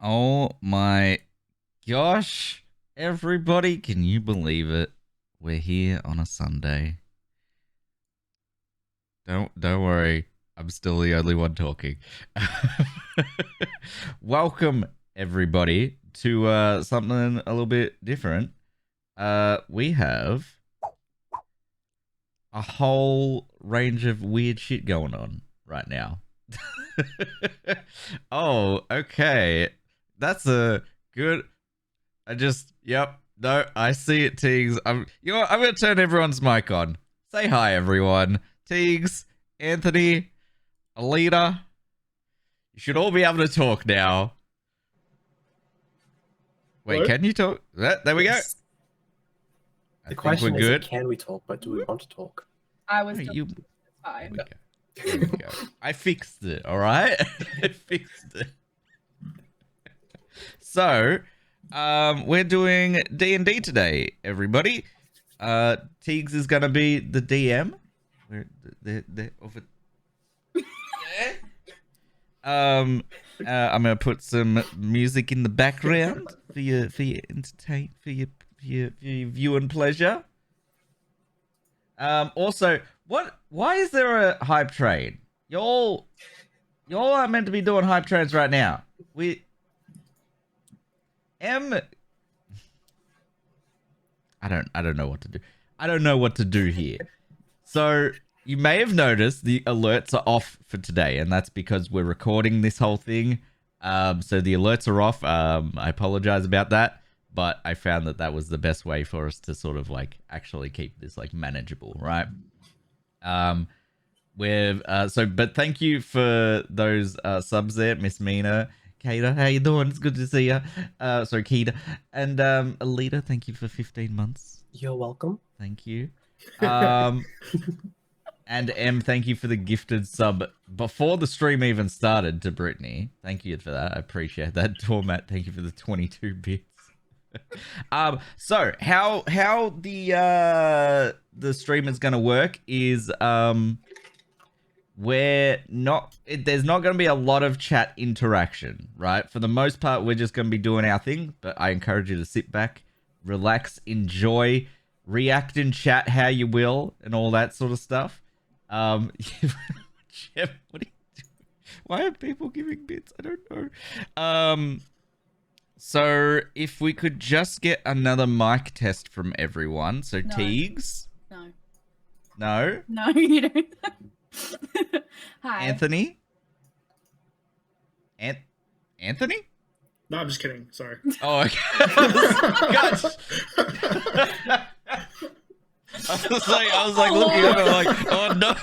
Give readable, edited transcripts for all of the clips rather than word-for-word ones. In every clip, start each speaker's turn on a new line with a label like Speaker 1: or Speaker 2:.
Speaker 1: Oh my gosh, everybody, can you believe it? We're here on a Sunday. Don't worry. I'm still the only one talking. Welcome everybody to something a little bit different. We have a whole range of weird shit going on right now. Oh, okay. That's a good. Yep. No, I see it, Teagues. I'm gonna turn everyone's mic on. Say hi, everyone. Teagues, Anthony, Alita. You should all be able to talk now. Wait,
Speaker 2: Hello?
Speaker 1: can you talk? There we go.
Speaker 2: Yes.
Speaker 1: I
Speaker 2: The
Speaker 1: think we're
Speaker 2: question
Speaker 1: good.
Speaker 2: isn't can we talk, but do we want to talk?
Speaker 3: I was
Speaker 1: Hey,
Speaker 3: still
Speaker 1: you.
Speaker 3: fine.
Speaker 1: There we go. I fixed it. All right. I fixed it. So, we're doing D&D today, everybody. Teagues is gonna be the DM. Where the over there. I'm gonna put some music in the background for your viewing pleasure. Also, why is there a hype train? Y'all aren't meant to be doing hype trains right now. I don't know what to do. I don't know what to do here. So you may have noticed the alerts are off for today, and that's because we're recording this whole thing. So the alerts are off. I apologize about that, but I found that was the best way for us to sort of like actually keep this like manageable, right? But thank you for those subs there, Miss Mina. Keita, how you doing? It's good to see you. Sorry, Keita. And Alita, thank you for 15 months.
Speaker 2: You're welcome.
Speaker 1: Thank you. And M, thank you for the gifted sub before the stream even started to Brittany. Thank you for that. I appreciate that. Tormat, thank you for the 22 bits. So how the stream is gonna work is there's not going to be a lot of chat interaction, right? For the most part, we're just going to be doing our thing, but I encourage you to sit back, relax, enjoy, react in chat how you will, and all that sort of stuff. Jeff, what are you doing? Why are people giving bits? I don't know. So if we could just get another mic test from everyone. So
Speaker 3: No.
Speaker 1: Teagues?
Speaker 3: No.
Speaker 1: No?
Speaker 3: No, you don't. Hi.
Speaker 1: Anthony? Anthony?
Speaker 4: No, I'm just kidding. Sorry.
Speaker 1: Oh, okay. Gosh. I was like looking at it like, oh no,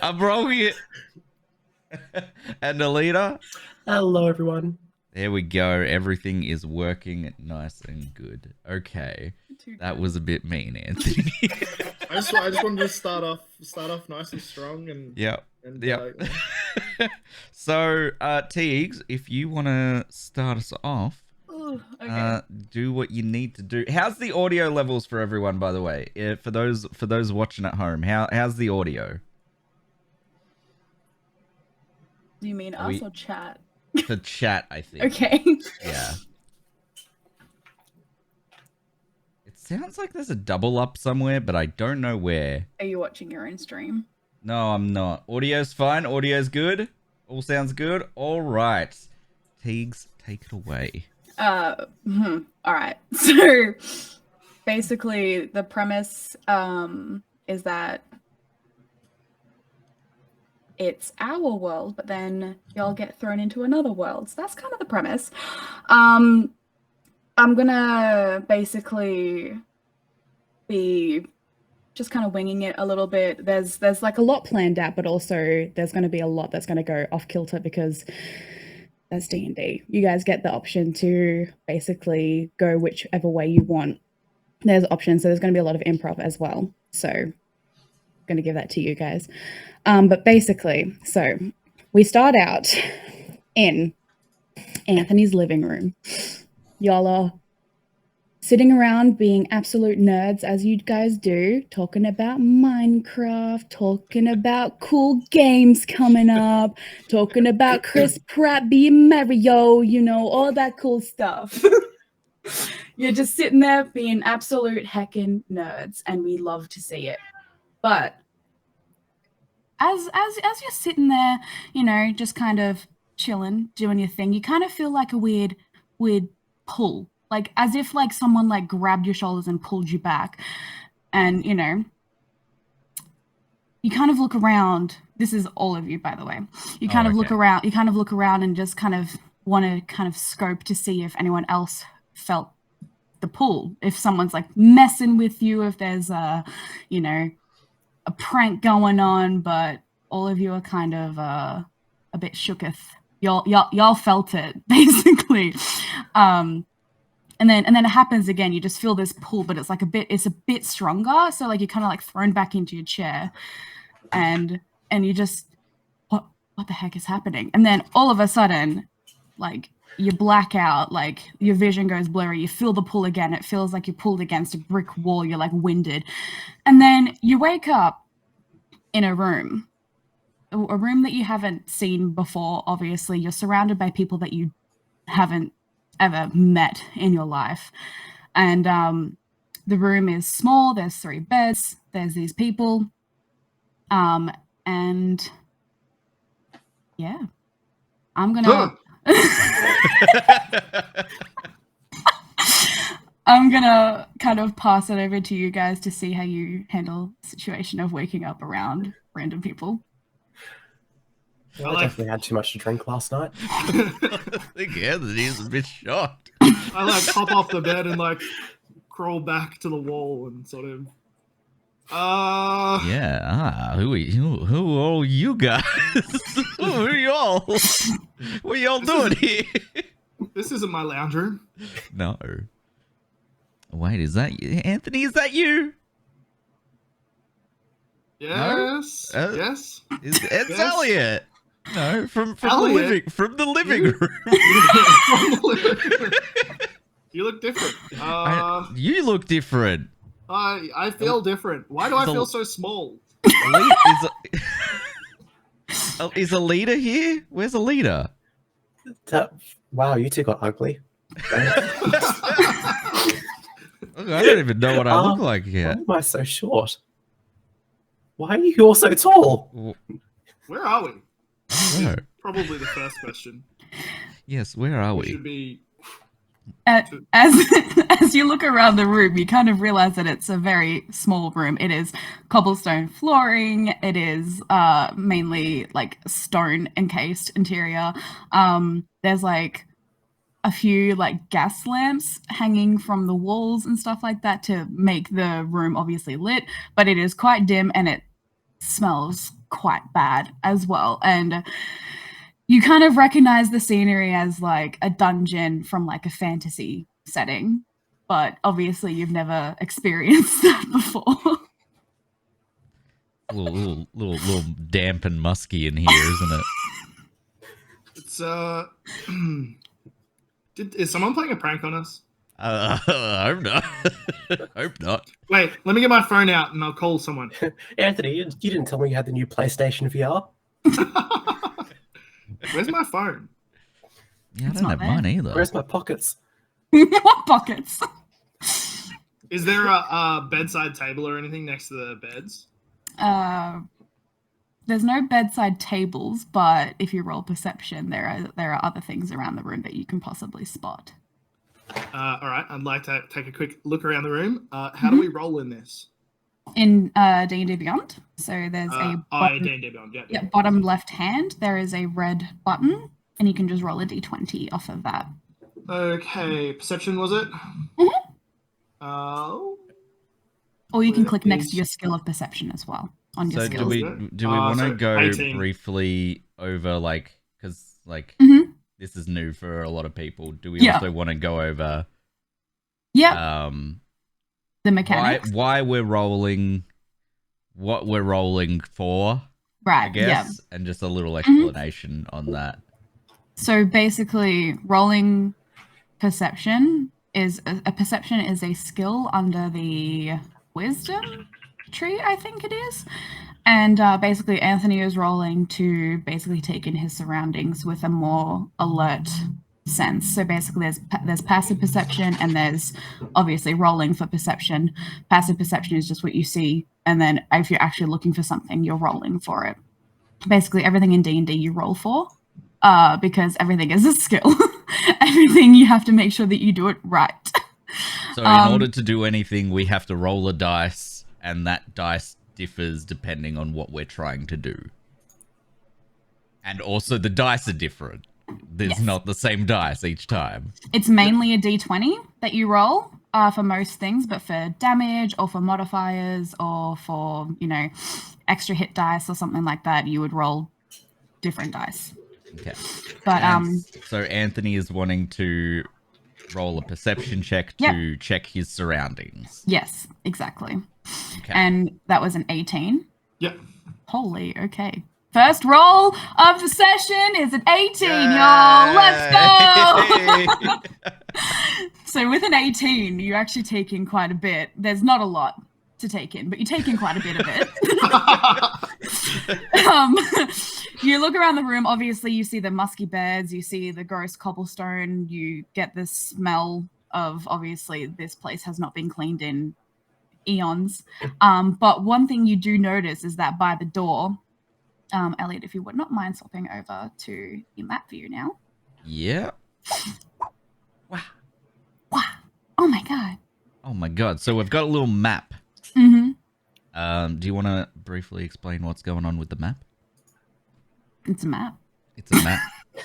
Speaker 1: I'm wrong here. And Alita?
Speaker 2: Hello, everyone.
Speaker 1: There we go. Everything is working nice and good. Okay. That was a bit mean, Anthony.
Speaker 4: I just wanted to start off nice and strong and
Speaker 1: Yep.
Speaker 4: and
Speaker 1: Yep. So, Teagues, if you want to start us off,
Speaker 3: Ooh, okay.
Speaker 1: do what you need to do. How's the audio levels for everyone, by the way? For those watching at home, how's the audio?
Speaker 3: Do you mean
Speaker 1: Are
Speaker 3: us
Speaker 1: we-
Speaker 3: or chat?
Speaker 1: The chat, I think.
Speaker 3: Okay.
Speaker 1: Yeah. It sounds like there's a double up somewhere, but I don't know where.
Speaker 3: Are you watching your own stream?
Speaker 1: No, I'm not. Audio's fine. Audio's good. All sounds good. All right. Teagues, take it away.
Speaker 3: All right. So basically the premise is that it's our world, but then y'all get thrown into another world. So that's kind of the premise. I'm gonna basically be just kind of winging it a little bit. There's like a lot planned out, but also there's going to be a lot that's going to go off kilter because that's D&D. You guys get the option to basically go whichever way you want. There's options, so there's going to be a lot of improv as well. So I'm going to give that to you guys. But basically, so we start out in Anthony's living room. Y'all are sitting around being absolute nerds as you guys do, talking about Minecraft, talking about cool games coming up, talking about Chris Pratt being Mario, you know, all that cool stuff. You're just sitting there being absolute heckin' nerds, and we love to see it. But as you're sitting there, you know, just kind of chilling, doing your thing, you kind of feel like a weird pull, like as if like someone like grabbed your shoulders and pulled you back. And you know, you kind of look around. This is all of you, by the way. You kind of look around. You kind of look around and just kind of want to kind of scope to see if anyone else felt the pull, if someone's like messing with you, if there's you know, a prank going on. But all of you are kind of a bit shooketh. Y'all felt it basically. And then it happens again. You just feel this pull, but it's like it's a bit stronger. So like you're kind of like thrown back into your chair, and you just, what the heck is happening? And then all of a sudden, like you black out, like your vision goes blurry. You feel the pull again. It feels like you're pulled against a brick wall. You're like winded, and then you wake up in a room that you haven't seen before. Obviously, you're surrounded by people that you haven't ever met in your life, and the room is small. There's 3 beds. There's these people, and yeah, I'm gonna I'm gonna kind of pass it over to you guys to see how you handle the situation of waking up around random people.
Speaker 2: Well, I definitely had too much to drink last night.
Speaker 1: I think Anthony's a bit shocked.
Speaker 4: I like hop off the bed and like crawl back to the wall and sort of.
Speaker 1: Yeah. Who are all you guys? Who are y'all? What are y'all doing here?
Speaker 4: This isn't my lounge room.
Speaker 1: No. Wait, is that you? Anthony? Is that you?
Speaker 4: Yes.
Speaker 1: No?
Speaker 4: Yes.
Speaker 1: It's
Speaker 4: Yes.
Speaker 1: Elliot. No, from
Speaker 4: Elliot?
Speaker 1: the living room.
Speaker 4: You look different.
Speaker 1: You look different.
Speaker 4: I feel different. Why do I feel so small?
Speaker 1: Is a leader here? Where's a leader?
Speaker 2: Wow, you two got ugly.
Speaker 1: Look, I don't even know what I look like yet.
Speaker 2: Why am I so short? Why are you all so tall?
Speaker 4: Where are we?
Speaker 1: Where?
Speaker 4: Probably the first question.
Speaker 1: Yes, where are
Speaker 4: Should
Speaker 1: we?
Speaker 4: be.
Speaker 3: As you look around the room, you kind of realize that it's a very small room. It is cobblestone flooring. It is mainly like stone encased interior. There's like a few like gas lamps hanging from the walls and stuff like that to make the room obviously lit, but it is quite dim and it smells quite bad as well. And you kind of recognize the scenery as like a dungeon from like a fantasy setting, but obviously you've never experienced that before.
Speaker 1: A little damp and musky in here, isn't it?
Speaker 4: It's is someone playing a prank on us?
Speaker 1: I hope not. Hope not.
Speaker 4: Wait, let me get my phone out and I'll call someone.
Speaker 2: Anthony, you didn't tell me you had the new PlayStation VR.
Speaker 4: Where's my phone?
Speaker 1: Yeah, I
Speaker 3: It's
Speaker 1: don't
Speaker 3: not
Speaker 1: have mine either.
Speaker 2: Where's my pockets?
Speaker 3: What pockets?
Speaker 4: Is there a bedside table or anything next to the beds?
Speaker 3: There's no bedside tables, but if you roll perception, there are other things around the room that you can possibly spot.
Speaker 4: All right, I'd like to take a quick look around the room. How do we roll in this?
Speaker 3: In D&D Beyond, so there's a
Speaker 4: D&D Beyond, yeah.
Speaker 3: bottom left hand, there is a red button, and you can just roll a d20 off of that.
Speaker 4: Okay, perception was it?
Speaker 3: Mhm. Or you can
Speaker 4: Where
Speaker 3: click next to
Speaker 4: is-
Speaker 3: your skill of perception as well on your
Speaker 1: So
Speaker 3: skills.
Speaker 1: do we want to
Speaker 4: so
Speaker 1: go
Speaker 4: 18.
Speaker 1: briefly over like because like
Speaker 3: Mhm.
Speaker 1: this is new for a lot of people. Do we
Speaker 3: Yeah.
Speaker 1: also want to go over
Speaker 3: Yeah, the mechanics.
Speaker 1: why we're rolling, what we're rolling for,
Speaker 3: Right,
Speaker 1: I guess,
Speaker 3: yeah.
Speaker 1: and just a little explanation on that.
Speaker 3: So basically, rolling perception is a perception is a skill under the wisdom tree, I think it is. And basically, Anthony is rolling to basically take in his surroundings with a more alert sense. So basically, there's passive perception, and there's obviously rolling for perception. Passive perception is just what you see, and then if you're actually looking for something, you're rolling for it. Basically, everything in D&D you roll for, because everything is a skill. Everything you have to make sure that you do it right.
Speaker 1: So in order to do anything, we have to roll a dice, and that dice differs depending on what we're trying to do. And also the dice are different. There's not the same dice each time.
Speaker 3: It's mainly a d20 that you roll for most things, but for damage or for modifiers or for, extra hit dice or something like that, you would roll different dice.
Speaker 1: Okay.
Speaker 3: But
Speaker 1: so Anthony is wanting to roll a perception check to check his surroundings.
Speaker 3: Yes, exactly.
Speaker 1: Okay.
Speaker 3: And that was an 18.
Speaker 4: Yep.
Speaker 3: Holy, okay. First roll of the session is an 18, y'all. Let's go. So with an 18, you actually take in quite a bit. There's not a lot to take in, but you take in quite a bit of it. You look around the room. Obviously, you see the musky beds. You see the gross cobblestone. You get the smell of, obviously, this place has not been cleaned in eons. But one thing you do notice is that by the door, Elliot, if you would not mind swapping over to your map view now.
Speaker 1: Yeah.
Speaker 3: Wow. Oh my god.
Speaker 1: Oh my god. So we've got a little map.
Speaker 3: Mm-hmm.
Speaker 1: Do you want to briefly explain what's going on with the map?
Speaker 3: It's a map.
Speaker 1: It's a map.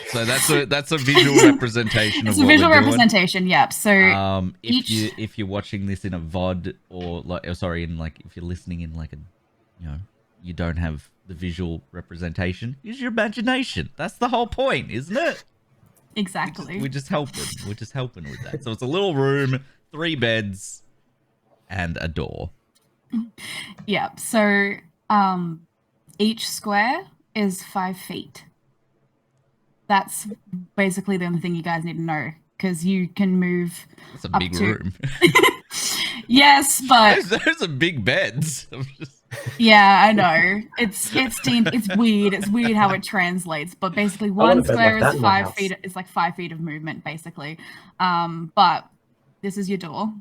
Speaker 1: So that's a visual representation of
Speaker 3: it's a visual representation. Yep. So
Speaker 1: if you're watching this in a VOD or if you're listening in like a, you don't have the visual representation, use your imagination. That's the whole point, isn't it?
Speaker 3: Exactly.
Speaker 1: We're just helping with that. So it's a little room, 3 beds, and a door.
Speaker 3: Yep. So each square is 5 feet. That's basically the only thing you guys need to know, because you can move.
Speaker 1: That's a big room.
Speaker 3: Yes, but
Speaker 1: there's a big beds.
Speaker 3: Yeah, I know. It's weird. It's weird how it translates. But basically, one square is 5 feet. It's like 5 feet of movement, basically. But this is your door,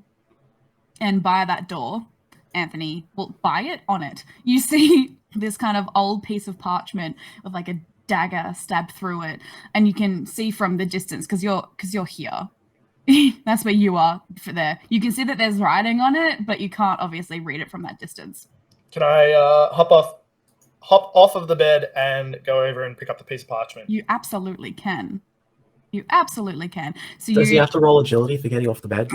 Speaker 3: and by that door, Anthony, well, by it, on it, you see this kind of old piece of parchment with like a dagger stabbed through it, and you can see from the distance because you're here. That's where you are. For there, you can see that there's writing on it, but you can't obviously read it from that distance.
Speaker 5: Can I hop off of the bed and go over and pick up the piece of parchment?
Speaker 3: You absolutely can. You absolutely can. So
Speaker 2: Does he have to roll agility for getting off the bed?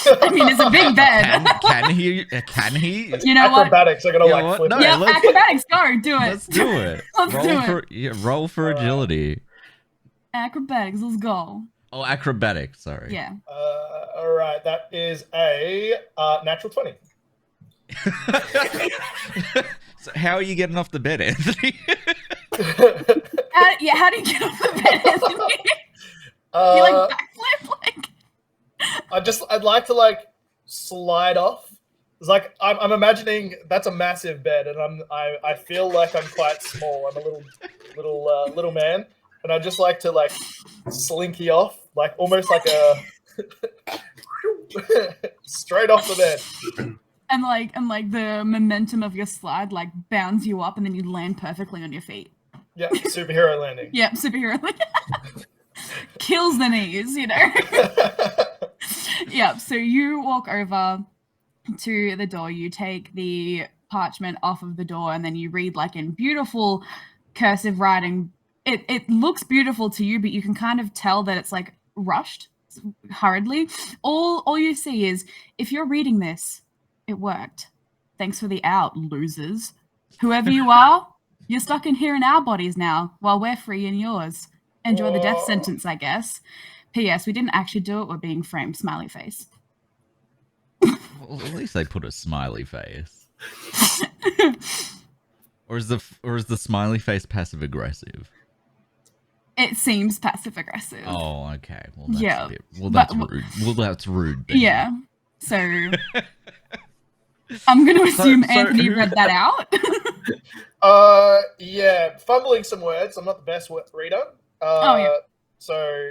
Speaker 3: I mean, it's a big bed.
Speaker 1: Can he?
Speaker 3: You know what?
Speaker 5: Acrobatics are gonna flip.
Speaker 1: No,
Speaker 3: yeah, acrobatics. Go, do it.
Speaker 1: Let's do it. Roll for agility.
Speaker 3: Acrobatics. Let's go.
Speaker 1: Oh, acrobatics. Sorry.
Speaker 3: Yeah.
Speaker 5: All right, that is a natural 20.
Speaker 1: So how are you getting off the bed, Anthony?
Speaker 3: How do you get off the bed, Anthony? You like backflip,
Speaker 5: I'd like to slide off. It's like I'm imagining that's a massive bed, and I feel like I'm quite small. I'm a little man, and I just like to slinky off, almost like a straight off the bed.
Speaker 3: And the momentum of your slide bounds you up, and then you land perfectly on your feet.
Speaker 5: Yeah, superhero landing.
Speaker 3: Yep, superhero landing. Kills the knees, Yep, so you walk over to the door, you take the parchment off of the door, and then you read in beautiful cursive writing. It looks beautiful to you, but you can kind of tell that it's rushed hurriedly. All you see is, if you're reading this, it worked. Thanks for the out, losers. Whoever you are, you're stuck in here in our bodies now, while we're free in yours. Enjoy the death sentence, I guess. P.S. We didn't actually do it. We're being framed. Smiley face.
Speaker 1: Well, at least they put a smiley face. Or is the smiley face passive aggressive?
Speaker 3: It seems passive aggressive.
Speaker 1: Oh, okay. Well, that's
Speaker 3: Yeah,
Speaker 1: a bit, well,
Speaker 3: but-
Speaker 1: that's rude. Well, that's rude. Then.
Speaker 3: Yeah. So I'm going to assume
Speaker 1: so
Speaker 3: Anthony
Speaker 1: who-
Speaker 3: read that out.
Speaker 5: Yeah, fumbling some words. I'm not the best reader.
Speaker 3: Oh, yeah.
Speaker 5: So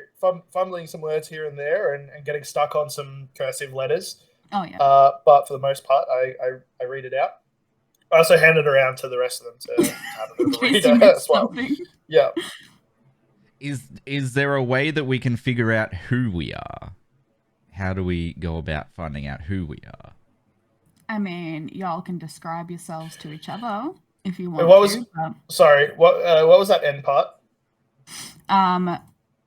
Speaker 5: fumbling some words here and there, and getting stuck on some cursive letters.
Speaker 3: Oh yeah.
Speaker 5: But for the most part, I read it out. I also hand it around to the rest of them to have a bit of a
Speaker 3: In case
Speaker 5: reader
Speaker 3: you missed
Speaker 5: as well.
Speaker 3: something.
Speaker 5: Yeah.
Speaker 1: Is there a way that we can figure out who we are? How do we go about finding out who we are?
Speaker 3: I mean, y'all can describe yourselves to each other if you
Speaker 5: Wait,
Speaker 3: want
Speaker 5: what was-
Speaker 3: to.
Speaker 5: Sorry. What was that end part?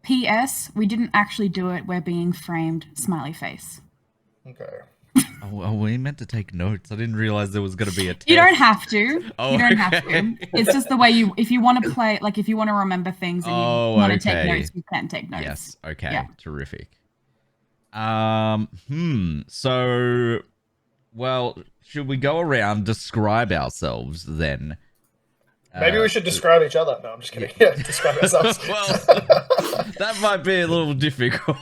Speaker 3: P.S. We didn't actually do it. We're being framed. Smiley face.
Speaker 5: Okay.
Speaker 1: Oh, we meant to take notes. I didn't realize there was going to be a test.
Speaker 3: You don't have to.
Speaker 1: Oh,
Speaker 3: You don't have
Speaker 1: okay.
Speaker 3: to. It's just the way you. If you want to play, like if you want to remember things and you
Speaker 1: Oh,
Speaker 3: want to take
Speaker 1: okay.
Speaker 3: notes, you can take notes.
Speaker 1: Yes. Okay.
Speaker 3: Yeah.
Speaker 1: Terrific. So, well, should we go around describe ourselves then?
Speaker 5: Maybe we should describe each other. No, I'm just kidding. Yeah, describe ourselves.
Speaker 1: Well, that might be a little difficult.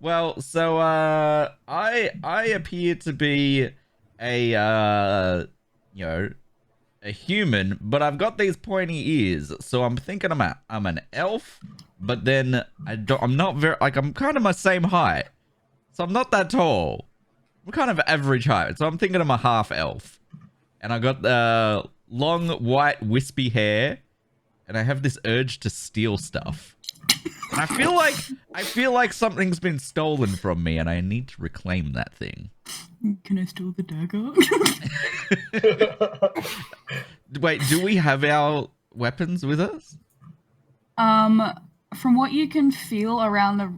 Speaker 1: Well, so I appear to be a a human, but I've got these pointy ears, so I'm thinking I'm an elf, but then I'm not very, like, I'm kind of my same height, so I'm not that tall. I'm kind of average height, so I'm thinking I'm a half elf, and I got long white wispy hair, and I have this urge to steal stuff. And I feel like something's been stolen from me, and I need to reclaim that thing.
Speaker 3: Can I steal the dagger?
Speaker 1: Wait, do we have our weapons with us?
Speaker 3: From what you can feel around the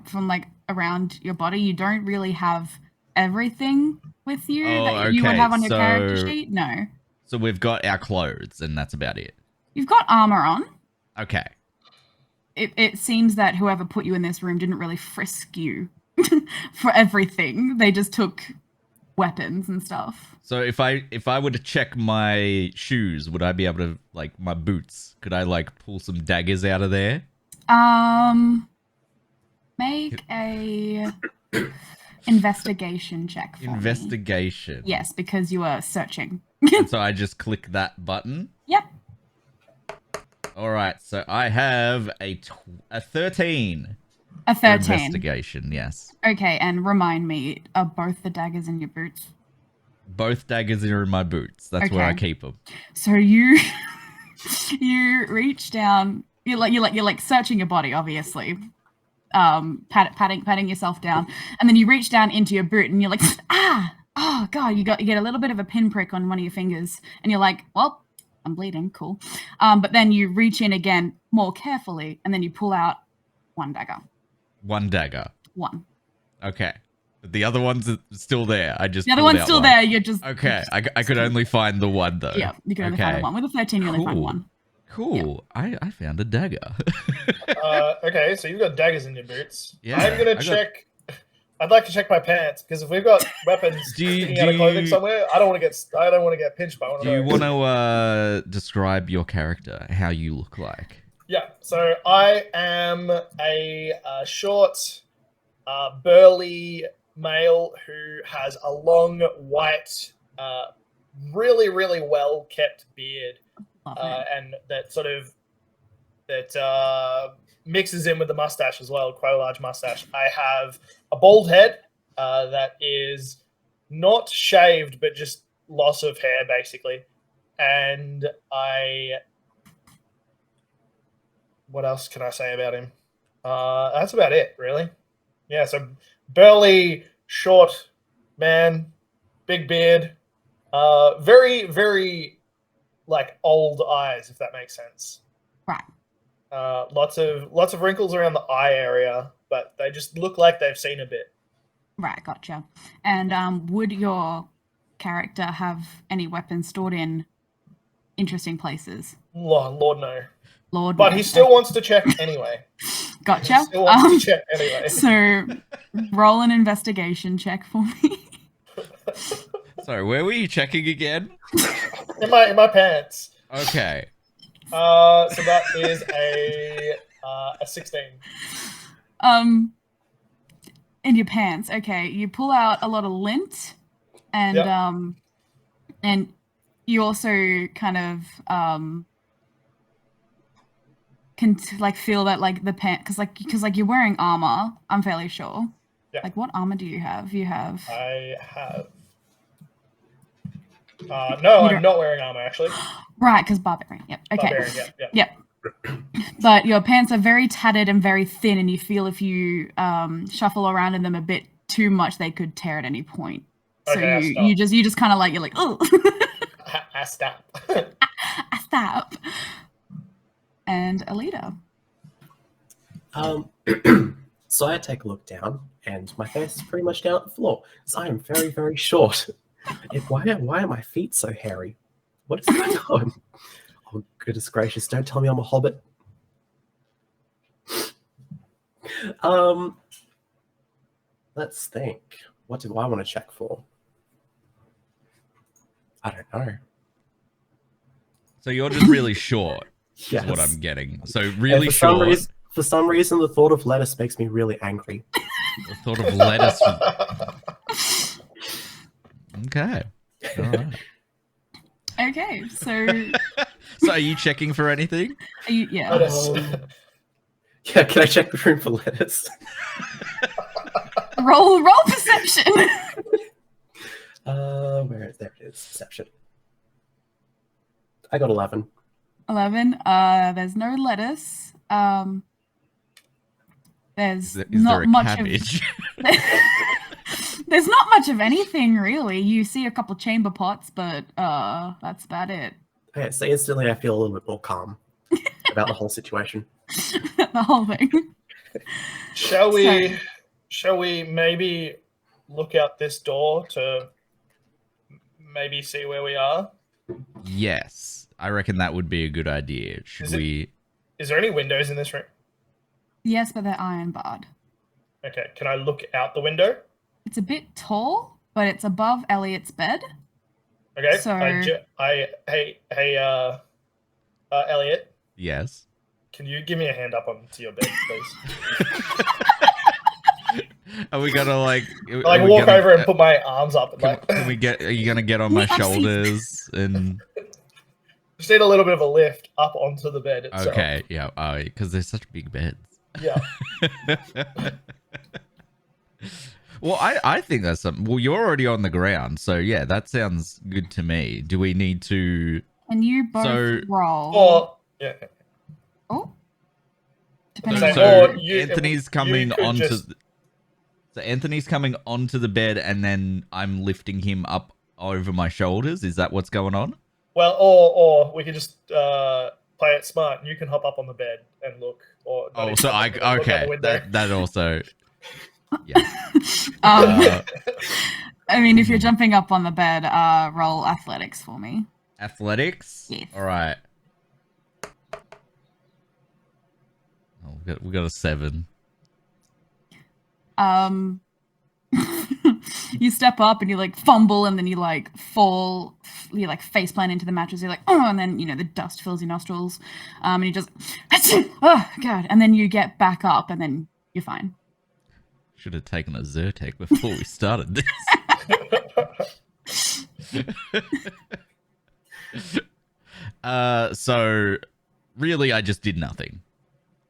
Speaker 3: from like around your body, you don't really have everything with you
Speaker 1: Oh,
Speaker 3: that you would
Speaker 1: okay,
Speaker 3: have on your character
Speaker 1: so-
Speaker 3: sheet. No,
Speaker 1: So we've got our clothes, and that's about it.
Speaker 3: you've got armor on.
Speaker 1: Okay.
Speaker 3: It seems that whoever put you in this room didn't really frisk you for everything. They just took weapons and stuff.
Speaker 1: So if I were to check my shoes, would I be able to, like, my boots? Could I, like, pull some daggers out of there?
Speaker 3: Make a investigation check for me.
Speaker 1: Investigation.
Speaker 3: Yes, because you are searching.
Speaker 1: And so I just click that button.
Speaker 3: Yep.
Speaker 1: All right. So I have a 13.
Speaker 3: A
Speaker 1: for
Speaker 3: 13.
Speaker 1: Investigation. Yes.
Speaker 3: Okay, and remind me, are both the daggers in your boots?
Speaker 1: Both daggers are in my boots. That's where I
Speaker 3: Okay.
Speaker 1: keep them.
Speaker 3: So you you reach down. You're like searching your body, obviously. Patting yourself down, and then you reach down into your boot, and you're like, oh god, you get a little bit of a pinprick on one of your fingers, and you're like, well, I'm bleeding, cool. But then you reach in again more carefully, and then you pull out one dagger.
Speaker 1: One dagger.
Speaker 3: One.
Speaker 1: Okay. But the other one's still there. I just
Speaker 3: The other
Speaker 1: pulled
Speaker 3: one's
Speaker 1: out
Speaker 3: still
Speaker 1: one.
Speaker 3: there. You're just
Speaker 1: Okay. I could only find the one though.
Speaker 3: Yeah, you can only find one. With a 13, you only find
Speaker 1: Cool.
Speaker 3: one.
Speaker 1: Cool. I found a dagger.
Speaker 5: Okay, so you've got daggers in your boots.
Speaker 1: Yeah,
Speaker 5: I'm gonna
Speaker 1: I got-
Speaker 5: check. I'd like to check my pants because if we've got weapons
Speaker 1: Do you-
Speaker 5: sticking out of
Speaker 1: do
Speaker 5: clothing
Speaker 1: you-
Speaker 5: somewhere, I don't want to get pinched by one of
Speaker 1: Do you
Speaker 5: those.
Speaker 1: want to describe your character, how you look like?
Speaker 5: Yeah, so I am a short, burly male who has a long white, really, really well kept beard,
Speaker 3: Love it.
Speaker 5: and that mixes in with the mustache as well, quite a large mustache. I have a bald head that is not shaved, but just loss of hair, basically. And what else can I say about him? That's about it, really. Yeah, so burly, short man, big beard, very, very like old eyes, if that makes sense.
Speaker 3: Right.
Speaker 5: Lots of wrinkles around the eye area, but they just look like they've seen a bit.
Speaker 3: Right, gotcha. And would your character have any weapons stored in interesting places?
Speaker 5: Lord no.
Speaker 3: Lord,
Speaker 5: But
Speaker 3: no.
Speaker 5: he still wants to check anyway.
Speaker 3: Gotcha.
Speaker 5: He still wants to check anyway.
Speaker 3: So roll an investigation check for me.
Speaker 1: Sorry, where were you checking again?
Speaker 5: In my pants.
Speaker 1: Okay.
Speaker 5: So that is a 16.
Speaker 3: In your pants. Okay, you pull out a lot of lint, and
Speaker 5: Yep.
Speaker 3: And you also kind of can like feel that like the pant because you're wearing armor. I'm fairly sure.
Speaker 5: Yeah.
Speaker 3: Like, what armor do you have? You have.
Speaker 5: I have. No,
Speaker 3: You
Speaker 5: I'm
Speaker 3: don't-
Speaker 5: not wearing armor actually.
Speaker 3: Right, because barbarian. Yep. Okay.
Speaker 5: Barbarian, yeah.
Speaker 3: Yep. But your pants are very tattered and very thin, and you feel if you shuffle around in them a bit too much, they could tear at any point. So
Speaker 5: Okay, I
Speaker 3: you just kind of like, you're like, oh,
Speaker 5: I stop.
Speaker 3: I stop. And Alita.
Speaker 2: So I take a look down, and my face is pretty much down at the floor, because I am very, very short. Why are my feet so hairy? What is going on? Oh, goodness gracious, don't tell me I'm a hobbit. Let's think. What do I want to check for? I don't know.
Speaker 1: So you're just really short,
Speaker 2: Yes.
Speaker 1: is what I'm getting. So
Speaker 2: And
Speaker 1: really short.
Speaker 2: For some reason, the thought of lettuce makes me really angry.
Speaker 1: The thought of lettuce. Okay. All right.
Speaker 3: Okay, so
Speaker 1: So are you checking for anything?
Speaker 3: yeah.
Speaker 5: Lettuce.
Speaker 2: Yeah, can I check the room for lettuce?
Speaker 3: Roll perception.
Speaker 2: There it is. Perception. I got 11.
Speaker 3: 11. There's no lettuce. There's
Speaker 1: Is
Speaker 3: not
Speaker 1: there a
Speaker 3: much
Speaker 1: cabbage?
Speaker 3: of. There's not much of anything really. You see a couple chamber pots, but that's about it.
Speaker 2: Okay, so instantly I feel a little bit more calm about the whole situation.
Speaker 3: The whole thing.
Speaker 5: Shall we maybe look out this door to maybe see where we are?
Speaker 1: Yes. I reckon that would be a good idea. Should
Speaker 5: Is it-
Speaker 1: we?
Speaker 5: Is there any windows in this room?
Speaker 3: Yes, but they're iron barred.
Speaker 5: Okay, can I look out the window?
Speaker 3: It's a bit tall, but it's above Elliot's bed.
Speaker 5: Okay.
Speaker 3: So-
Speaker 5: Hey, Elliot,
Speaker 1: Yes.
Speaker 5: can you give me a hand up onto your bed, please?
Speaker 1: Are we gonna like?
Speaker 5: Like
Speaker 1: are we
Speaker 5: walk
Speaker 1: gonna-
Speaker 5: over and put my arms up. And like,
Speaker 1: Can we get? Are you gonna get on my
Speaker 3: We have seats.
Speaker 1: shoulders and?
Speaker 5: just need a little bit of a lift up onto the bed itself.
Speaker 1: Okay. Yeah. Because they're such big beds.
Speaker 5: Yeah.
Speaker 1: Well, I think that's something. Well, you're already on the ground, so yeah, that sounds good to me. Do we need to?
Speaker 3: Can you both
Speaker 1: So-
Speaker 3: roll?
Speaker 5: Or yeah.
Speaker 3: Oh.
Speaker 1: So,
Speaker 3: Depending
Speaker 5: So-
Speaker 3: on
Speaker 1: so
Speaker 5: or you-
Speaker 1: Anthony's
Speaker 5: you
Speaker 1: coming
Speaker 5: could
Speaker 1: onto.
Speaker 5: just-
Speaker 1: So Anthony's coming onto the bed, and then I'm lifting him up over my shoulders. Is that what's going on?
Speaker 5: Well, or we could just play it smart. And you can hop up on the bed and look. Or not
Speaker 1: Oh,
Speaker 5: even
Speaker 1: so
Speaker 5: hop
Speaker 1: I
Speaker 5: up, but look out the
Speaker 1: okay.
Speaker 5: window.
Speaker 1: That also. Yeah.
Speaker 3: I mean, if you're
Speaker 1: Hmm.
Speaker 3: jumping up on the bed, roll athletics for me.
Speaker 1: Athletics.
Speaker 3: Yes.
Speaker 1: All right. Oh, we got a 7.
Speaker 3: You step up and you like fumble and then you like fall, you like face plant into the mattress. You're like, oh, and then the dust fills your nostrils, and you just, oh god, and then you get back up and then you're fine.
Speaker 1: Should have taken a Zyrtec before we started this. So really, I just did nothing.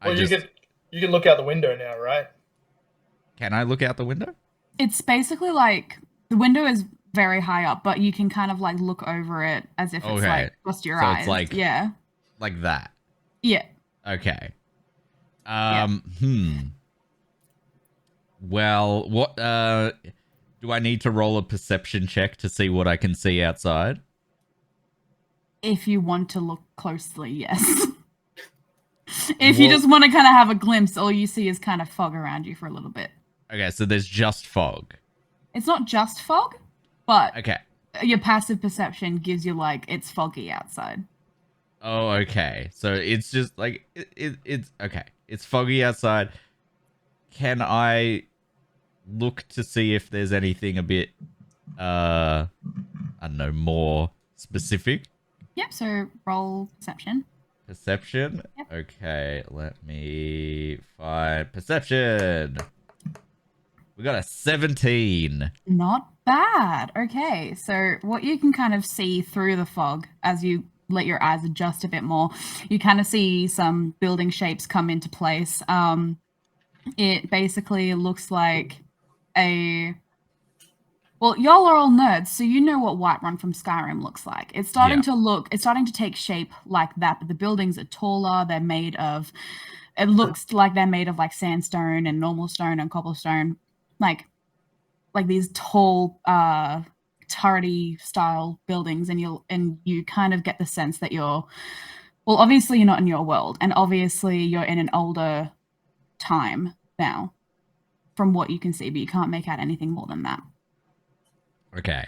Speaker 5: Well, you can look out the window now, right?
Speaker 1: Can I look out the window?
Speaker 3: It's basically like the window is very high up, but you can kind of like look over it as if it's
Speaker 1: Okay.
Speaker 3: like just your
Speaker 1: So
Speaker 3: eyes.
Speaker 1: it's like-
Speaker 3: yeah,
Speaker 1: Like that.
Speaker 3: yeah.
Speaker 1: Okay. Well, what do I need to roll a perception check to see what I can see outside?
Speaker 3: If you want to look closely, yes. If you
Speaker 1: Well-
Speaker 3: just want to kind of have a glimpse, all you see is kind of fog around you for a little bit.
Speaker 1: Okay, so there's just fog.
Speaker 3: It's not just fog, but
Speaker 1: Okay.
Speaker 3: your passive perception gives you like it's foggy outside.
Speaker 1: Oh, okay. So it's just like it's okay. It's foggy outside. Can I look to see if there's anything a bit I don't know, more specific?
Speaker 6: Yep. So roll perception.
Speaker 1: Perception?
Speaker 6: Yep.
Speaker 1: Okay, let me find perception. We got a 17.
Speaker 6: Not bad. Okay, so what you can kind of see through the fog as you let your eyes adjust a bit more, you kind of see some building shapes come into place. It basically looks like well, y'all are all nerds, so you know what Whiterun from Skyrim looks like. It's starting to take shape like that, but the buildings are taller. It looks like they're made of like sandstone and normal stone and cobblestone, like these tall, turrety style buildings, and you kind of get the sense that obviously you're not in your world, and obviously you're in an older time now, from what you can see, but you can't make out anything more than that.
Speaker 1: Okay.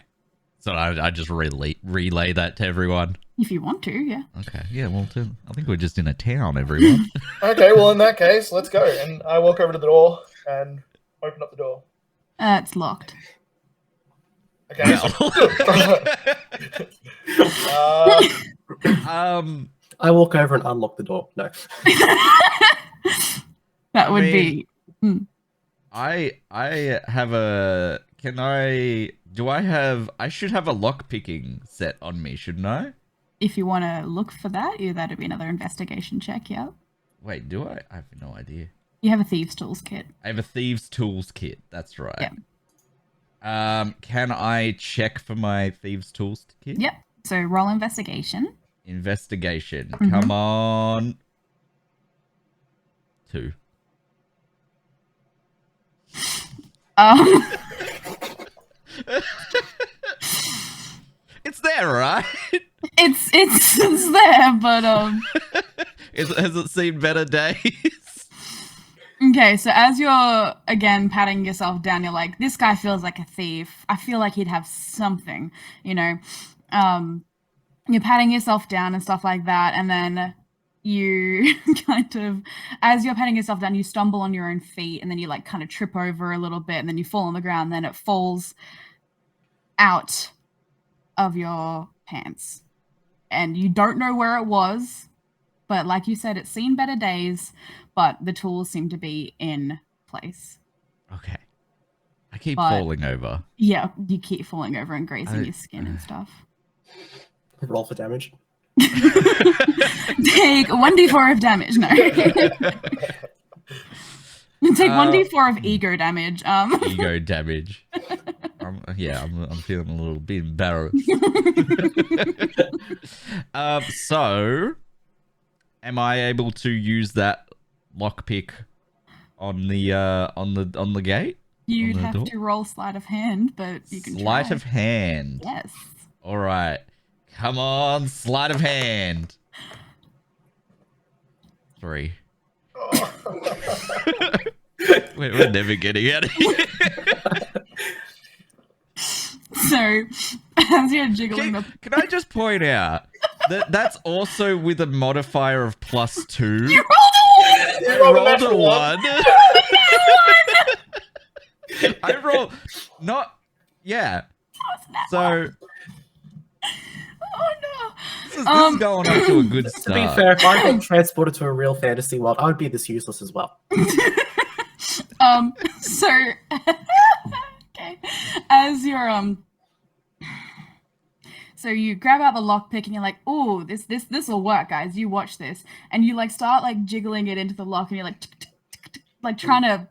Speaker 1: So I just relay that to everyone.
Speaker 6: If you want to, yeah.
Speaker 1: Okay. Yeah, well, I think we're just in a town, everyone.
Speaker 5: Okay, well, in that case, let's go. And I walk over to the door and open up the door.
Speaker 6: It's locked.
Speaker 5: Okay.
Speaker 2: I walk over and unlock the door. No.
Speaker 6: That would be.
Speaker 1: I have a. Can I? Do I have? I should have a lock picking set on me, shouldn't I?
Speaker 6: If you want to look for that, that'd be another investigation check. Yeah.
Speaker 1: Wait, do I? I have no idea.
Speaker 6: You have a thieves' tools kit.
Speaker 1: I have a thieves' tools kit. That's right.
Speaker 6: Yeah.
Speaker 1: Can I check for my thieves' tools kit?
Speaker 6: Yep. So roll investigation.
Speaker 1: Investigation.
Speaker 6: Mhm.
Speaker 1: Come on. 2. It's there, right?
Speaker 6: It's there, but
Speaker 1: Has it seen better days?
Speaker 6: Okay, so as you're again patting yourself down, you're like, this guy feels like a thief. I feel like he'd have something, you know. You're patting yourself down and stuff like that, and then you kind of, as you're patting yourself down, you stumble on your own feet, and then you like kind of trip over a little bit, and then you fall on the ground, then it falls out of your pants. And you don't know where it was, but like you said, it's seen better days, but the tools seem to be in place.
Speaker 1: Okay. I keep falling over.
Speaker 6: Yeah, you keep falling over and grazing your skin and stuff.
Speaker 2: Roll for damage.
Speaker 6: Take 1d4 of damage. No. Take 1d4 of ego damage.
Speaker 1: Ego damage. I'm feeling a little bit embarrassed. So, am I able to use that lockpick on the gate?
Speaker 6: You'd have to roll sleight of hand, but you can
Speaker 1: Sleight
Speaker 6: try.
Speaker 1: of hand.
Speaker 6: Yes.
Speaker 1: All right. Come on, sleight of hand. 3. We're never getting out of here.
Speaker 6: So, as you're jiggling
Speaker 1: Can I just point out that that's also with a modifier of +2?
Speaker 6: You
Speaker 1: rolled a 1. I rolled So
Speaker 6: Oh no.
Speaker 1: this is going up to a good
Speaker 2: To be
Speaker 1: start.
Speaker 2: fair, if I got transported to a real fantasy world, I would be this useless as well.
Speaker 6: So okay, as you're so you grab out the lockpick and you're like, oh, this will work, guys. You watch this, and you like start like jiggling it into the lock, and you're like, tick, tick, tick, tick, like trying to.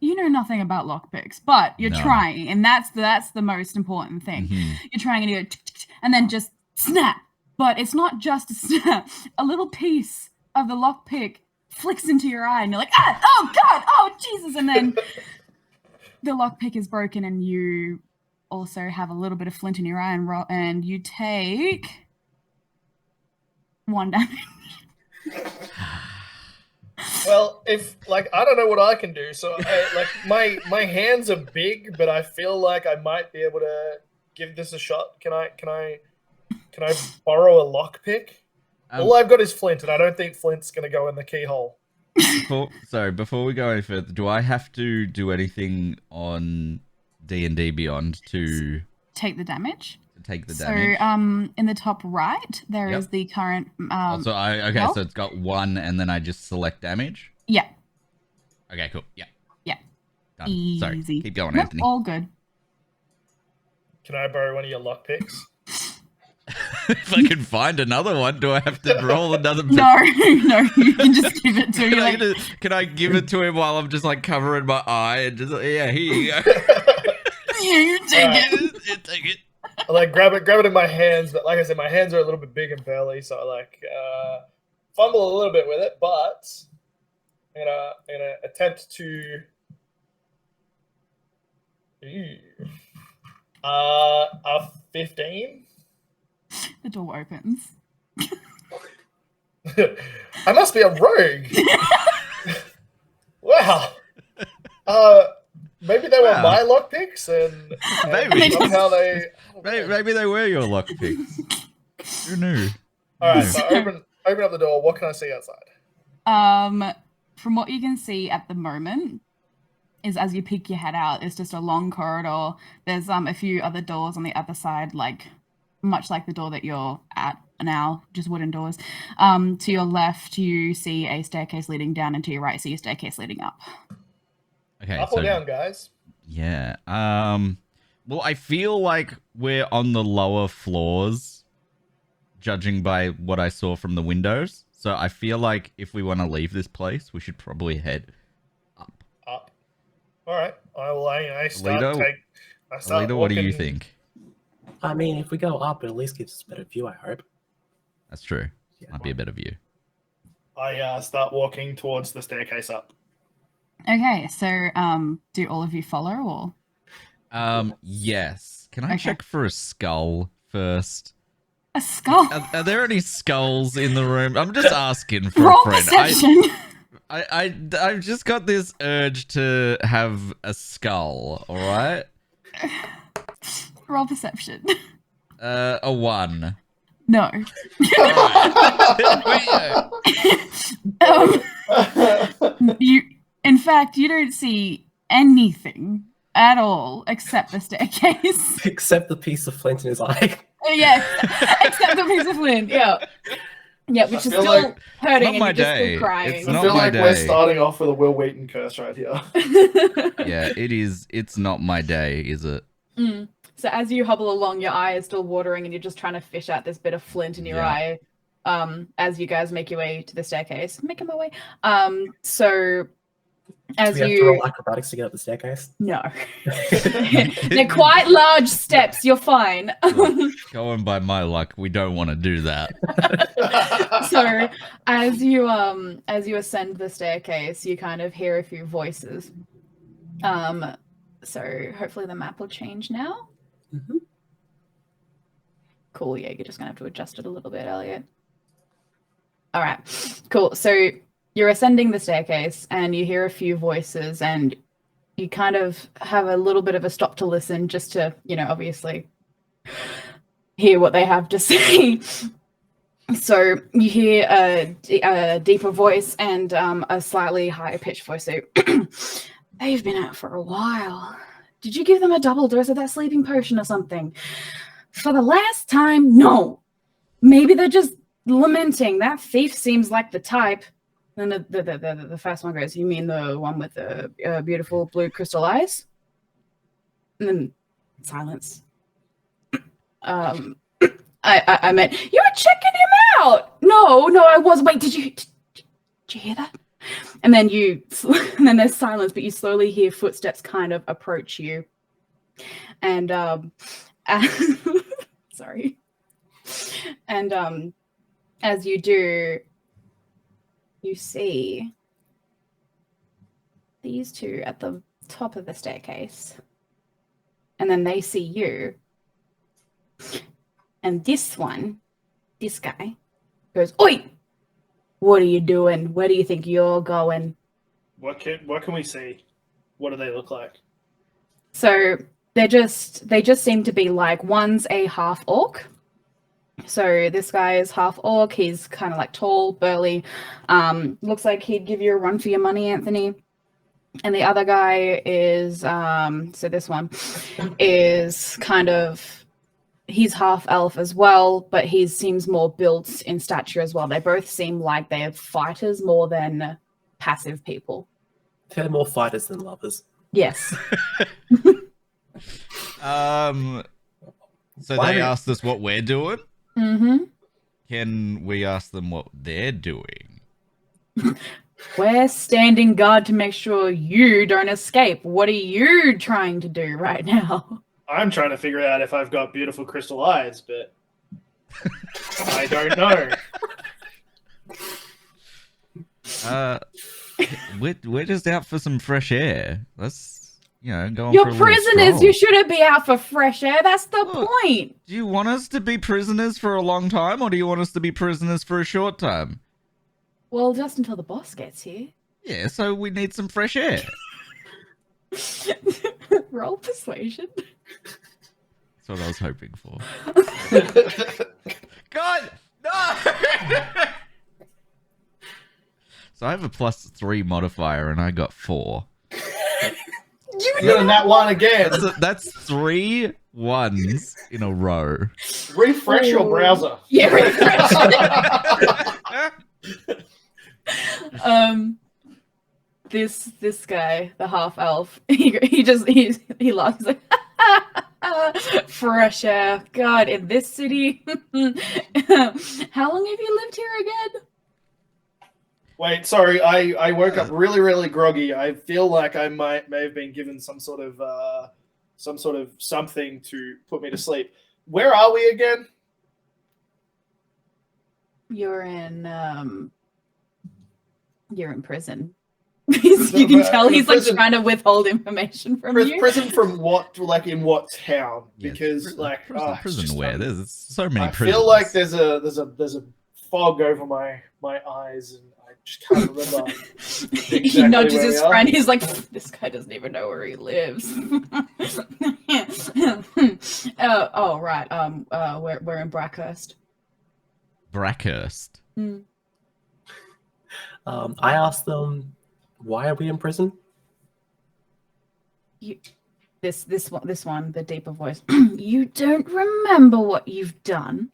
Speaker 6: You know nothing about lockpicks, but you're trying, and that's the most important thing.
Speaker 1: Mhm.
Speaker 6: You're trying, and you go, tick, tick, tick, and then just snap. But it's not just a snap. A little piece of the lockpick flicks into your eye, and you're like, oh god, oh Jesus, and then the lockpick is broken, and you also have a little bit of flint in your eye, and you take 1 damage.
Speaker 5: Well, if I don't know what I can do, so my hands are big, but I feel like I might be able to give this a shot. Can I borrow a lockpick? All I've got is flint, and I don't think flint's gonna go in the keyhole.
Speaker 1: Before we go any further, do I have to do anything on D&D Beyond to
Speaker 6: Take the damage?
Speaker 1: take the
Speaker 6: So,
Speaker 1: damage.
Speaker 6: in the top right, there is
Speaker 1: Yep.
Speaker 6: the current.
Speaker 1: Okay,
Speaker 6: well-
Speaker 1: so it's got 1, and then I just select damage.
Speaker 6: Yeah,
Speaker 1: Okay, cool. Yeah.
Speaker 6: Yeah.
Speaker 1: Done. Sorry.
Speaker 6: easy.
Speaker 1: Keep going,
Speaker 6: Nope,
Speaker 1: Anthony.
Speaker 6: all good.
Speaker 5: Can I borrow one of your lockpicks?
Speaker 1: If I can find another one, do I have to roll another?
Speaker 6: No, no, you can just give it to me. Like,
Speaker 1: Can I give it to him while I'm just like covering my eye and just here you go.
Speaker 6: yeah, you take
Speaker 5: Alright.
Speaker 6: it.
Speaker 1: You take it.
Speaker 5: I like grab it in my hands, but like I said, my hands are a little bit big and burly, so I like fumble a little bit with it. But I'm gonna attempt to. A 15.
Speaker 6: The door opens.
Speaker 5: I must be a rogue. Wow. Maybe they were
Speaker 1: Wow.
Speaker 5: my lockpicks, and
Speaker 1: Maybe.
Speaker 5: somehow they.
Speaker 1: Maybe they were your lockpicks. Who knew?
Speaker 5: All right, so open up the door. What can I see outside?
Speaker 6: From what you can see at the moment, is as you peek your head out, it's just a long corridor. There's a few other doors on the other side, like much like the door that you're at now, just wooden doors. To your left, you see a staircase leading down, and to your right, see a staircase leading up.
Speaker 1: Okay,
Speaker 5: Up
Speaker 1: so
Speaker 5: or down, guys?
Speaker 1: yeah. Well, I feel like we're on the lower floors, judging by what I saw from the windows. So I feel like if we want to leave this place, we should probably head up.
Speaker 5: Up. All right. I will. I start
Speaker 1: Alita, what do you
Speaker 5: walking-
Speaker 1: think?
Speaker 2: I mean, if we go up, it at least gives us a better view, I hope.
Speaker 1: That's true.
Speaker 2: Yeah.
Speaker 1: Might be a better view.
Speaker 5: I start walking towards the staircase up.
Speaker 6: Okay, so do all of you follow, or
Speaker 1: Yes. Can I
Speaker 6: Okay.
Speaker 1: check for a skull first?
Speaker 6: a skull?
Speaker 1: Are there any skulls in the room? I'm just asking for
Speaker 6: Roll
Speaker 1: a friend.
Speaker 6: perception.
Speaker 1: I've just got this urge to have a skull. All right.
Speaker 6: Roll perception.
Speaker 1: A 1.
Speaker 6: No. You, in fact, you don't see anything at all except the staircase.
Speaker 2: Except the piece of flint in his eye.
Speaker 6: Yeah, except the piece of flint. Yeah, yeah, which is
Speaker 5: feel
Speaker 6: still
Speaker 5: like-
Speaker 6: hurting,
Speaker 1: Not
Speaker 6: and
Speaker 1: my
Speaker 6: you're just
Speaker 1: day.
Speaker 6: still crying.
Speaker 1: It's
Speaker 5: I
Speaker 1: not
Speaker 5: feel
Speaker 1: my
Speaker 5: like we're
Speaker 1: day.
Speaker 5: starting off with a Will Wheaton curse right here.
Speaker 1: Yeah, it is. It's not my day, is it?
Speaker 6: Mm. So as you hobble along, your eye is still watering, and you're just trying to fish out this bit of flint in your
Speaker 1: Yeah.
Speaker 6: eye. As you guys make your way to the staircase, making my way. So as
Speaker 2: Do we have to
Speaker 6: you
Speaker 2: roll acrobatics to get up the staircase?
Speaker 6: no, they're quite large steps. You're fine.
Speaker 1: Going by my luck, we don't want to do that.
Speaker 6: So as you ascend the staircase, you kind of hear a few voices. So hopefully the map will change now.
Speaker 2: Mhm.
Speaker 6: Cool. Yeah, you're just gonna have to adjust it a little bit, Elliot. All right. Cool. So you're ascending the staircase, and you hear a few voices, and you kind of have a little bit of a stop to listen, just to, obviously hear what they have to say. So you hear a deeper voice and a slightly higher pitched voice. So they've been out for a while. Did you give them a double dose of that sleeping potion or something? For the last time, no. Maybe they're just lamenting. That thief seems like the type. Then the first one goes, "You mean the one with the beautiful blue crystal eyes?" And then silence. I meant, you were checking him out. No, I was. Wait, did you hear that? And then and then there's silence, but you slowly hear footsteps kind of approach you. And sorry. And as you do, you see these two at the top of the staircase. And then they see you. And this guy, goes, "Oi! What are you doing? Where do you think you're going?"
Speaker 5: What can we see? What do they look like?
Speaker 6: So they just seem to be like, one's a half orc. So this guy is half orc. He's kind of like tall, burly. Looks like he'd give you a run for your money, Anthony. And the other guy is so this one is kind of, he's half elf as well, but he seems more built in stature as well. They both seem like they are fighters more than passive people.
Speaker 2: They're more fighters than lovers.
Speaker 6: Yes.
Speaker 1: So
Speaker 2: Why
Speaker 1: they
Speaker 2: do-
Speaker 1: asked us what we're doing.
Speaker 6: Mm-hmm.
Speaker 1: Can we ask them what they're doing?
Speaker 6: We're standing guard to make sure you don't escape. What are you trying to do right now?
Speaker 5: I'm trying to figure out if I've got beautiful crystal eyes, but I don't know.
Speaker 1: We're just out for some fresh air. Let's, go on for a
Speaker 6: You're
Speaker 1: little
Speaker 6: prisoners.
Speaker 1: stroll.
Speaker 6: You shouldn't be out for fresh air. That's the
Speaker 1: Look.
Speaker 6: point.
Speaker 1: Do you want us to be prisoners for a long time, or do you want us to be prisoners for a short time?
Speaker 6: Well, just until the boss gets here.
Speaker 1: Yeah, so we need some fresh air.
Speaker 6: Roll persuasion.
Speaker 1: That's what I was hoping for. God, no! So I have a +3 modifier, and I got 4.
Speaker 5: You got a nat one again.
Speaker 1: That's 3 1s in a row.
Speaker 5: Refresh your
Speaker 6: Oh.
Speaker 5: browser.
Speaker 6: Yeah, refresh. This guy, the half elf, he laughs. He's like, fresh air. God, in this city. How long have you lived here again?
Speaker 5: Wait, sorry, I woke up really, really groggy. I feel like I may have been given some sort of something to put me to sleep. Where are we again?
Speaker 6: You're in prison. You can tell he's like
Speaker 5: Prison.
Speaker 6: trying to withhold information from you.
Speaker 5: Prison from what? Like in what town?
Speaker 1: Yeah,
Speaker 5: Because
Speaker 1: prison,
Speaker 5: like
Speaker 1: prison,
Speaker 5: it's
Speaker 1: prison
Speaker 5: just,
Speaker 1: where there's so many
Speaker 5: I
Speaker 1: prisons.
Speaker 5: feel like there's a fog over my eyes, and I just can't remember.
Speaker 6: He
Speaker 5: exactly
Speaker 6: nudges
Speaker 5: where
Speaker 6: his
Speaker 5: we are.
Speaker 6: friend. He's like, this guy doesn't even know where he lives. Oh, right. We're in Brackhurst.
Speaker 1: Brackhurst.
Speaker 2: I asked them, why are we in prison?
Speaker 6: This one, the deeper voice. You don't remember what you've done.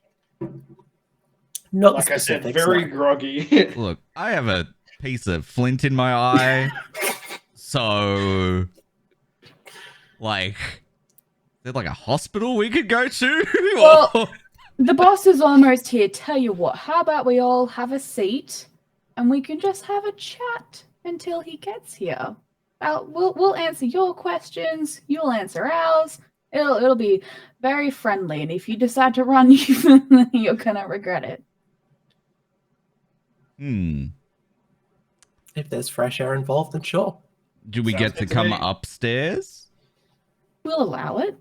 Speaker 2: Not
Speaker 5: Like
Speaker 2: the
Speaker 5: I said,
Speaker 2: specifics,
Speaker 5: very
Speaker 2: no.
Speaker 5: groggy.
Speaker 1: Look, I have a piece of flint in my eye. So, like, is there like a hospital we could go to?
Speaker 6: Well- The boss is almost here. Tell you what, how about we all have a seat and we can just have a chat until he gets here. We'll answer your questions, you'll answer ours. It'll be very friendly, and if you decide to run, you're gonna regret it.
Speaker 2: If there's fresh air involved, then sure.
Speaker 1: Do we
Speaker 5: Sounds
Speaker 1: get to
Speaker 5: good to
Speaker 1: come
Speaker 5: me.
Speaker 1: upstairs?
Speaker 6: We'll allow it.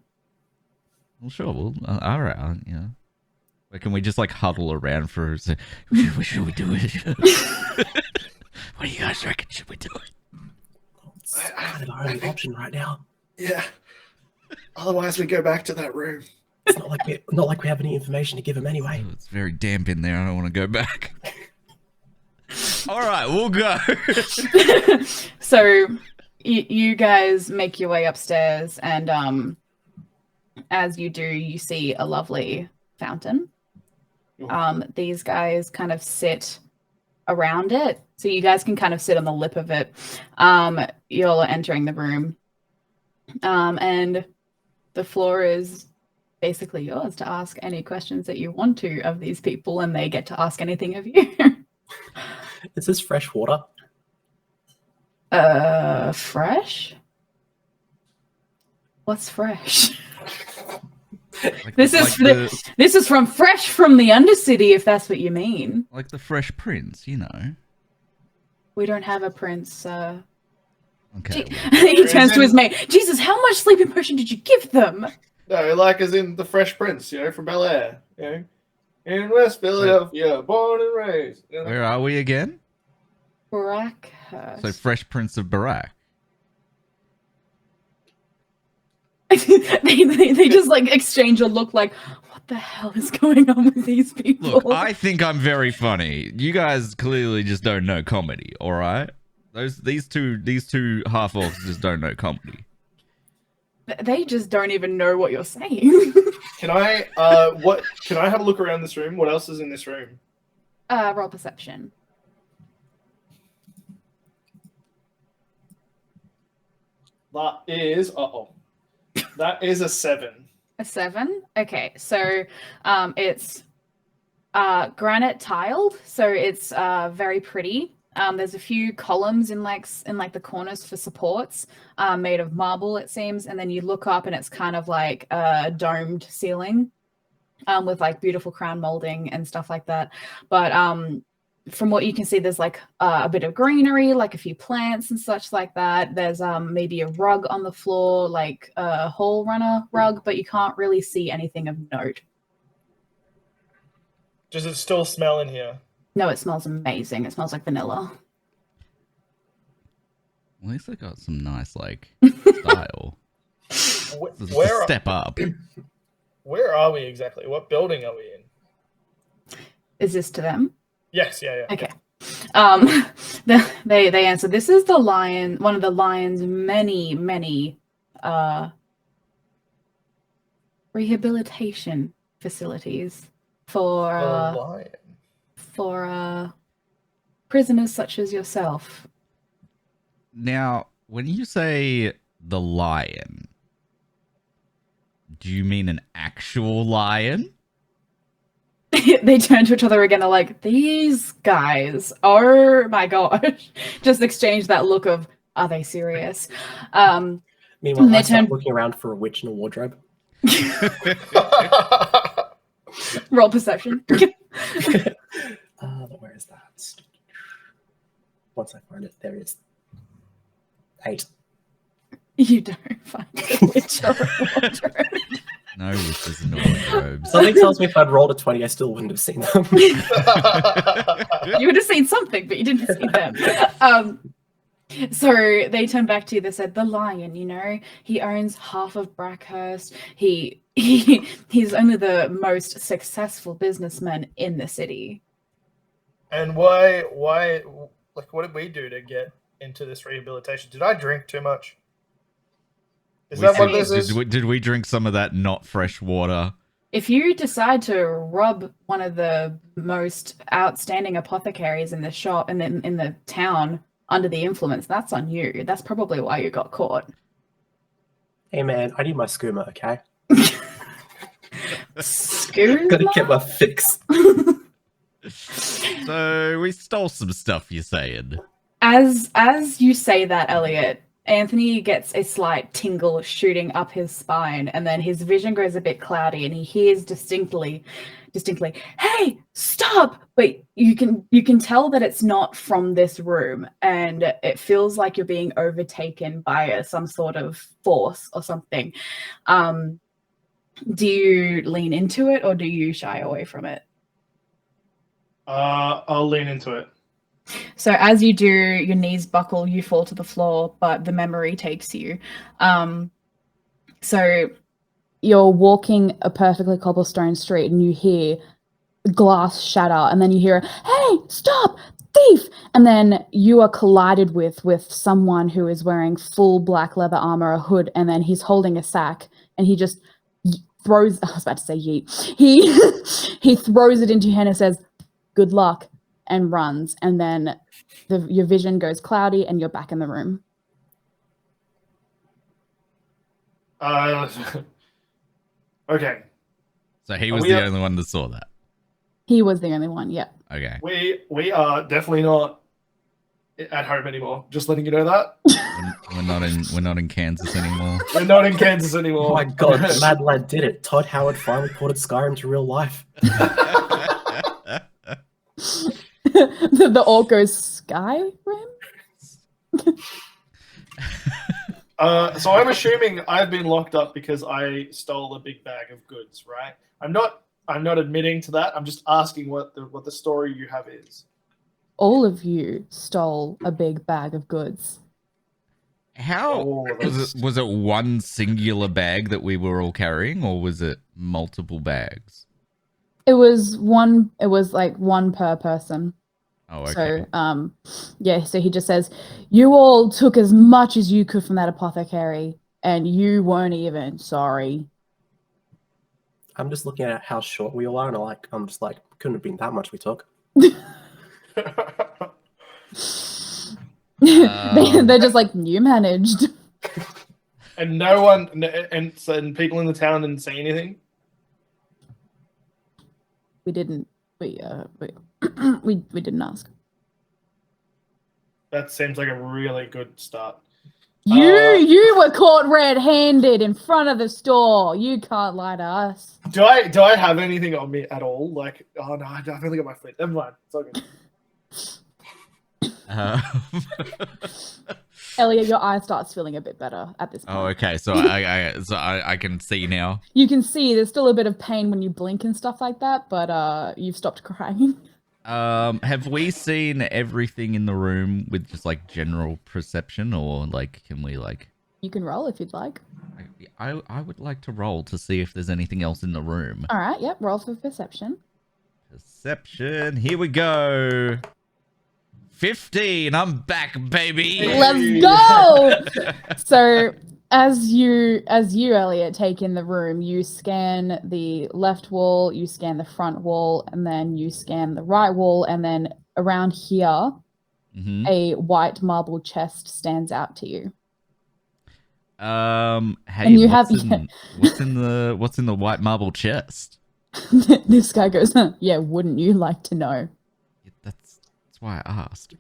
Speaker 1: Well, sure. Well, all right. Yeah. But can we just like huddle around for? Say, should we do it? What do you guys reckon? Should we do it?
Speaker 2: It's kind of our only option right now.
Speaker 5: Yeah. Otherwise, we go back to that room.
Speaker 2: It's not like we have any information to give him anyway.
Speaker 1: Oh, it's very damp in there. I don't want to go back. All right, we'll go.
Speaker 6: So you guys make your way upstairs, and as you do, you see a lovely fountain. These guys kind of sit around it, so you guys can kind of sit on the lip of it. You're entering the room, and the floor is basically yours to ask any questions that you want to of these people, and they get to ask anything of you.
Speaker 2: Is this fresh water?
Speaker 6: Fresh? What's fresh?
Speaker 1: Like,
Speaker 6: This is this is from fresh from the Undercity, if that's what you mean.
Speaker 1: like the Fresh Prince, you know.
Speaker 6: We don't have a prince.
Speaker 1: Okay.
Speaker 6: He turns to his mate. Jesus, how much sleeping potion did you give them?
Speaker 5: No, like as in the Fresh Prince, from Bel Air, in West Philadelphia, born and raised.
Speaker 1: Where are we again?
Speaker 6: Brackhurst.
Speaker 1: So Fresh Prince of Barack.
Speaker 6: they just like exchange a look like, what the hell is going on with these people?
Speaker 1: Look, I think I'm very funny. You guys clearly just don't know comedy, all right? These two half orcs just don't know comedy.
Speaker 3: They just don't even know what you're saying.
Speaker 5: Can I can I have a look around this room? What else is in this room?
Speaker 3: Roll perception.
Speaker 5: That is that is a 7.
Speaker 3: A 7. Okay, so it's granite tiled, so it's very pretty. There's a few columns in like the corners for supports, made of marble, it seems, and then you look up and it's kind of like a domed ceiling, with like beautiful crown molding and stuff like that. But from what you can see, there's like a bit of greenery, like a few plants and such like that. There's maybe a rug on the floor, like a hall runner rug, but you can't really see anything of note.
Speaker 5: Does it still smell in here?
Speaker 3: No, it smells amazing. It smells like vanilla.
Speaker 1: At least they got some nice like style. It's a
Speaker 5: Where
Speaker 1: step up.
Speaker 5: where are we exactly? What building are we in?
Speaker 3: Is this to them?
Speaker 5: Yes, yeah.
Speaker 3: Okay. They answer. This is the lion. One of the lion's many rehabilitation facilities for
Speaker 5: A lion.
Speaker 3: Prisoners such as yourself.
Speaker 1: Now, when you say the lion, do you mean an actual lion?
Speaker 3: They turn to each other again. They're like, these guys, oh my gosh. Just exchange that look of, are they serious?
Speaker 2: Meanwhile,
Speaker 3: They
Speaker 2: I start
Speaker 3: turn-
Speaker 2: looking around for a witch in a wardrobe.
Speaker 3: Roll perception.
Speaker 2: Where is that? Once I find it, there it is. 8.
Speaker 3: You don't find a witch or a wardrobe.
Speaker 1: No witches in wardrobes.
Speaker 2: Something tells me if I'd rolled a 20, I still wouldn't have seen them.
Speaker 3: You would have seen something, but you didn't see them. So they turned back to you. They said, "The lion, you know, he owns half of Brackhurst. He's only the most successful businessman in the city."
Speaker 5: And why like what did we do to get into this rehabilitation? Did I drink too much? Is that what this is?
Speaker 1: Did we drink some of that not fresh water?
Speaker 3: If you decide to rob one of the most outstanding apothecaries in the shop and then in the town under the influence, that's on you. That's probably why you got caught.
Speaker 2: Hey man, I need my skooma, okay?
Speaker 3: Skooma?
Speaker 2: Gotta get my fix.
Speaker 1: So we stole some stuff, you're saying?
Speaker 3: As you say that, Elliot, Anthony gets a slight tingle shooting up his spine, and then his vision goes a bit cloudy, and he hears distinctly, "Hey, stop!" But you can tell that it's not from this room, and it feels like you're being overtaken by some sort of force or something. Do you lean into it, or do you shy away from it?
Speaker 5: I'll lean into it.
Speaker 3: So as you do, your knees buckle, you fall to the floor, but the memory takes you. So you're walking a perfectly cobblestone street and you hear glass shatter, and then you hear, "Hey, stop, thief!" And then you are collided with someone who is wearing full black leather armor, a hood, and then he's holding a sack, and he just throws, I was about to say yeet. He throws it into your hand and says, "Good luck," and runs, and then your vision goes cloudy and you're back in the room.
Speaker 5: Okay.
Speaker 1: So he was
Speaker 5: we
Speaker 1: the
Speaker 5: are-
Speaker 1: only one that saw that.
Speaker 3: He was the only one, yeah.
Speaker 1: Okay.
Speaker 5: We are definitely not at home anymore. Just letting you know that.
Speaker 1: We're not in Kansas anymore.
Speaker 5: We're not in Kansas
Speaker 2: Oh
Speaker 5: anymore.
Speaker 2: my god, the Mad Lad did it. Todd Howard finally ported Skyrim to real life.
Speaker 3: The orc goes, "Skyrim?"
Speaker 5: So I'm assuming I've been locked up because I stole a big bag of goods, right? I'm not admitting to that. I'm just asking what the story you have is.
Speaker 3: All of you stole a big bag of goods.
Speaker 1: How
Speaker 5: Oh,
Speaker 1: was it one singular bag that we were all carrying, or was it multiple bags?
Speaker 3: It was like one per person.
Speaker 1: Oh, okay.
Speaker 3: So, yeah, so he just says, "You all took as much as you could from that apothecary,
Speaker 6: and you weren't even sorry.
Speaker 2: I'm just looking at how short we all are, and I'm just like, couldn't have been that much we took.
Speaker 6: They're just like, you managed.
Speaker 5: And no one, and people in the town didn't say anything.
Speaker 6: We didn't. We didn't ask.
Speaker 5: That seems like a really good start.
Speaker 6: You were caught red-handed in front of the store. You can't lie to us.
Speaker 5: Do I have anything on me at all? Like, oh no, I've only got my flint. Never mind. It's all good.
Speaker 6: Elliot, your eye starts feeling a bit better at this point.
Speaker 1: Oh, okay. So I can see now.
Speaker 6: You can see there's still a bit of pain when you blink and stuff like that, but you've stopped crying.
Speaker 1: Have we seen everything in the room with just like general perception, or like can we like?
Speaker 6: You can roll if you'd like.
Speaker 1: I would like to roll to see if there's anything else in the room.
Speaker 6: All right. Yep. Roll for perception.
Speaker 1: Perception. Here we go. 15. I'm back, baby.
Speaker 6: Let's go. So as you Elliot take in the room, you scan the left wall, you scan the front wall, and then you scan the right wall, and then around here, a white marble chest stands out to you.
Speaker 1: Hey,
Speaker 6: And you
Speaker 1: what's in the white marble chest?
Speaker 6: This guy goes, yeah, wouldn't you like to know?
Speaker 1: That's why I asked.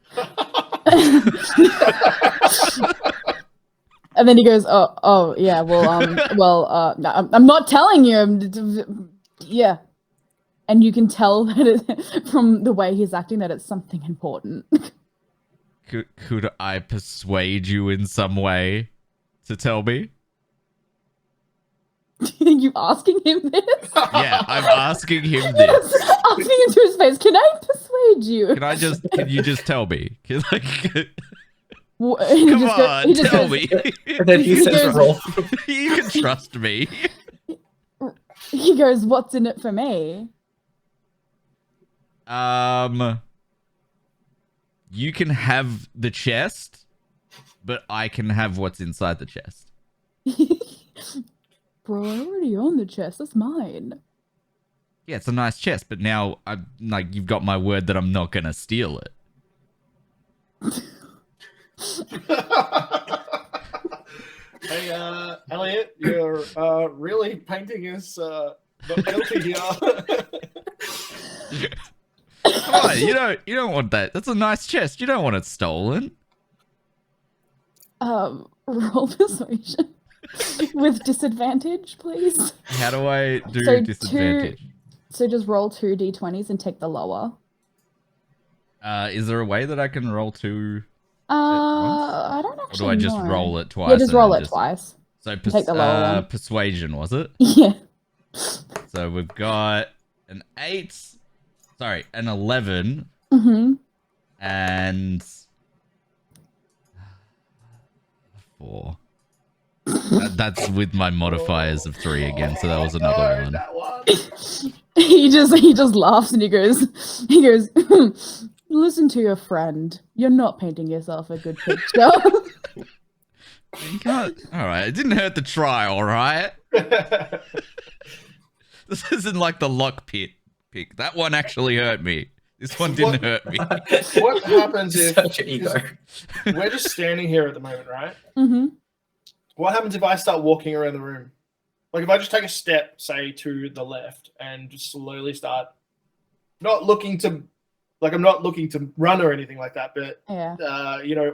Speaker 6: And then he goes, oh, yeah, well, no, I'm not telling you. Yeah. And you can tell that from the way he's acting that it's something important.
Speaker 1: Could I persuade you in some way to tell me?
Speaker 6: You asking him this?
Speaker 1: Yeah, I'm asking him this.
Speaker 6: Asking into his face, can I persuade you?
Speaker 1: Can you just tell me?
Speaker 6: He
Speaker 1: Come
Speaker 6: just
Speaker 1: on, tell
Speaker 6: goes,
Speaker 1: me.
Speaker 2: And then he says, roll.
Speaker 1: You can trust me.
Speaker 6: He goes, what's in it for me?
Speaker 1: You can have the chest, but I can have what's inside the chest.
Speaker 6: Bro, I already own the chest. That's mine.
Speaker 1: Yeah, it's a nice chest, but now I'm like, you've got my word that I'm not gonna steal it.
Speaker 5: Hey, Elliot, you're really painting us not guilty here.
Speaker 1: Come on, you don't want that. That's a nice chest. You don't want it stolen.
Speaker 6: Roll persuasion with disadvantage, please.
Speaker 1: How do I do
Speaker 6: So
Speaker 1: disadvantage?
Speaker 6: So just roll 2 d20s and take the lower.
Speaker 1: Is there a way that I can roll 2?
Speaker 6: I don't
Speaker 1: Or
Speaker 6: actually
Speaker 1: do I just
Speaker 6: know.
Speaker 1: roll it twice?
Speaker 6: Yeah, just
Speaker 1: and
Speaker 6: roll
Speaker 1: then
Speaker 6: it twice.
Speaker 1: So
Speaker 6: Take the lower one.
Speaker 1: persuasion, was it?
Speaker 6: Yeah.
Speaker 1: So we've got an 8. Sorry, an 11.
Speaker 6: Mm-hmm.
Speaker 1: And 4. That's with my modifiers of 3 again, so that was another one.
Speaker 5: That one.
Speaker 6: He just laughs and he goes, listen to your friend. You're not painting yourself a good picture.
Speaker 1: You can't. All right, it didn't hurt to try. All right. This isn't like the lock pit pick. That one actually hurt me. This one didn't hurt me.
Speaker 5: What happens if
Speaker 2: Such an ego.
Speaker 5: we're just standing here at the moment, right?
Speaker 6: Mm-hmm.
Speaker 5: What happens if I start walking around the room? Like if I just take a step, say, to the left and just slowly start I'm not looking to run or anything like that, but
Speaker 6: Yeah.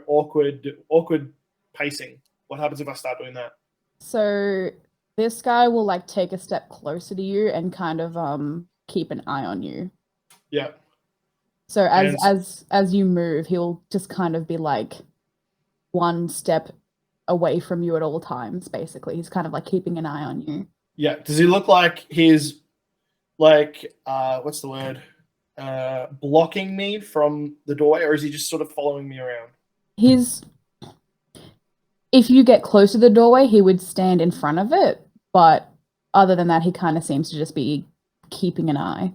Speaker 5: awkward pacing. What happens if I start doing that?
Speaker 6: So this guy will like take a step closer to you and kind of keep an eye on you.
Speaker 5: Yeah.
Speaker 6: So
Speaker 5: And-
Speaker 6: as you move, he'll just kind of be like one step away from you at all times, basically. He's kind of like keeping an eye on you.
Speaker 5: Yeah. Does he look like he's like what's the word? Blocking me from the doorway, or is he just sort of following me around?
Speaker 6: If you get close to the doorway, he would stand in front of it, but other than that, he kind of seems to just be keeping an eye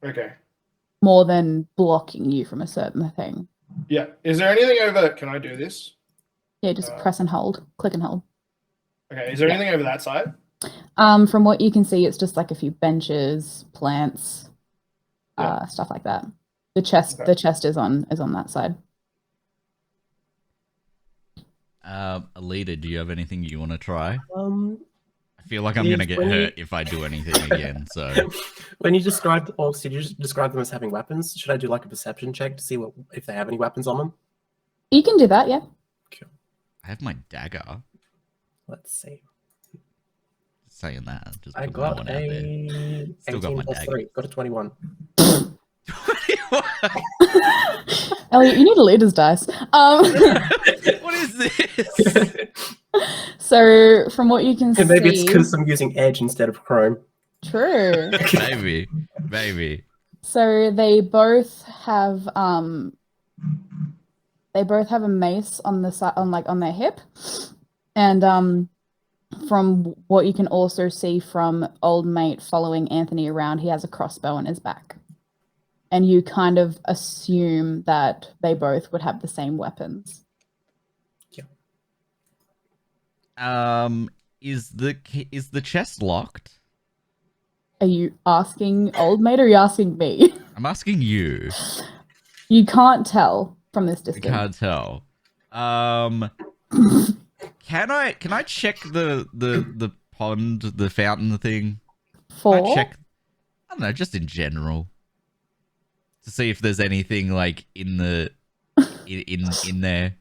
Speaker 5: Okay.
Speaker 6: more than blocking you from a certain thing.
Speaker 5: Yeah. Is there anything over? Can I do this?
Speaker 6: Yeah, just press and hold, click and hold.
Speaker 5: Okay, is there anything over that side?
Speaker 6: From what you can see, it's just like a few benches, plants, stuff like that. The chest is on that side.
Speaker 1: Alita, do you have anything you want to try? I feel like I'm
Speaker 2: Yes,
Speaker 1: gonna get
Speaker 2: when you-
Speaker 1: hurt if I do anything again. So
Speaker 2: When you describe orcs, did you just describe them as having weapons? Should I do like a perception check to see if they have any weapons on them?
Speaker 6: You can do that, yeah.
Speaker 1: I have my dagger.
Speaker 2: Let's see.
Speaker 1: Saying that, just
Speaker 2: I
Speaker 1: putting
Speaker 2: got
Speaker 1: one out there.
Speaker 2: a
Speaker 1: Still got
Speaker 2: 18
Speaker 1: my
Speaker 2: plus
Speaker 1: dagger.
Speaker 2: 3. Got a 21.
Speaker 6: Elliot, you need a leader's dice.
Speaker 1: What is this?
Speaker 6: So from what you can
Speaker 2: Maybe it's
Speaker 6: see,
Speaker 2: because I'm using Edge instead of Chrome.
Speaker 6: true.
Speaker 1: Maybe.
Speaker 6: So they both have a mace on the side, on their hip, and from what you can also see from old mate following Anthony around, he has a crossbow on his back, and you kind of assume that they both would have the same weapons.
Speaker 1: Is the chest locked?
Speaker 6: Are you asking old mate or are you asking me?
Speaker 1: I'm asking you.
Speaker 6: You can't tell from this
Speaker 1: I
Speaker 6: distance.
Speaker 1: can't tell. Can I check the pond, the fountain thing?
Speaker 6: For
Speaker 1: Can I check? I don't know, just in general, to see if there's anything like in the in there.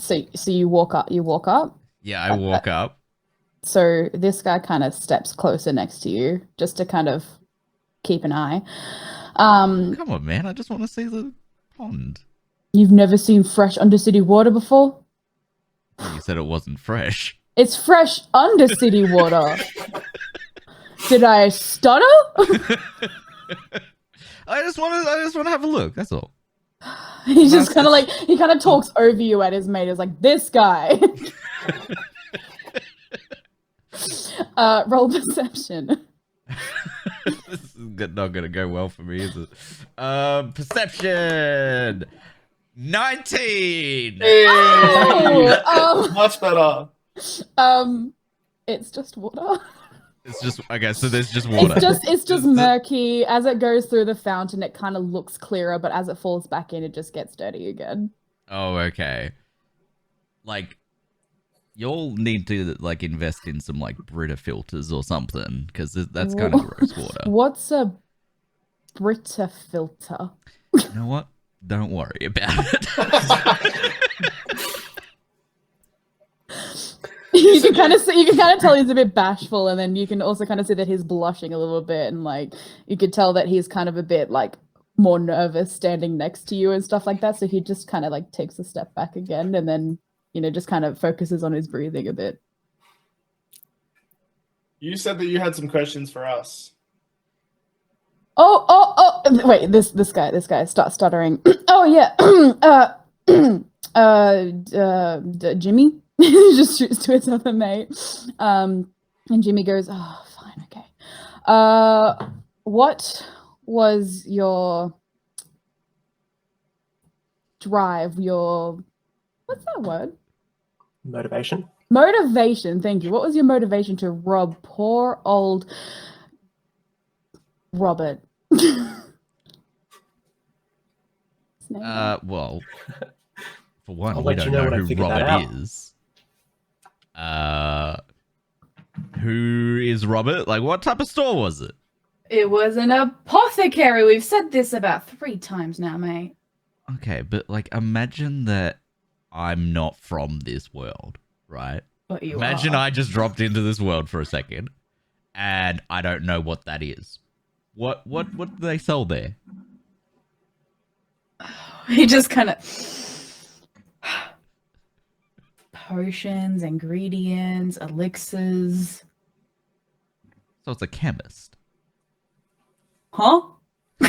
Speaker 6: So you walk up.
Speaker 1: Yeah, I walk up.
Speaker 6: So this guy kind of steps closer next to you, just to kind of keep an eye.
Speaker 1: Come on, man! I just want to see the pond.
Speaker 6: You've never seen fresh Undercity water before?
Speaker 1: You said it wasn't fresh.
Speaker 6: It's fresh Undercity water. Did I stutter?
Speaker 1: I just want to have a look. That's all.
Speaker 6: He just kind of talks over you at his mate. Is like, this guy. Roll perception.
Speaker 1: This is not gonna go well for me, is it? Perception. 19.
Speaker 5: Hey!
Speaker 6: Oh,
Speaker 5: Much better.
Speaker 6: it's just water.
Speaker 1: It's just okay. So there's just water.
Speaker 6: It's just murky. As it goes through the fountain, it kind of looks clearer, but as it falls back in, it just gets dirty again.
Speaker 1: Oh, okay. Like, you'll need to like invest in some like Brita filters or something, because that's kind of gross water.
Speaker 6: What's a Brita filter?
Speaker 1: You know what? Don't worry about it.
Speaker 6: You can kind of tell he's a bit bashful, and then you can also kind of see that he's blushing a little bit, and like you could tell that he's kind of a bit like more nervous standing next to you and stuff like that. So he just kind of like takes a step back again, and then just kind of focuses on his breathing a bit.
Speaker 5: You said that you had some questions for us.
Speaker 6: Oh! Wait, this guy starts stuttering. Oh yeah, Jimmy just shoots to his other mate, and Jimmy goes, "Oh, fine, okay. What was your drive? What's that word?
Speaker 2: Motivation.
Speaker 6: Motivation. Thank you. What was your motivation to rob poor old Robert?"
Speaker 1: Well, for one,
Speaker 2: I'll
Speaker 1: we
Speaker 2: let
Speaker 1: don't
Speaker 2: you know
Speaker 1: know
Speaker 2: when I
Speaker 1: who
Speaker 2: figure that
Speaker 1: Robert
Speaker 2: out.
Speaker 1: is. Who is Robert? Like, what type of store was it?
Speaker 3: It was an apothecary. We've said this about 3 times now, mate.
Speaker 1: Okay, but like, imagine that I'm not from this world, right?
Speaker 3: But you
Speaker 1: Imagine
Speaker 3: are.
Speaker 1: I just dropped into this world for a second, and I don't know what that is. What do they sell there?
Speaker 3: He just kind of potions, ingredients, elixirs.
Speaker 1: So it's a chemist.
Speaker 3: Huh?
Speaker 1: You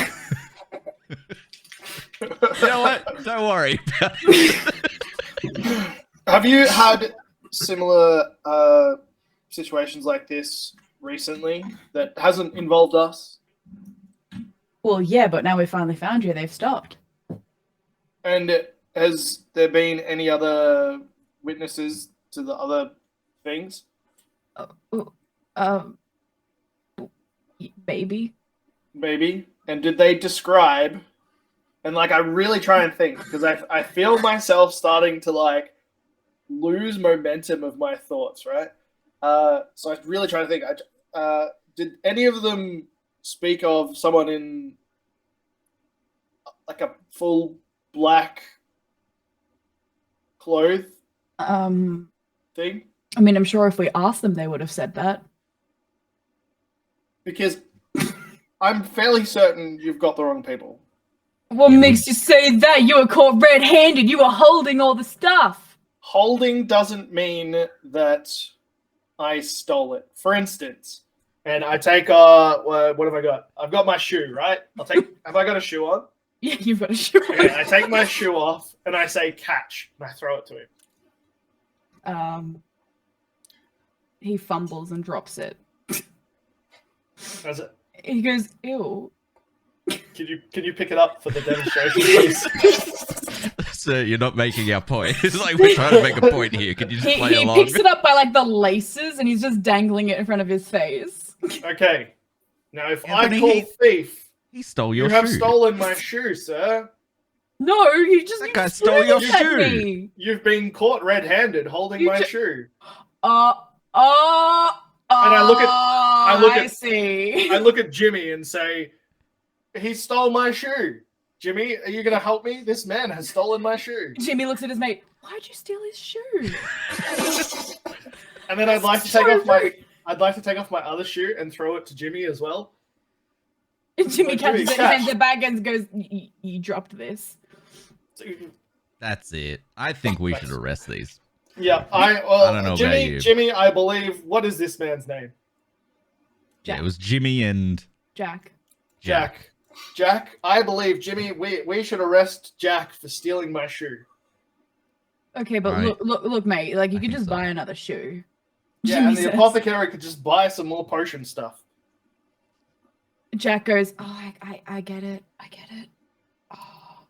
Speaker 1: know what? Don't worry about it.
Speaker 5: Have you had similar situations like this recently that hasn't involved us?
Speaker 3: Well, yeah, but now we finally found you. They've stopped.
Speaker 5: And has there been any other witnesses to the other things?
Speaker 6: Baby.
Speaker 5: Maybe. And did they describe? And like, I really try and think because I feel myself starting to like lose momentum of my thoughts, right? So I really try to think. Did any of them speak of someone in like a full black cloth thing?
Speaker 6: I mean, I'm sure if we asked them, they would have said that.
Speaker 5: Because I'm fairly certain you've got the wrong people.
Speaker 6: What makes you say that? You were caught red-handed. You were holding all the stuff.
Speaker 5: Holding doesn't mean that I stole it. For instance, and I take what have I got? I've got my shoe, right? Have I got a shoe on?
Speaker 6: Yeah, you've got a shoe.
Speaker 5: Okay, I take my shoe off and I say catch and I throw it to him.
Speaker 6: He fumbles and drops it.
Speaker 5: Does it?
Speaker 6: He goes, ew.
Speaker 5: Can you pick it up for the demonstration, please?
Speaker 1: So you're not making our point. It's like we're trying to make a point here. Can you just play
Speaker 6: He
Speaker 1: along?
Speaker 6: picks it up by like the laces and he's just dangling it in front of his face.
Speaker 5: Okay. Now, if
Speaker 1: Anthony,
Speaker 5: I call thief,
Speaker 1: He stole
Speaker 5: you
Speaker 1: your
Speaker 5: have
Speaker 1: shoe.
Speaker 5: stolen my shoe, sir.
Speaker 6: No, you just
Speaker 1: That
Speaker 6: you
Speaker 1: guy
Speaker 6: just
Speaker 1: stole
Speaker 6: threw
Speaker 1: your
Speaker 6: it at
Speaker 1: shoe.
Speaker 6: me.
Speaker 5: You've been caught red-handed holding
Speaker 6: You
Speaker 5: my
Speaker 6: ju-
Speaker 5: shoe.
Speaker 6: I
Speaker 5: look at-
Speaker 6: see.
Speaker 5: I look at Jimmy and say, he stole my shoe. Jimmy, are you going to help me? This man has stolen my shoe.
Speaker 6: Jimmy looks at his mate. Why'd you steal his shoe?
Speaker 5: And then I'd like to
Speaker 6: So
Speaker 5: take off my
Speaker 6: rude.
Speaker 5: I'd like to take off my other shoe and throw it to Jimmy as well.
Speaker 6: And Jimmy
Speaker 5: Like,
Speaker 6: catches
Speaker 5: Jimmy,
Speaker 6: it,
Speaker 5: catch.
Speaker 6: hands it back, and goes, "You dropped this."
Speaker 1: That's it. I think we should arrest these.
Speaker 5: Yeah,
Speaker 1: I don't know about you.
Speaker 5: Jimmy, I believe. What is this man's name?
Speaker 1: Yeah,
Speaker 6: Jack.
Speaker 1: it was Jimmy and
Speaker 6: Jack.
Speaker 5: Jack. Jack, I believe Jimmy. We should arrest Jack for stealing my shoe.
Speaker 6: Okay, but
Speaker 1: Alright.
Speaker 6: look, mate. Like you
Speaker 1: I
Speaker 6: could
Speaker 1: think
Speaker 6: just
Speaker 1: so.
Speaker 6: buy another shoe.
Speaker 5: Yeah,
Speaker 6: Jimmy
Speaker 5: and the
Speaker 6: says.
Speaker 5: apothecary could just buy some more potion stuff.
Speaker 6: Jack goes, "Oh, I get it. I get it." Oh.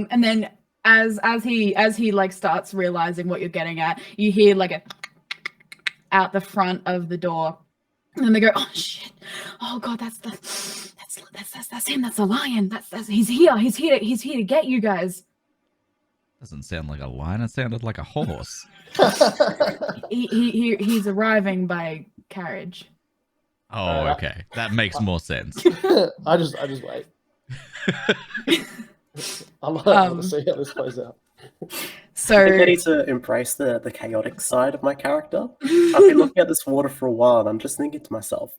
Speaker 6: And then as he like starts realizing what you're getting at, you hear like a out the front of the door, and then they go, "Oh shit! Oh god, that's him. That's the lion. That's he's here. He's here to get you guys."
Speaker 1: doesn't sound like a lion. It sounded like a horse.
Speaker 6: He's arriving by carriage.
Speaker 1: Oh, okay. That makes more sense.
Speaker 7: I just wait. I want to see how this plays out.
Speaker 6: So
Speaker 2: I think I need to embrace the chaotic side of my character. I've been looking at this water for a while, and I'm just thinking to myself,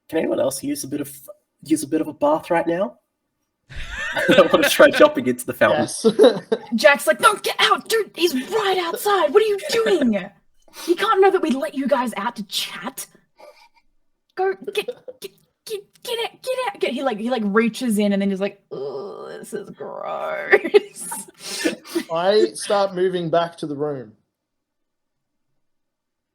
Speaker 2: can anyone else use a bit of a bath right now? I want to try jumping into the fountain.
Speaker 7: Yes.
Speaker 6: Jack's like, "No, get out, dude! He's right outside. What are you doing? He can't know that we let you guys out to chat. Go get out! He like reaches in and then he's like, "Oh, this is gross."
Speaker 7: I start moving back to the room.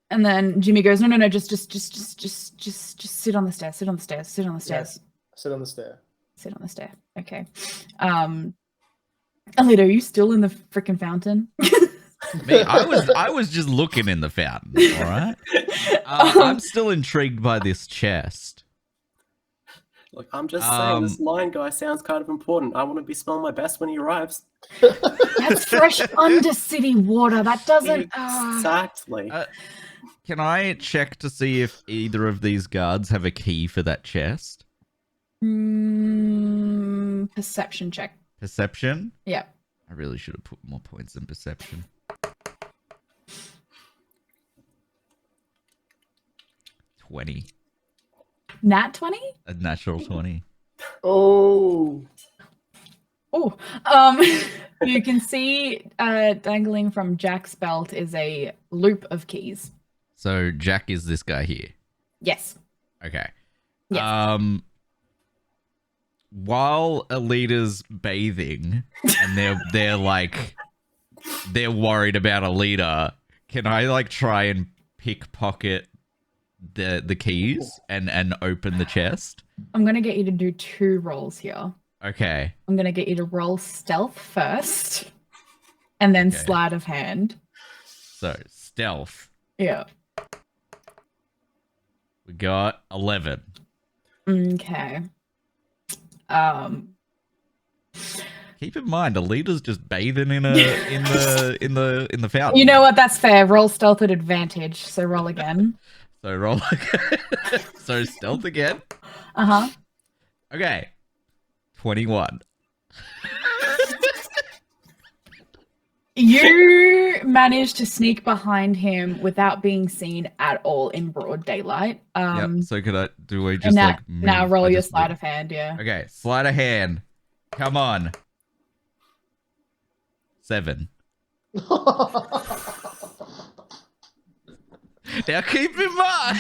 Speaker 6: And then Jimmy goes, "No, just sit on the stairs. Sit on the stairs. Sit on the stairs.
Speaker 7: Sit on the stair.
Speaker 6: Sit on the stair." Okay. Alita, are you still in the freaking fountain?
Speaker 1: Me, I was just looking in the fountain. All right. I'm still intrigued by this chest.
Speaker 2: Look, I'm just saying, this lion guy sounds kind of important. I want to be smelling my best when he arrives.
Speaker 6: That's fresh Undercity water. That doesn't.
Speaker 2: Exactly.
Speaker 1: Can I check to see if either of these guards have a key for that chest?
Speaker 6: Perception check.
Speaker 1: Perception?
Speaker 6: Yeah.
Speaker 1: I really should have put more points in perception. 20.
Speaker 6: Nat 20?
Speaker 1: A natural 20.
Speaker 7: Oh.
Speaker 6: Oh, you can see dangling from Jack's belt is a loop of keys.
Speaker 1: So Jack is this guy here.
Speaker 6: Yes.
Speaker 1: Okay.
Speaker 6: Yes.
Speaker 1: While Alita's bathing and they're worried about Alita, can I like try and pickpocket the keys and open the chest?
Speaker 6: I'm gonna get you to do 2 rolls here.
Speaker 1: Okay.
Speaker 6: I'm gonna get you to roll stealth first, and then
Speaker 1: Okay.
Speaker 6: sleight of hand.
Speaker 1: So stealth.
Speaker 6: Yeah.
Speaker 1: We got 11.
Speaker 6: Okay.
Speaker 1: Keep in mind, Alita's just bathing in the fountain.
Speaker 6: You know what? That's fair. Roll stealth at advantage. So roll again.
Speaker 1: So roll again. So stealth again.
Speaker 6: Uh-huh.
Speaker 1: Okay. 21.
Speaker 6: You manage to sneak behind him without being seen at all in broad daylight.
Speaker 1: Yep. So do we just
Speaker 6: now,
Speaker 1: like move?
Speaker 6: now roll
Speaker 1: I
Speaker 6: your
Speaker 1: just
Speaker 6: sleight
Speaker 1: move.
Speaker 6: of hand, yeah.
Speaker 1: Okay, sleight of hand. Come on. 7. Now keep in mind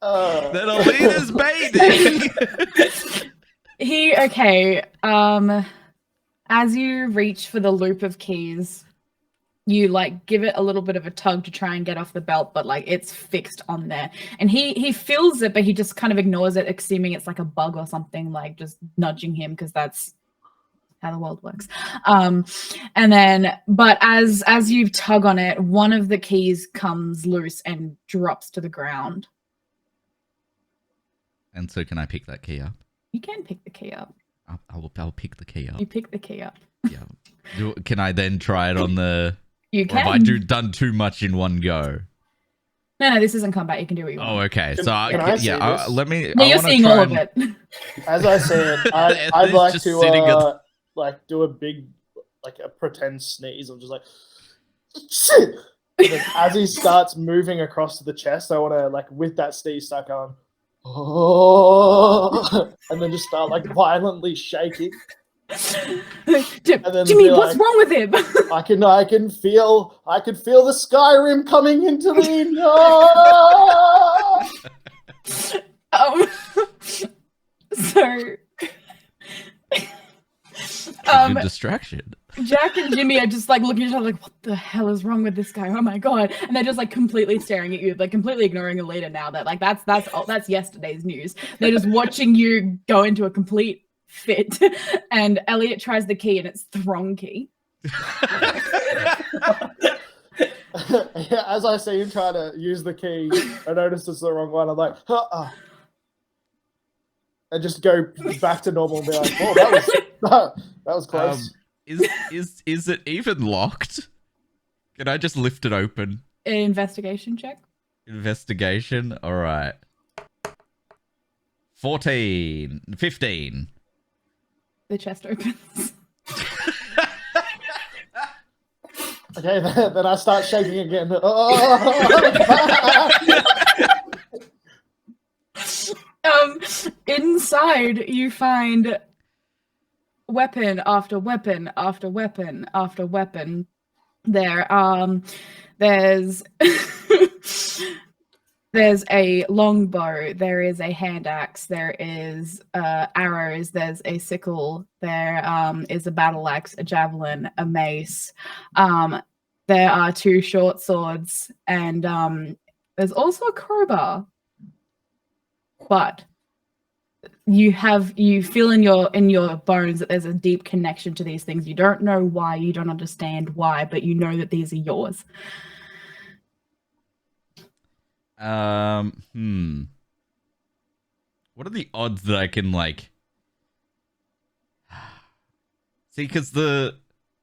Speaker 1: that Alita's bathing.
Speaker 6: Okay. As you reach for the loop of keys, you like give it a little bit of a tug to try and get off the belt, but like it's fixed on there. And he feels it, but he just kind of ignores it, assuming it's like a bug or something, like just nudging him because that's how the world works. And then, but as you tug on it, one of the keys comes loose and drops to the ground.
Speaker 1: And so can I pick that key up?
Speaker 6: You can pick the key up.
Speaker 1: I'll pick the key up.
Speaker 6: You pick the key up.
Speaker 1: Yeah. Can I then try it on the...
Speaker 6: You
Speaker 1: Or
Speaker 6: can.
Speaker 1: have I done too much in one go?
Speaker 6: No, this isn't combat. You can do what you want.
Speaker 1: Oh, okay. So
Speaker 7: Can I see this?
Speaker 1: let me...
Speaker 6: No,
Speaker 1: I
Speaker 6: you're
Speaker 1: wanna
Speaker 6: seeing
Speaker 1: try
Speaker 6: all of
Speaker 1: and-
Speaker 6: it.
Speaker 7: As I said, I'd
Speaker 1: It's
Speaker 7: like
Speaker 1: just sitting
Speaker 7: to like do a big, like a pretend sneeze. I'm just like, shit. And then as he starts moving across to the chest, I want to like with that sneeze start going, oh, and then just start like violently shaking. then
Speaker 6: Jimmy,
Speaker 7: be
Speaker 6: what's
Speaker 7: like-
Speaker 6: wrong with him?
Speaker 7: I can feel the Skyrim coming into me. No!
Speaker 6: So,
Speaker 1: Good distraction.
Speaker 6: Jack and Jimmy are just like looking at each other like, what the hell is wrong with this guy? Oh my god. And they're just like completely staring at you, like completely ignoring Alita now that like that's yesterday's news. They're just watching you go into a complete fit. And Elliot tries the key and it's the wrong key.
Speaker 7: As I see him trying to use the key, I notice it's the wrong one. I'm like, and just go back to normal and be like, oh, that was close.
Speaker 1: Is it even locked? Can I just lift it open?
Speaker 6: An investigation check.
Speaker 1: Investigation. All right. 15.
Speaker 6: The chest opens.
Speaker 7: Okay, then I start shaking again. Oh!
Speaker 6: Inside you find weapon after weapon after weapon after weapon. There's there's a longbow, there is a hand axe, there is arrows, there's a sickle, there is a battle axe, a javelin, a mace. There are 2 short swords, and there's also a crowbar. But you feel in your bones that there's a deep connection to these things. You don't know why, you don't understand why, but you know that these are yours.
Speaker 1: What are the odds that I can like see? Because the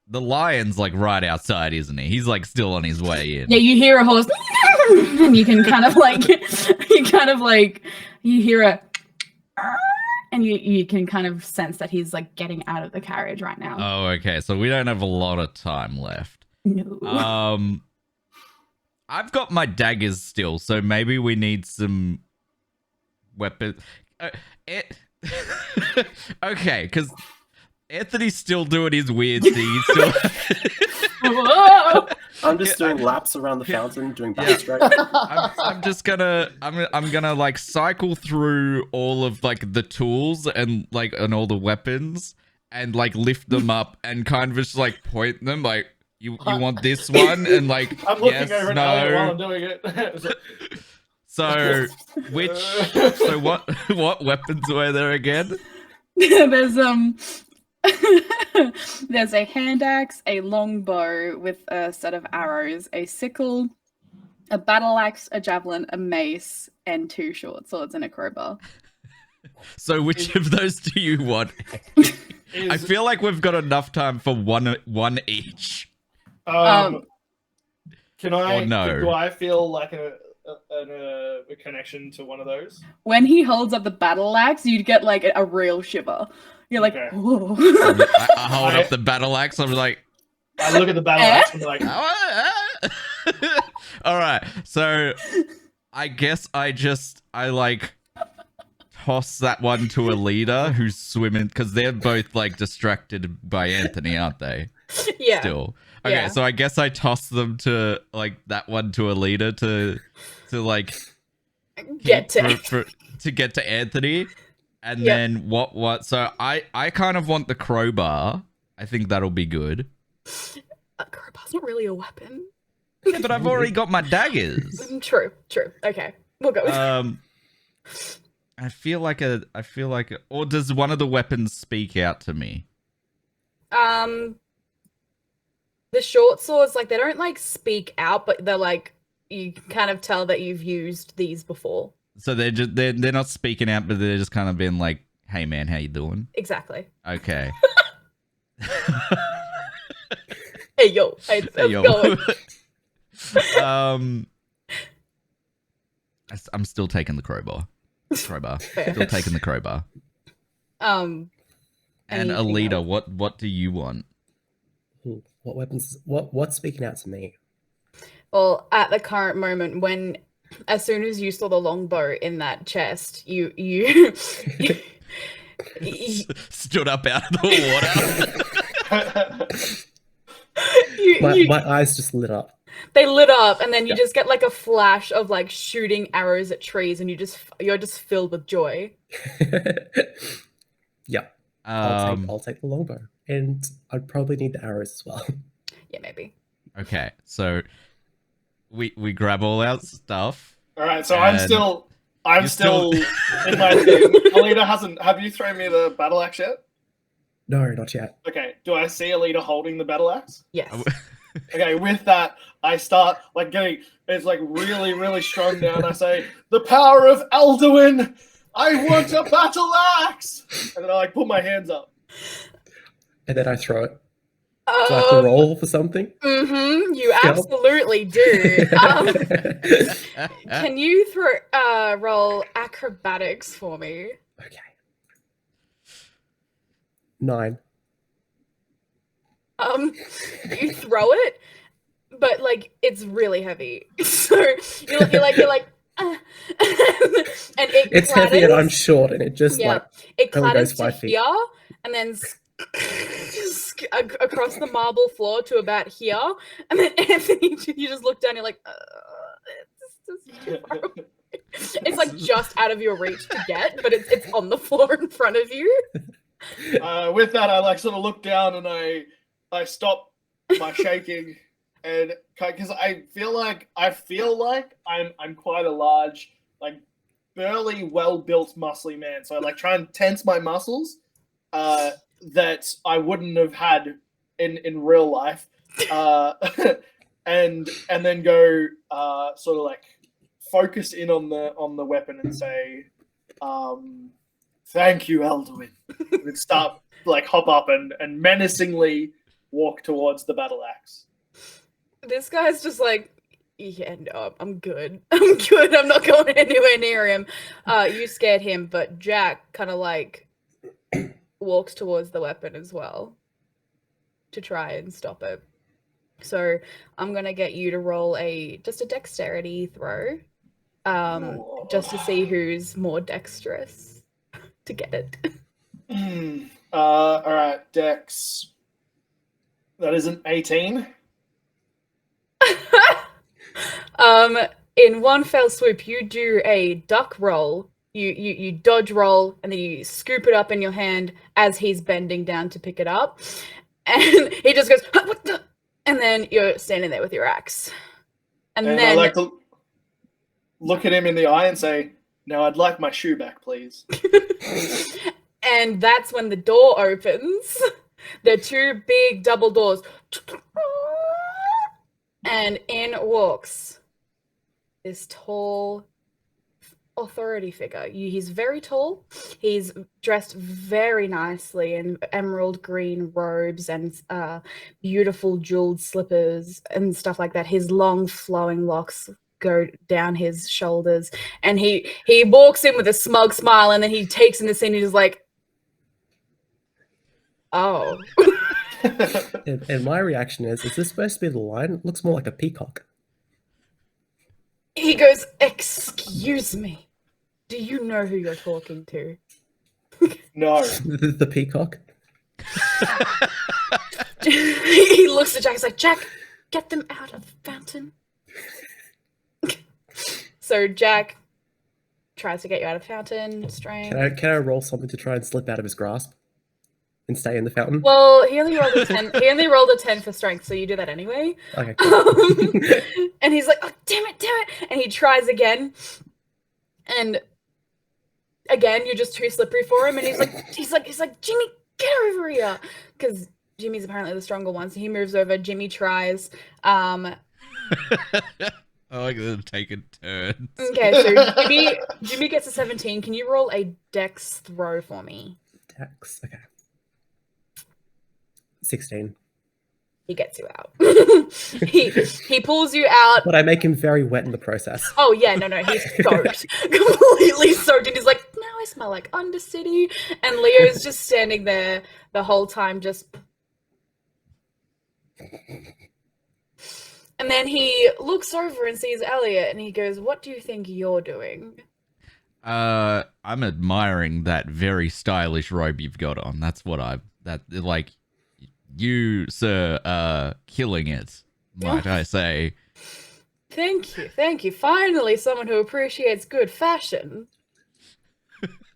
Speaker 1: lion's like right outside, isn't he? He's like still on his way in.
Speaker 6: Yeah, you hear a horse, and you can kind of like you hear a. And you can kind of sense that he's like getting out of the carriage right now.
Speaker 1: Oh, okay. So we don't have a lot of time left.
Speaker 6: No.
Speaker 1: I've got my daggers still, so maybe we need some weapons. Okay, because Anthony's still doing his weird thing. He's still...
Speaker 6: Whoa!
Speaker 2: I'm just doing laps around the fountain, doing backstroke.
Speaker 1: I'm just gonna I'm gonna like cycle through all of like the tools and all the weapons and like lift them up and kind of just like point them like you want this one and like
Speaker 7: I'm looking
Speaker 1: yes,
Speaker 7: over at
Speaker 1: no.
Speaker 7: Elliot while I'm doing it.
Speaker 1: So what weapons were there again?
Speaker 6: There's
Speaker 3: There's a hand axe, a longbow with a set of arrows, a sickle, a battle axe, a javelin, a mace, and 2 short swords and a crowbar.
Speaker 1: So which of those do you want? I feel like we've got enough time for one each.
Speaker 5: Can I?
Speaker 1: Or no.
Speaker 5: Do I feel like a connection to one of those?
Speaker 3: When he holds up the battle axe, you'd get like a real shiver. You're like,
Speaker 5: Okay.
Speaker 3: whoa.
Speaker 1: I hold up the battle axe. I'm like,
Speaker 5: I look at the battle axe and I'm like,
Speaker 1: all right. So I guess I like toss that one to a leader who's swimming because they're both like distracted by Anthony, aren't they?
Speaker 3: Yeah.
Speaker 1: Still. Okay,
Speaker 3: Yeah.
Speaker 1: so I guess I toss them to like that one to a leader to like
Speaker 3: Get to
Speaker 1: to get to Anthony. And
Speaker 3: Yep.
Speaker 1: then what so I kind of want the crowbar. I think that'll be good.
Speaker 3: A crowbar's not really a weapon.
Speaker 1: Yeah, but I've already got my daggers.
Speaker 3: True. Okay. We'll go with
Speaker 1: I feel like or does one of the weapons speak out to me?
Speaker 3: The short swords, like, they don't like speak out, but they're like, you can kind of tell that you've used these before.
Speaker 1: So they're not speaking out, but they're just kind of being like, "Hey man, how you doing?"
Speaker 3: Exactly.
Speaker 1: Okay.
Speaker 3: Hey yo, how's
Speaker 1: Hey, yo.
Speaker 3: going?
Speaker 1: I'm still taking the crowbar.
Speaker 3: Fair.
Speaker 1: Still taking the crowbar.
Speaker 3: Um,
Speaker 1: And
Speaker 3: anything
Speaker 1: Alita,
Speaker 3: else?
Speaker 1: what do you want?
Speaker 2: What weapons? What's speaking out to me?
Speaker 3: Well, at the current moment, as soon as you saw the longbow in that chest, you
Speaker 1: Stood up out of the water.
Speaker 2: My eyes just lit up.
Speaker 3: they lit up, and then you
Speaker 2: Yeah.
Speaker 3: just get like a flash of like shooting arrows at trees, and you're just filled with joy.
Speaker 2: Yeah,
Speaker 1: Um,
Speaker 2: I'll take the longbow, and I'd probably need the arrows as well.
Speaker 3: Yeah, maybe.
Speaker 1: okay, so we grab all our stuff.
Speaker 5: all right. So
Speaker 1: And
Speaker 5: I'm
Speaker 1: you're
Speaker 5: still
Speaker 1: still-
Speaker 5: in my thing. Alita hasn't. Have you thrown me the battle axe yet?
Speaker 2: No, not yet.
Speaker 5: Okay. Do I see Alita holding the battle axe?
Speaker 3: Yes.
Speaker 5: Okay, with that, I start like getting it's like really, really strong now, and I say, "The power of Alduin! I want a battle axe!" And then I like put my hands up.
Speaker 2: And then I throw it. Do I have to roll for something?
Speaker 3: You
Speaker 2: Skill?
Speaker 3: absolutely do. Can you roll acrobatics for me?
Speaker 2: Okay. 9.
Speaker 3: You throw it, but like it's really heavy. So you're like, and it
Speaker 2: It's heavy and
Speaker 3: clatters.
Speaker 2: I'm short, and it just
Speaker 3: Yeah,
Speaker 2: like
Speaker 3: it
Speaker 2: only
Speaker 3: clatters
Speaker 2: goes
Speaker 3: to
Speaker 2: 5 feet.
Speaker 3: here, and then across the marble floor to about here, and then Anthony, you just look down. You're like, it's just too far away. It's like just out of your reach to get, but it's on the floor in front of you.
Speaker 5: With that, I like sort of look down and I stop my shaking, and because I feel like I'm quite a large, like burly, well-built, muscly man. So I like try and tense my muscles that I wouldn't have had in real life, and then go sort of like focus in on the weapon and say, "Thank you, Alduin." And start like hop up and menacingly walk towards the battle axe.
Speaker 3: This guy's just like, yeah, no, I'm good. I'm good. I'm not going anywhere near him. You scared him, but Jack kind of like walks towards the weapon as well to try and stop it. So I'm gonna get you to roll just a dexterity throw, just to see who's more dexterous to get it.
Speaker 5: All right, Dex. That is an 18.
Speaker 3: In one fell swoop, you do a duck roll. You dodge roll, and then you scoop it up in your hand as he's bending down to pick it up, and he just goes, "Huh, what the?" And then you're standing there with your axe, and
Speaker 5: And
Speaker 3: then
Speaker 5: I like to look at him in the eye and say, "Now I'd like my shoe back, please."
Speaker 6: And that's when the door opens. They're two big double doors. And in walks this tall authority figure. He's very tall. He's dressed very nicely in emerald green robes and beautiful jeweled slippers and stuff like that. His long flowing locks go down his shoulders, and he walks in with a smug smile, and then he takes in the scene and he's like, oh.
Speaker 2: And my reaction is this supposed to be the lion? It looks more like a peacock.
Speaker 6: He goes, excuse me, do you know who you're talking to?
Speaker 5: No.
Speaker 2: The peacock?
Speaker 6: He looks at Jack, he's like, Jack, get them out of the fountain. So Jack tries to get you out of fountain, strength.
Speaker 2: Can I roll something to try and slip out of his grasp? And stay in the fountain?
Speaker 6: Well, he only rolled a 10. He only rolled a 10 for strength, so you do that anyway.
Speaker 2: Okay, cool.
Speaker 6: And he's like, "Oh, damn it!" And he tries again, and again, you're just too slippery for him. And he's like, Jimmy, get over here, because Jimmy's apparently the stronger one. So he moves over. Jimmy tries.
Speaker 1: I like them taking turns.
Speaker 6: Okay, so Jimmy gets a 17. Can you roll a dex throw for me?
Speaker 2: Dex, okay. 16.
Speaker 6: He gets you out. he pulls you out.
Speaker 2: But I make him very wet in the process.
Speaker 6: Oh yeah, no, he's soaked, completely soaked, and he's like, "Now I smell like Undercity." And Leo's just standing there the whole time, just. And then he looks over and sees Elliot, and he goes, "What do you think you're doing?"
Speaker 1: I'm admiring that very stylish robe you've got on. That's what you, sir, killing it, might I say.
Speaker 6: Thank you. Finally, someone who appreciates good fashion.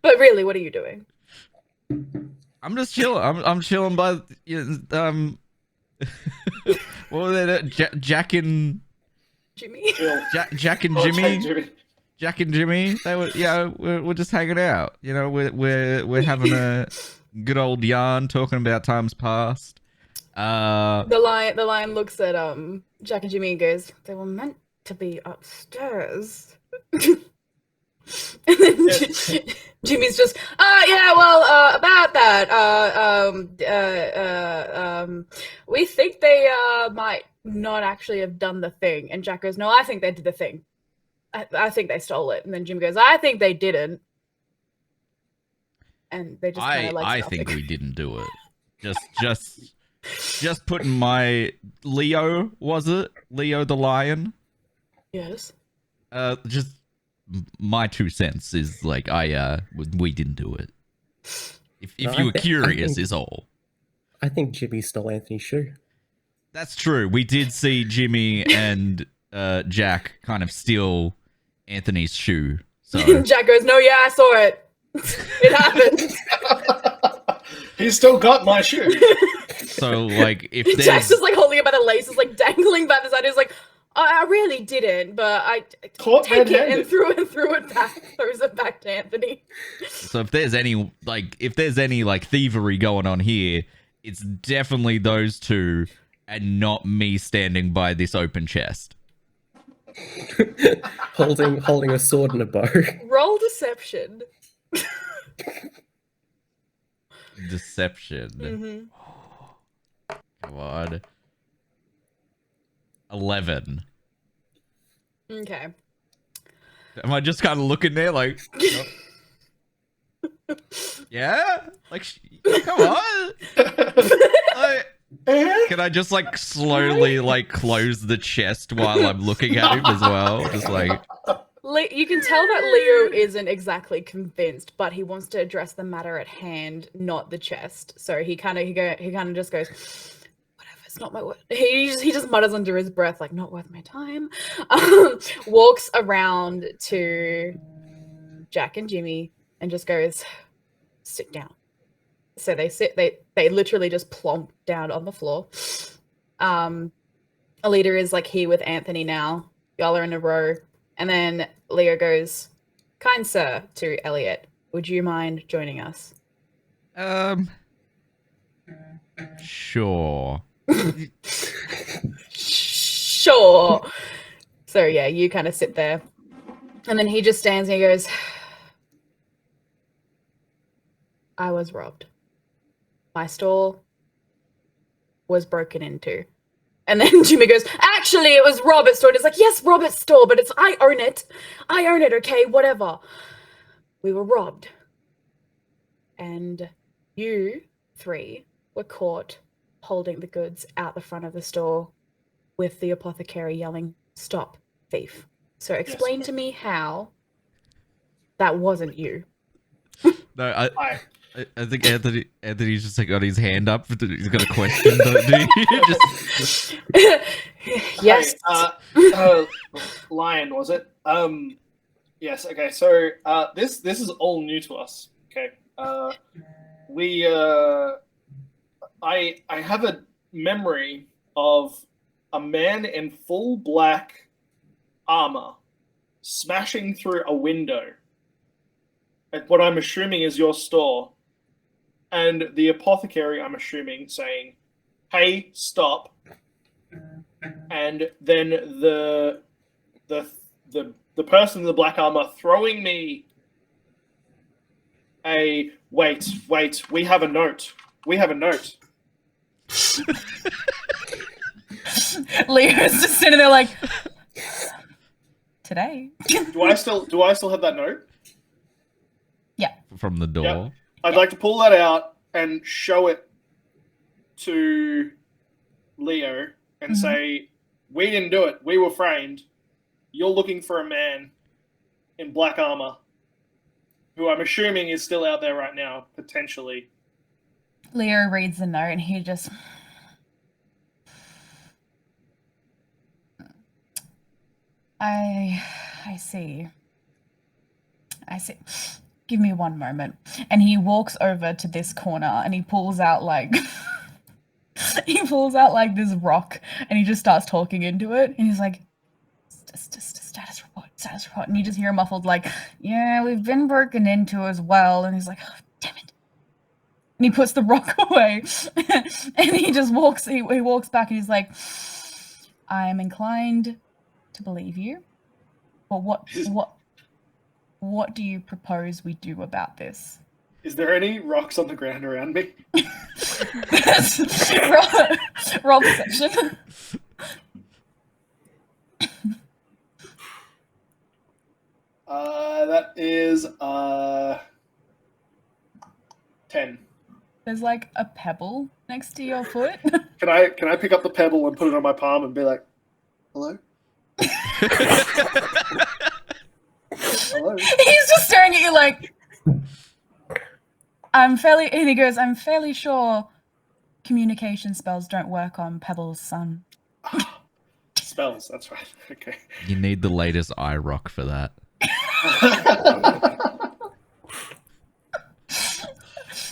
Speaker 6: But really, what are you doing?
Speaker 1: I'm just chilling. I'm chilling by what was it? Jack and
Speaker 6: Jimmy.
Speaker 1: Jack and
Speaker 5: Oh,
Speaker 1: Jimmy. Jack and Jimmy. They were we're just hanging out. You know, we're having a good old yarn, talking about times past.
Speaker 6: The lion looks at Jack and Jimmy and goes, "They were meant to be upstairs." And then Jimmy's just, about that. We think they might not actually have done the thing. And Jack goes, "No, I think they did the thing. I think they stole it." And then Jimmy goes, "I think they didn't." And they just kind of like,
Speaker 1: I think we didn't do it. Just putting my Leo, was it? Leo the lion?
Speaker 6: Yes.
Speaker 1: Just my 2 cents is like we didn't do it. If you were curious, is all.
Speaker 2: I think Jimmy stole Anthony's shoe.
Speaker 1: That's true. We did see Jimmy and Jack kind of steal Anthony's shoe. So
Speaker 6: Jack goes, "No, yeah, I saw it. It happened."
Speaker 5: He's still got my shoe.
Speaker 1: so like if
Speaker 6: Jack's
Speaker 1: there's
Speaker 6: just like holding it by the laces, like dangling by the side. He's like, I really didn't, but I
Speaker 5: Caught
Speaker 6: take it
Speaker 5: red-handed.
Speaker 6: and threw it back, throws it back to Anthony.
Speaker 1: so if there's any like thievery going on here, it's definitely those two and not me standing by this open chest.
Speaker 2: holding a sword and a bow.
Speaker 6: Roll deception.
Speaker 1: Deception.
Speaker 6: Mm-hmm.
Speaker 1: Come on. 11.
Speaker 6: Okay.
Speaker 1: Am I just kind of looking there like, yeah? Like, come on. Like, can I just like slowly like close the chest while I'm looking at him as well? Just like,
Speaker 6: You can tell that Leo isn't exactly convinced, but he wants to address the matter at hand, not the chest. So he kind of just goes, "Whatever, it's not my word." He just mutters under his breath, like, "Not worth my time." Walks around to Jack and Jimmy and just goes, "Sit down." So they sit. They literally just plump down on the floor. Alita is like here with Anthony now. Y'all are in a row. And then Leo goes, "Kind sir," to Elliot, "would you mind joining us?"
Speaker 1: Sure.
Speaker 8: Sure. So yeah, you kind of sit there. And then he just stands and he goes, I was robbed. My store was broken into. And then Jimmy goes, actually, it was Robert's store. And it's like, yes, Robert's store, but I own it. I own it, okay, whatever. We were robbed. And you three were caught holding the goods out the front of the store with the apothecary yelling, stop, thief. So explain to me how that wasn't you.
Speaker 1: No, I think Anthony's just like got his hand up. He's got a question. Do you just...
Speaker 8: Yes.
Speaker 5: Hey, Lion, was it? Yes. Okay. So this is all new to us. Okay. I have a memory of a man in full black armor smashing through a window at what I'm assuming is your store, and the apothecary, I'm assuming, saying, "Hey, stop!" And then the person in the black armor throwing me a wait, we have a note. We have a note.
Speaker 6: Leo's just sitting there like, today.
Speaker 5: Do I still have that note?
Speaker 1: From the door.
Speaker 5: Yep. I'd like to pull that out and show it to Leo and say, we didn't do it. We were framed. You're looking for a man in black armor who I'm assuming is still out there right now, potentially.
Speaker 6: Leo reads the note and he just... I see. Give me one moment. And he walks over to this corner and he pulls out like this rock and he just starts talking into it and he's like, status report. And you just hear a muffled like, yeah, we've been broken into as well. And he's like, oh, damn it. And he puts the rock away and he just walks back and he's like, I'm inclined to believe you. But what do you propose we do about this?
Speaker 5: Is there any rocks on the ground around me?
Speaker 6: Roll perception.
Speaker 5: That is 10.
Speaker 6: There's like a pebble next to your foot.
Speaker 5: Can I pick up the pebble and put it on my palm and be like, hello? Hello?
Speaker 6: He's just staring at you like, and he goes, I'm fairly sure communication spells don't work on pebbles, son.
Speaker 5: Spells, that's right. Okay.
Speaker 1: You need the latest iRock for that.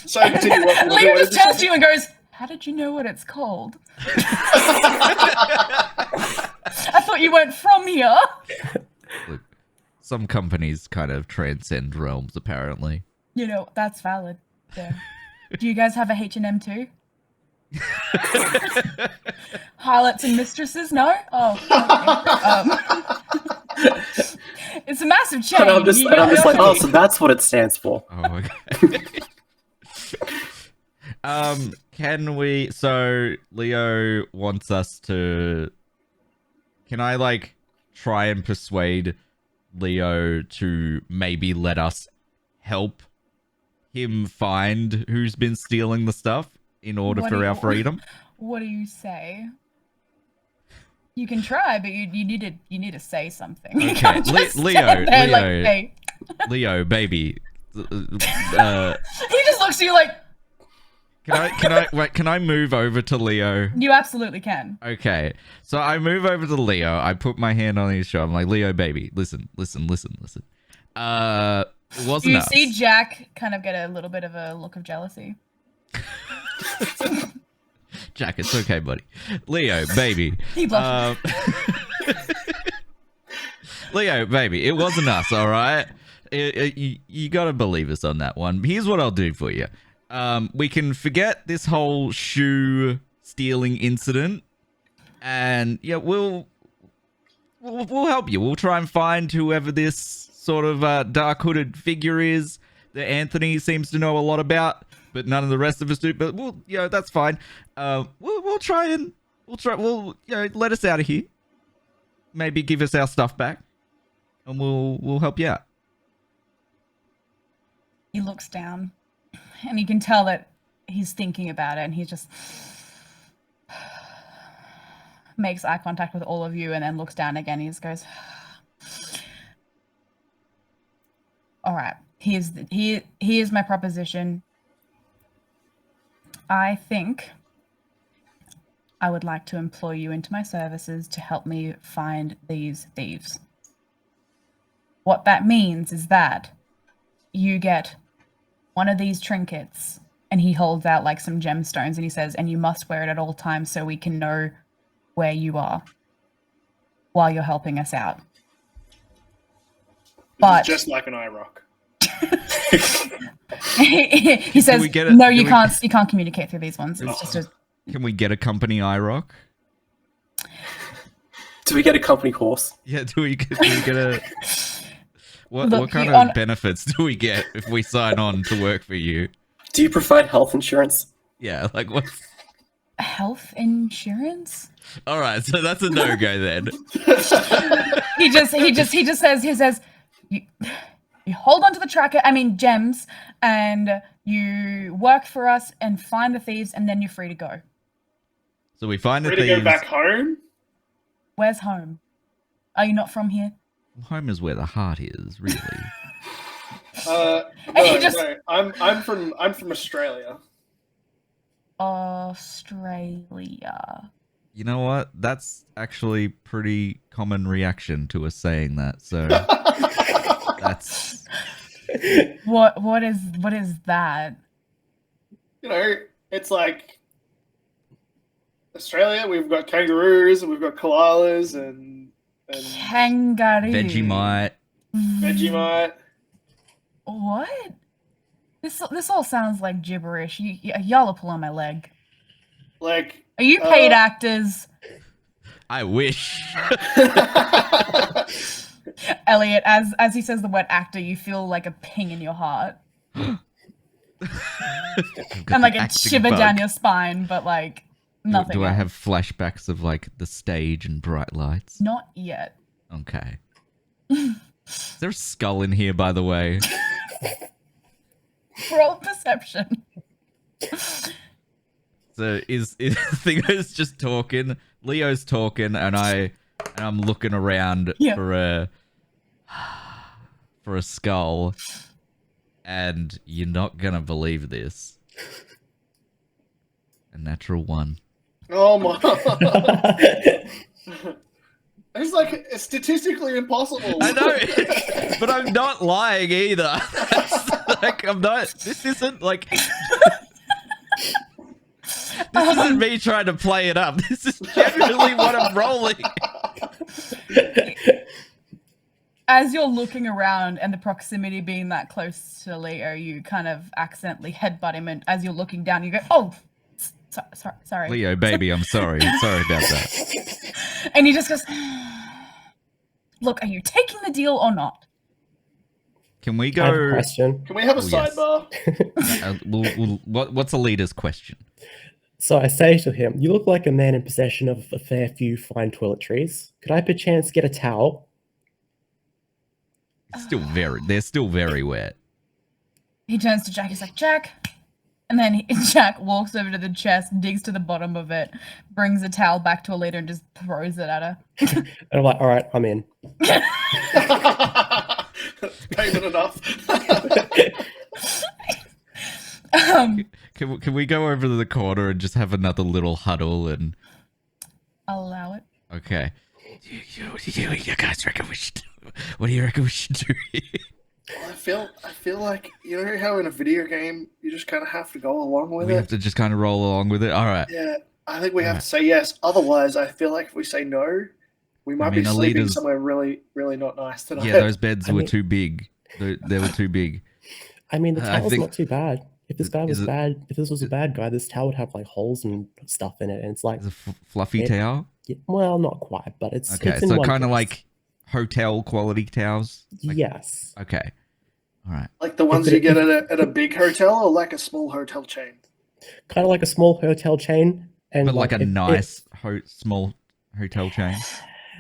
Speaker 5: So continue.
Speaker 6: Leo just turns to you and goes, how did you know what it's called? I thought you weren't from here.
Speaker 1: Look, some companies kind of transcend realms, apparently.
Speaker 6: You know, that's valid. Yeah. Do you guys have a H&M too? Harlots and mistresses? No? Oh. Okay. It's a massive change.
Speaker 2: And I'm just like, oh, so that's what it stands for.
Speaker 1: Oh, okay. Can we... So, Leo wants us to... Can I, like, try and persuade Leo to maybe let us help him find who's been stealing the stuff in order for our freedom?
Speaker 6: What do you say? You can try, but you need to say something.
Speaker 1: Okay,
Speaker 6: You can't just
Speaker 1: Leo,
Speaker 6: stand there
Speaker 1: Leo,
Speaker 6: like, hey.
Speaker 1: Leo, baby.
Speaker 6: He just looks at you like,
Speaker 1: Can I move over to Leo?
Speaker 6: you absolutely can.
Speaker 1: Okay. So I move over to Leo. I put my hand on his shoulder. I'm like, Leo, baby, listen. It wasn't
Speaker 6: You
Speaker 1: us.
Speaker 6: see Jack kind of get a little bit of a look of jealousy.
Speaker 1: Jack, it's okay, buddy. Leo, baby.
Speaker 6: He blushes.
Speaker 1: Leo, baby, it wasn't us, all right? You got to believe us on that one. Here's what I'll do for you. we can forget this whole shoe stealing incident, and yeah, we'll help you. We'll try and find whoever this sort of dark hooded figure is that Anthony seems to know a lot about, but none of the rest of us do. But that's fine. We'll try. Let us out of here. Maybe give us our stuff back, and we'll help you out.
Speaker 6: He looks down, and you can tell that he's thinking about it, and he just makes eye contact with all of you, and then looks down again. He just goes, "All right, here's my proposition. I think I would like to employ you into my services to help me find these thieves. What that means is that you get one of these trinkets," and he holds out like some gemstones, and he says, "and you must wear it at all times so we can know where you are while you're helping us out." But
Speaker 5: just like an eye rock.
Speaker 6: he says, "No, you can't. You can't communicate through these ones. It's just a."
Speaker 1: Can we get a company IROC?
Speaker 2: Do we get a company horse?
Speaker 1: Yeah, do we get a... What
Speaker 6: Look,
Speaker 1: kind of benefits do we get if we sign on to work for you?
Speaker 2: Do you provide health insurance?
Speaker 1: Yeah, like what?
Speaker 6: Health insurance?
Speaker 1: All right, so that's a no-go then.
Speaker 6: He just says, you hold on to the tracker, gems, and you work for us and find the thieves, and then you're free to go.
Speaker 1: So we find the
Speaker 5: Free to
Speaker 1: thieves.
Speaker 5: go back home?
Speaker 6: Where's home? Are you not from here?
Speaker 1: Home is where the heart is, really.
Speaker 5: No. I'm from Australia.
Speaker 6: Australia.
Speaker 1: You know what? That's actually pretty common reaction to us saying that. So that's
Speaker 6: What is that?
Speaker 5: It's like Australia. We've got kangaroos and we've got koalas and
Speaker 6: Kangaroo.
Speaker 1: Vegemite.
Speaker 5: Vegemite.
Speaker 6: What? This all sounds like gibberish. Y'all are pulling my leg.
Speaker 5: Like,
Speaker 6: are you paid actors?
Speaker 1: I wish.
Speaker 6: Elliot, as he says the word actor, you feel like a ping in your heart. And like a shiver down your spine, but like nothing.
Speaker 1: Do I have flashbacks of like the stage and bright lights?
Speaker 6: Not yet.
Speaker 1: Okay. Is there a skull in here, by the way?
Speaker 6: Roll perception.
Speaker 1: So is Thingo's just talking, Leo's talking, and I'm looking around for a skull, and you're not gonna believe this. A natural 1.
Speaker 5: Oh my! It's like statistically impossible.
Speaker 1: I know, but I'm not lying either. Like I'm not. This isn't like. This isn't me trying to play it up. This is generally what I'm rolling.
Speaker 6: As you're looking around and the proximity being that close to Leo, you kind of accidentally headbutt him, and as you're looking down, you go, "Oh, sorry.
Speaker 1: Leo, baby, I'm sorry. Sorry about that."
Speaker 6: And he just goes, "Look, are you taking the deal or not?"
Speaker 1: Can we
Speaker 2: I have a
Speaker 1: go?
Speaker 2: question.
Speaker 5: Can we have a
Speaker 1: yes.
Speaker 5: sidebar?
Speaker 1: What's a leader's question?
Speaker 2: So I say to him, "You look like a man in possession of a fair few fine toiletries. Could I perchance get a towel?"
Speaker 1: They're still very wet.
Speaker 6: He turns to Jack. He's like, "Jack." And then Jack walks over to the chest, digs to the bottom of it, brings a towel back to Alita and just throws it at her.
Speaker 2: And I'm like, "All right, I'm in."
Speaker 5: Payment enough.
Speaker 1: Can we go over to the corner and just have another little huddle and
Speaker 6: Allow it.
Speaker 1: okay? You guys reckon we should do? What do you reckon we should do here?
Speaker 5: Well, I feel like, you know how in a video game you just kind of have to go along with
Speaker 1: We
Speaker 5: it.
Speaker 1: have to just kind of roll along with it. All right.
Speaker 5: Yeah, I think we have to say yes. Otherwise, I feel like if we say no, we might be sleeping
Speaker 1: Alita's-
Speaker 5: somewhere really, really not nice tonight.
Speaker 1: Yeah, those beds were too big. They were too big.
Speaker 2: I mean, the
Speaker 1: I
Speaker 2: towel's
Speaker 1: think-
Speaker 2: not too bad. If this guy
Speaker 1: Is
Speaker 2: was
Speaker 1: it-
Speaker 2: bad, if this was a bad guy, this tower would have like holes and stuff in it, and it's like,
Speaker 1: Is it fluffy
Speaker 2: It-
Speaker 1: tower?
Speaker 2: yeah, well, not quite, but it's
Speaker 1: Okay,
Speaker 2: it's in
Speaker 1: so
Speaker 2: one
Speaker 1: kind of
Speaker 2: place.
Speaker 1: like hotel quality towers. Like-
Speaker 2: Yes,
Speaker 1: Okay. All right.
Speaker 5: Like the ones
Speaker 2: it-
Speaker 5: you get at a big hotel or like a small hotel chain?
Speaker 2: kind of like a small hotel chain, and
Speaker 1: But like a
Speaker 2: if it-
Speaker 1: nice small hotel chain.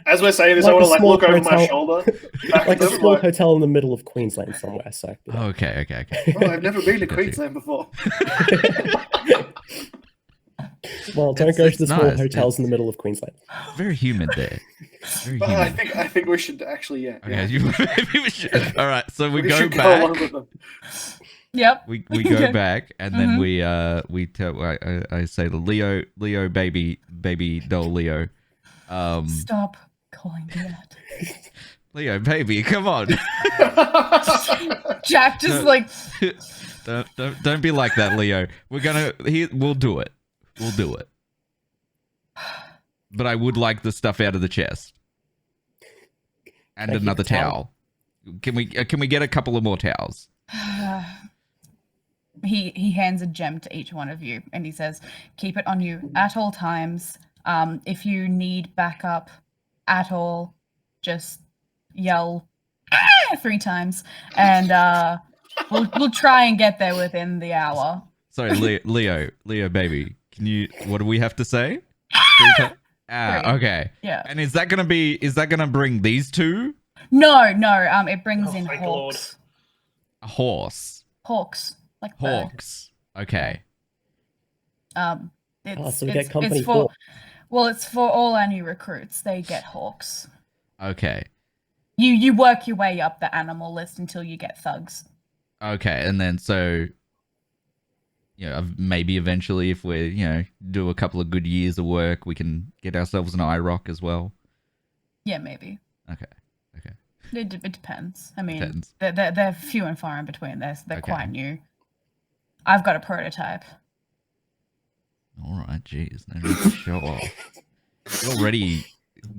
Speaker 5: As we're saying this,
Speaker 2: Like
Speaker 5: I
Speaker 2: a
Speaker 5: want to like
Speaker 2: small
Speaker 5: look over my
Speaker 2: hotel-
Speaker 5: shoulder. Back
Speaker 2: like
Speaker 5: at
Speaker 2: a
Speaker 5: them,
Speaker 2: small
Speaker 5: like,
Speaker 2: hotel in the middle of Queensland somewhere. So you know.
Speaker 1: Okay. Okay.
Speaker 5: oh, I've never been to
Speaker 1: Gotcha.
Speaker 5: Queensland before.
Speaker 2: Well, don't
Speaker 1: It's-
Speaker 2: go to
Speaker 1: it's
Speaker 2: the small
Speaker 1: nice.
Speaker 2: hotels in the middle of Queensland.
Speaker 1: Very humid there. Very
Speaker 5: But
Speaker 1: humid.
Speaker 5: I think we should actually, yeah.
Speaker 1: Okay. Maybe we should. All right. So we go
Speaker 5: should
Speaker 1: back.
Speaker 5: along with them.
Speaker 6: Yep.
Speaker 1: We go
Speaker 6: Okay.
Speaker 1: back, and then
Speaker 6: Mhm.
Speaker 1: we tell. I say the Leo baby doll Leo.
Speaker 6: Stop calling me that.
Speaker 1: Leo baby, come on.
Speaker 6: Jack just
Speaker 1: No.
Speaker 6: like
Speaker 1: Don't be like that, Leo. We'll do it. We'll do it. But I would like the stuff out of the chest. And
Speaker 2: Can I keep
Speaker 1: another
Speaker 2: the towel?
Speaker 1: towel. Can we get a couple of more towels?
Speaker 6: he hands a gem to each one of you and he says, keep it on you at all times. If you need backup at all, just yell 3 times and we'll try and get there within the hour.
Speaker 1: Sorry, Leo baby. What do we have to say? 3 times? Ah,
Speaker 6: 3.
Speaker 1: okay.
Speaker 6: Yeah.
Speaker 1: And is that gonna bring these two?
Speaker 6: No, it brings
Speaker 5: Oh,
Speaker 6: in
Speaker 5: thank the Lord.
Speaker 6: hawks.
Speaker 1: A horse.
Speaker 6: Hawks. Like bird.
Speaker 1: Hawks. Okay.
Speaker 6: It's,
Speaker 2: so we get company
Speaker 6: it's for well, it's for all our new recruits. They get hawks.
Speaker 1: Okay.
Speaker 6: You work your way up the animal list until you get thugs.
Speaker 1: Okay, and then so, maybe eventually, if we do a couple of good years of work, we can get ourselves an IROC as well.
Speaker 6: Yeah, maybe.
Speaker 1: Okay.
Speaker 6: It depends. I mean,
Speaker 1: Depends.
Speaker 6: they're few and far in between. They're
Speaker 1: Okay.
Speaker 6: quite new. I've got a prototype.
Speaker 1: All right, jeez, no need to show off. You're already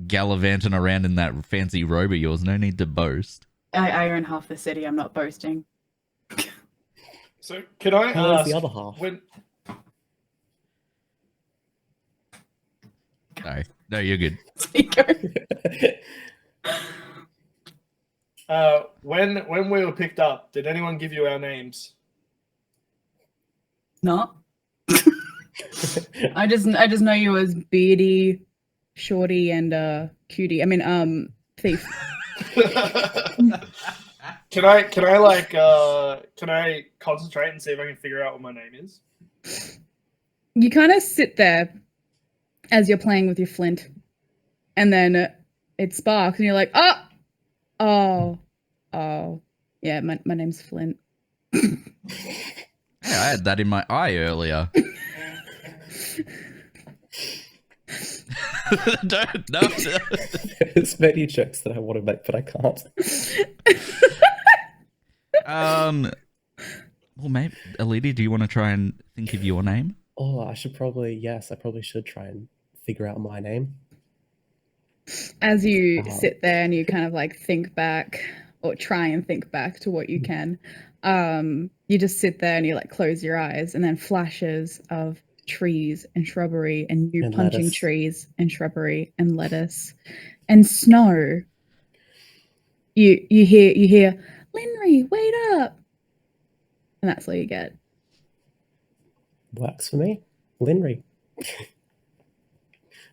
Speaker 1: gallivanting around in that fancy robe of yours. No need to boast.
Speaker 3: I own half the city. I'm not boasting.
Speaker 5: So can I
Speaker 2: Who owns
Speaker 5: ask
Speaker 2: the other half?
Speaker 5: when
Speaker 1: No, you're good.
Speaker 5: when we were picked up, did anyone give you our names?
Speaker 3: Not. I just know you as Beardy, Shorty, and Cutie. I mean, Thief.
Speaker 5: Can I concentrate and see if I can figure out what my name is?
Speaker 3: You kind of sit there as you're playing with your flint, and then it sparks, and you're like, oh, yeah, my name's Flint.
Speaker 1: Hey, I had that in my eye earlier. No.
Speaker 2: There's many jokes that I want to make, but I can't.
Speaker 1: Well, maybe Alidi, do you want to try and think of your name?
Speaker 2: Oh, I probably should try and figure out my name.
Speaker 3: As you
Speaker 2: Uh-huh.
Speaker 3: sit there and you kind of like think back or try and think back to what you can, you just sit there and you like close your eyes, and then flashes of trees and shrubbery and you
Speaker 2: And
Speaker 3: punching
Speaker 2: lettuce.
Speaker 3: trees and shrubbery and lettuce and snow. You hear Linry, wait up, and that's all you get.
Speaker 2: Works for me, Linry.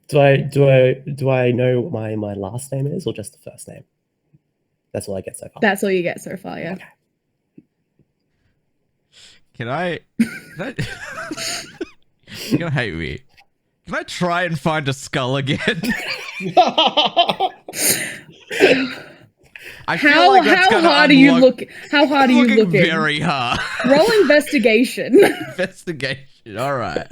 Speaker 2: Do I know what my last name is, or just the first name? That's all I get so far.
Speaker 3: That's all you get so far, yeah.
Speaker 2: Okay.
Speaker 1: Can I You're gonna hate me. Can I try and find a skull again? I feel
Speaker 3: How
Speaker 1: like that's
Speaker 3: how
Speaker 1: gonna
Speaker 3: hard are you
Speaker 1: unlock-
Speaker 3: look? How hard are you
Speaker 1: looking
Speaker 3: looking?
Speaker 1: very hard.
Speaker 3: Roll investigation.
Speaker 1: Investigation. All right.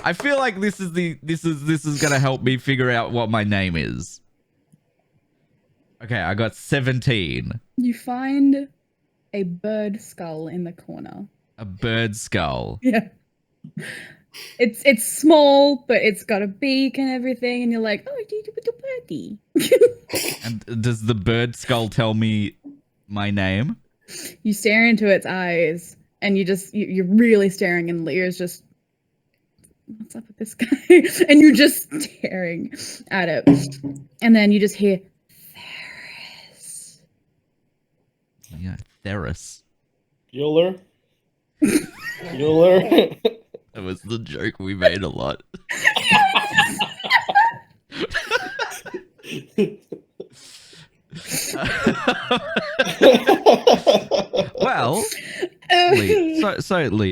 Speaker 1: I feel like this is gonna help me figure out what my name is. Okay, I got 17.
Speaker 3: You find a bird skull in the corner.
Speaker 1: A bird skull.
Speaker 3: Yeah. It's small, but it's got a beak and everything, and you're like, oh, it's a little birdie.
Speaker 1: And does the bird skull tell me my name?
Speaker 3: You stare into its eyes,
Speaker 6: and you're really staring, and Leah's just, what's up with this guy? And you're just staring at it, and then you just hear Theris.
Speaker 1: Yeah, Theris.
Speaker 7: Bueller. Bueller.
Speaker 1: That was the joke we made a lot. Well,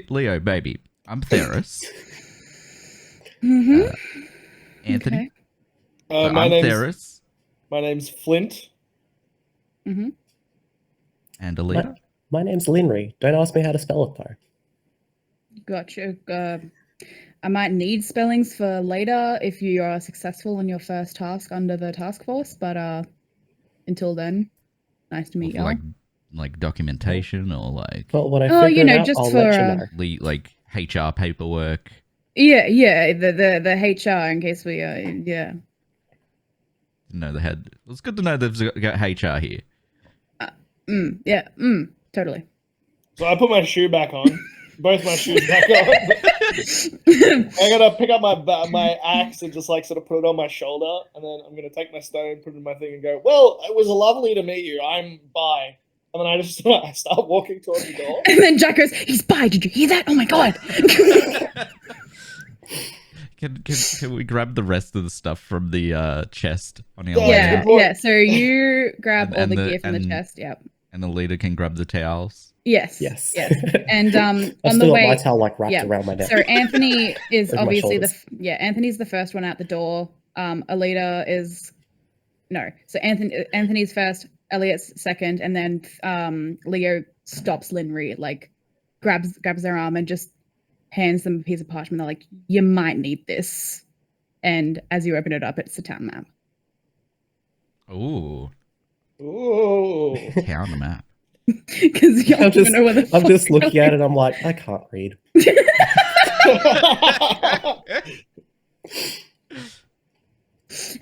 Speaker 1: Leo, baby, I'm Theris.
Speaker 6: Mm-hmm.
Speaker 1: Anthony,
Speaker 6: Okay.
Speaker 7: my
Speaker 1: I'm
Speaker 7: name's
Speaker 1: Theris.
Speaker 7: my name's Flint.
Speaker 6: Mm-hmm.
Speaker 1: And Alita.
Speaker 2: My name's Linry. Don't ask me how to spell it though.
Speaker 6: Gotcha. I might need spellings for later if you are successful in your first task under the task force, but until then, nice to meet
Speaker 1: For
Speaker 6: y'all.
Speaker 1: like documentation or like
Speaker 2: Well, when I
Speaker 6: Oh,
Speaker 2: figure
Speaker 6: you know,
Speaker 2: it out,
Speaker 6: just
Speaker 2: I'll
Speaker 6: for,
Speaker 2: let you know.
Speaker 1: like HR paperwork.
Speaker 6: Yeah, the HR in case we yeah.
Speaker 1: No, they had. It's good to know they've got HR here.
Speaker 6: Totally.
Speaker 7: So I put my shoe back on. Both my shoes back on. I gotta pick up my axe and just like sort of put it on my shoulder, and then I'm gonna take my stone, put it in my thing, and go. Well, it was lovely to meet you. I'm bye. And then I just I start walking towards the door.
Speaker 6: And then Jack goes, "He's by. Did you hear that? Oh my god!"
Speaker 1: Can we grab the rest of the stuff from the chest on our way
Speaker 6: Yeah,
Speaker 1: out?
Speaker 6: yeah. So you grab all
Speaker 1: And
Speaker 6: the
Speaker 1: the-
Speaker 6: gear from the
Speaker 1: and-
Speaker 6: chest. Yep.
Speaker 1: And the leader can grab the towels.
Speaker 6: Yes.
Speaker 2: Yes.
Speaker 6: Yes. And
Speaker 2: I've
Speaker 6: on
Speaker 2: still
Speaker 6: the
Speaker 2: got
Speaker 6: way,
Speaker 2: my towel like wrapped
Speaker 6: yeah.
Speaker 2: around my neck.
Speaker 6: So Anthony is
Speaker 2: With my
Speaker 6: obviously
Speaker 2: shoulders.
Speaker 6: Anthony's the first one out the door. Alita is no. So Anthony's first, Elliot's second, and then Leo stops Linry, like grabs their arm and just hands them a piece of parchment. They're like, "You might need this." And as you open it up, it's the town map.
Speaker 1: Ooh,
Speaker 7: Ooh.
Speaker 1: town map.
Speaker 6: Because you don't even know where the
Speaker 2: I'm
Speaker 6: fuck
Speaker 2: just
Speaker 6: you're
Speaker 2: looking at it. I'm like, I can't read.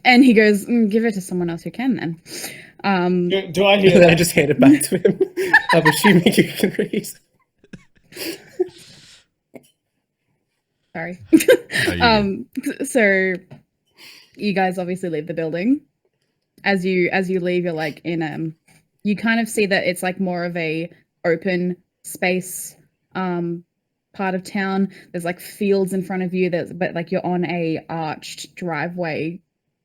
Speaker 6: And he goes, "Give it to someone else who can then."
Speaker 7: Do I hear
Speaker 2: And then I
Speaker 7: that?
Speaker 2: just hand it back to him. I'm assuming you can read.
Speaker 6: Sorry.
Speaker 1: No, you're
Speaker 6: So you guys obviously leave the building. As you leave, you're like in you kind of see that it's like more of a open space part of town. There's like fields in front of you, but like you're on a arched driveway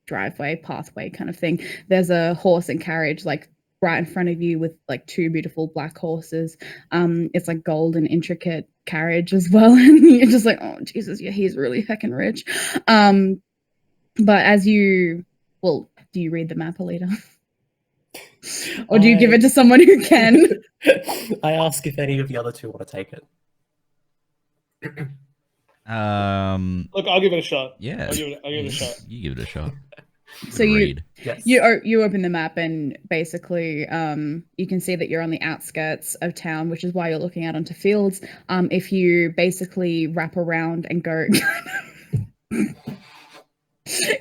Speaker 6: pathway kind of thing. There's a horse and carriage like right in front of you with like two beautiful black horses. It's like gold and intricate carriage as well, and you're just like, oh Jesus, yeah, he's really heckin' rich. But as you, well, do you read the map, Alita? Or do you give it to someone who can?
Speaker 2: I ask if Any of the other two want to take it?
Speaker 7: Look, I'll give it a shot.
Speaker 1: yeah.
Speaker 7: I'll give it a shot.
Speaker 1: You give it a shot.
Speaker 6: So you
Speaker 1: Read.
Speaker 2: Yes.
Speaker 6: you open the map, and basically you can see that you're on the outskirts of town, which is why you're looking out onto fields. If you basically wrap around and go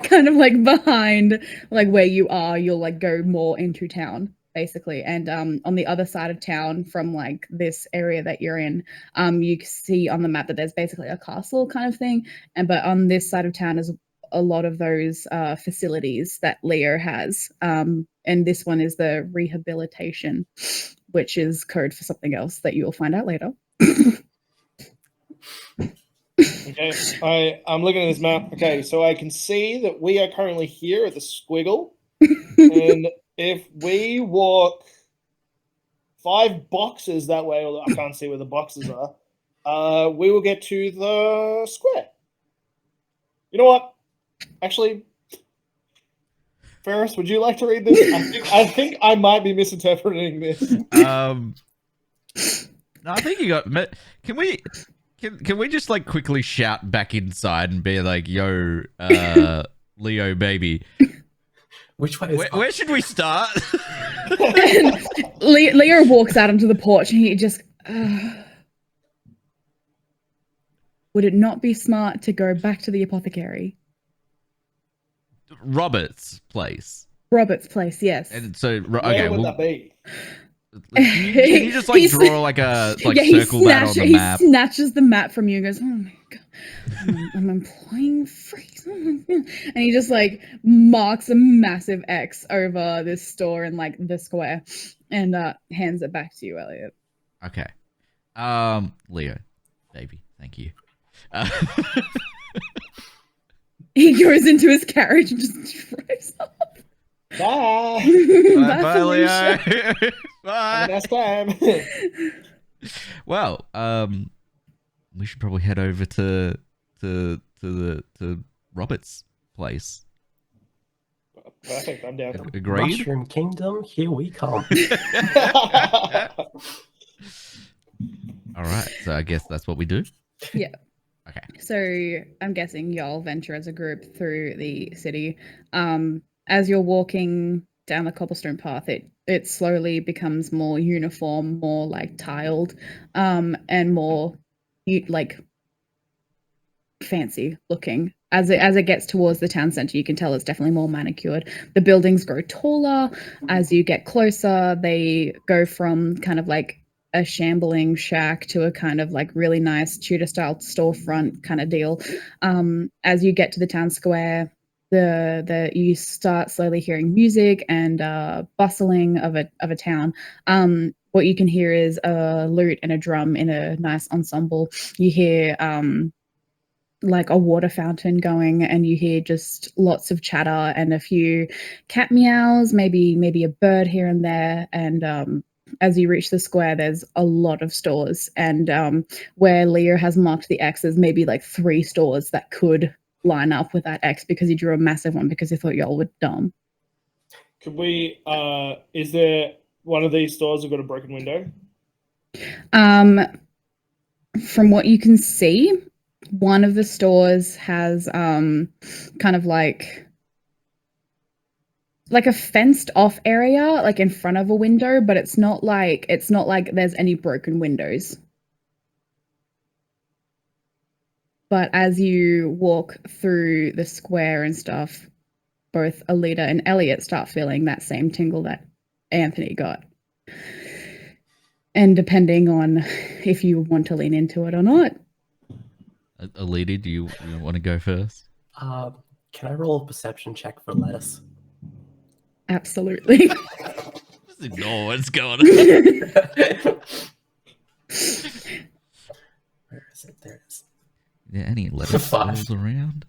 Speaker 6: kind of like behind like where you are, you'll like go more into town basically. And on the other side of town from like this area that you're in, you see on the map that there's basically a castle kind of thing, but on this side of town is a lot of those facilities that Leo has, and this one is the rehabilitation, which is code for something else that you'll find out later.
Speaker 7: Okay, I'm looking at this map. Okay, so I can see that we are currently here at the squiggle, and if we walk 5 boxes that way, although I can't see where the boxes are, we will get to the square. You know what? Actually, Ferris, would you like to read this? I think I might be misinterpreting this.
Speaker 1: No, I think you got. Can we just like quickly shout back inside and be like, "Yo, Leo, baby,
Speaker 2: Which way is
Speaker 1: where should we start?"
Speaker 6: And Leo walks out onto the porch, and he just. Would it not be smart to go back to the apothecary?
Speaker 1: Robert's place.
Speaker 6: Robert's place, yes.
Speaker 1: And so,
Speaker 7: Where
Speaker 1: okay,
Speaker 7: would
Speaker 1: well,
Speaker 7: that be?
Speaker 1: Can you just like draw like a like circle that on the map?
Speaker 6: He snatches the map from you and goes, oh my god, I'm employing freeze. And he just like marks a massive X over this store in like the square and hands it back to you, Elliot.
Speaker 1: Okay. Leo, baby, thank you.
Speaker 6: He goes into his carriage and just drives off.
Speaker 7: Bye.
Speaker 1: Bye, Leo.
Speaker 7: Have a
Speaker 1: Bye.
Speaker 7: nice time.
Speaker 1: Well, we should probably head over to Robert's place.
Speaker 7: Perfect. I'm down.
Speaker 1: Agreed.
Speaker 2: Mushroom Kingdom, here we come.
Speaker 1: All right, so I guess that's what we do.
Speaker 6: Yeah.
Speaker 1: Okay.
Speaker 6: So I'm guessing y'all venture as a group through the city. As you're walking down the cobblestone path, it slowly becomes more uniform, more like tiled, and more like fancy looking. As it gets towards the town center, you can tell it's definitely more manicured. The buildings grow taller as you get closer. They go from kind of like a shambling shack to a kind of like really nice Tudor style storefront kind of deal. As you get to the town square, you start slowly hearing music and bustling of a town. What you can hear is a lute and a drum in a nice ensemble. You hear like a water fountain going, and you hear just lots of chatter and a few cat meows, maybe a bird here and there. And as you reach the square, there's a lot of stores, and where Leo has marked the X's, maybe like 3 stores that could line up with that X because he drew a massive one because he thought y'all were dumb.
Speaker 7: Could we? Is there one of these stores that got a broken window?
Speaker 6: From what you can see, one of the stores has kind of like a fenced off area like in front of a window, but it's not like there's any broken windows. But as you walk through the square and stuff, both Alita and Elliot start feeling that same tingle that Anthony got. And depending on if you want to lean into it or not.
Speaker 1: Alita, do you want to go first?
Speaker 2: Can I roll a perception check for lettuce?
Speaker 6: Absolutely.
Speaker 1: Just ignore what's going on.
Speaker 2: Where is it? There it is.
Speaker 1: Yeah, any lettuce
Speaker 2: 5.
Speaker 1: rolls around?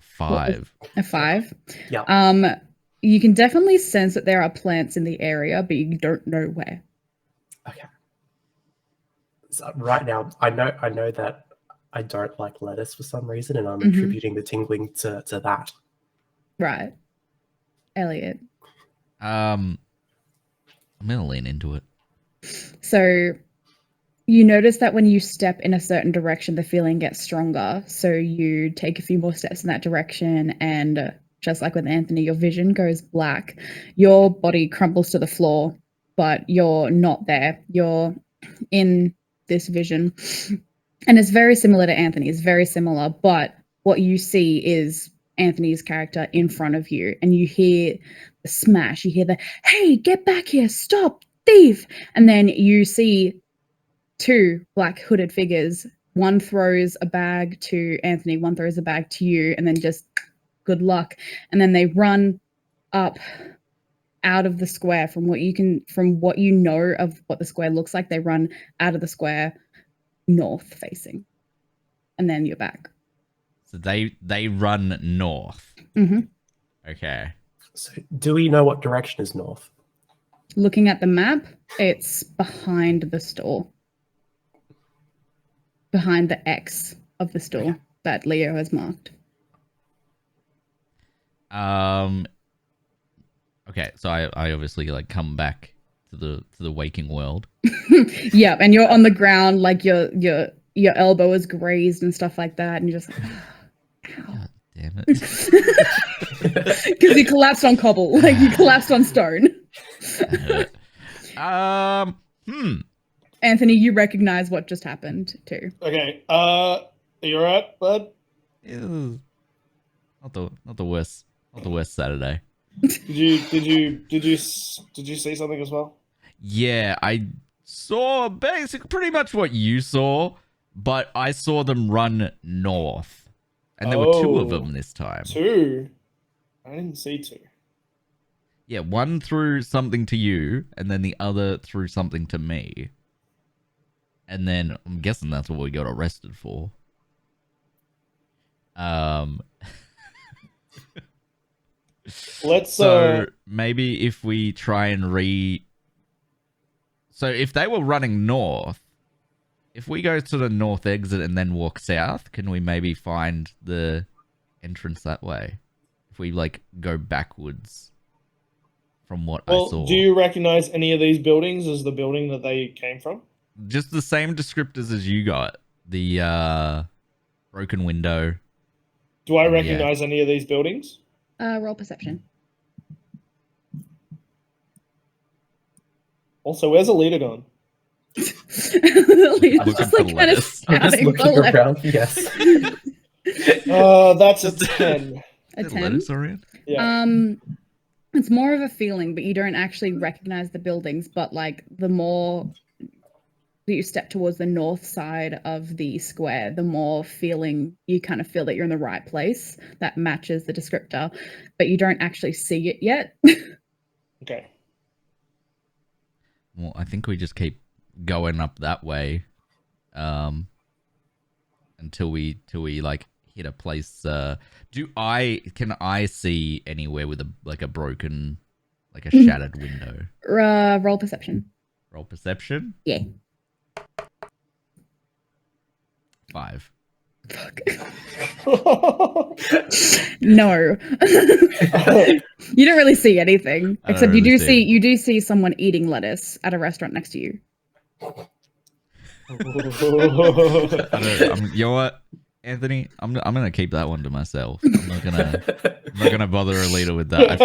Speaker 1: 5.
Speaker 6: A 5?
Speaker 2: Yeah.
Speaker 6: You can definitely sense that there are plants in the area, but you don't know where.
Speaker 2: Okay. So right now, I know that I don't like lettuce for some reason, and I'm attributing the tingling to that.
Speaker 6: Right. Elliot.
Speaker 1: I'm gonna lean into it.
Speaker 6: So you notice that when you step in a certain direction, the feeling gets stronger. So you take a few more steps in that direction, and just like with Anthony, your vision goes black. Your body crumbles to the floor, but you're not there. You're in this vision. And it's very similar to Anthony's, very similar, but what you see is Anthony's character in front of you, and you hear the smash, you hear the, hey, get back here, stop, thief! And then you see 2 black hooded figures. One throws a bag to Anthony, one throws a bag to you, and then just good luck. And then they run up out of the square from what you know of what the square looks like. They run out of the square north facing, and then you're back.
Speaker 1: So they run north.
Speaker 6: Mm-hmm.
Speaker 1: Okay.
Speaker 2: So do we know what direction is north?
Speaker 6: Looking at the map, it's behind the store. Behind the X of the store that Leo has marked.
Speaker 1: Okay, so I obviously like come back to the waking world.
Speaker 6: Yeah, and you're on the ground, like your elbow is grazed and stuff like that, and you're just like, ow.
Speaker 1: God damn it.
Speaker 6: Because you collapsed on cobble, like you collapsed on stone. Anthony, you recognize what just happened too.
Speaker 7: Okay. Are you alright, bud?
Speaker 1: Ew. Not the worst Saturday.
Speaker 7: Did you see something as well?
Speaker 1: Yeah, I saw pretty much what you saw, but I saw them run north. And there were two of
Speaker 7: Oh.
Speaker 1: them this time.
Speaker 7: Two. I didn't see two.
Speaker 1: Yeah, one threw something to you, and then the other threw something to me. And then I'm guessing that's what we got arrested for.
Speaker 7: Let's
Speaker 1: So maybe if we try and So if they were running north, if we go to the north exit and then walk south, can we maybe find the entrance that way? If we like go backwards from what I saw.
Speaker 7: do you recognize any of these buildings as the building that they came from?
Speaker 1: Just the same descriptors as you got. The broken window.
Speaker 7: Do I recognize any of these buildings?
Speaker 6: Roll perception.
Speaker 7: Also, where's Alita gone?
Speaker 6: Lee's
Speaker 1: Looking
Speaker 6: just
Speaker 1: for
Speaker 6: like kind of
Speaker 1: lettuce.
Speaker 2: I'm just
Speaker 6: scouting
Speaker 2: looking
Speaker 6: for lettuce.
Speaker 2: around. Yes.
Speaker 7: That's a 10.
Speaker 6: A
Speaker 1: Is it
Speaker 6: 10.
Speaker 1: lettuce around?
Speaker 7: Yeah.
Speaker 6: It's more of a feeling, but you don't actually recognize the buildings. But like the more that you step towards the north side of the square, the more feeling you kind of feel that you're in the right place that matches the descriptor, but you don't actually see it yet.
Speaker 7: Okay.
Speaker 1: Well, I think we just keep going up that way, until we like hit a place. Can I see anywhere with a broken, like a shattered window?
Speaker 6: Roll perception.
Speaker 1: Roll perception.
Speaker 6: Yeah.
Speaker 1: 5.
Speaker 6: Fuck. No. You don't really see anything,
Speaker 1: I don't
Speaker 6: except
Speaker 1: really see
Speaker 6: you do see someone eating lettuce at a restaurant next to you.
Speaker 1: I don't. You know what, Anthony? I'm gonna keep that one to myself. I'm not gonna bother Alita with that. I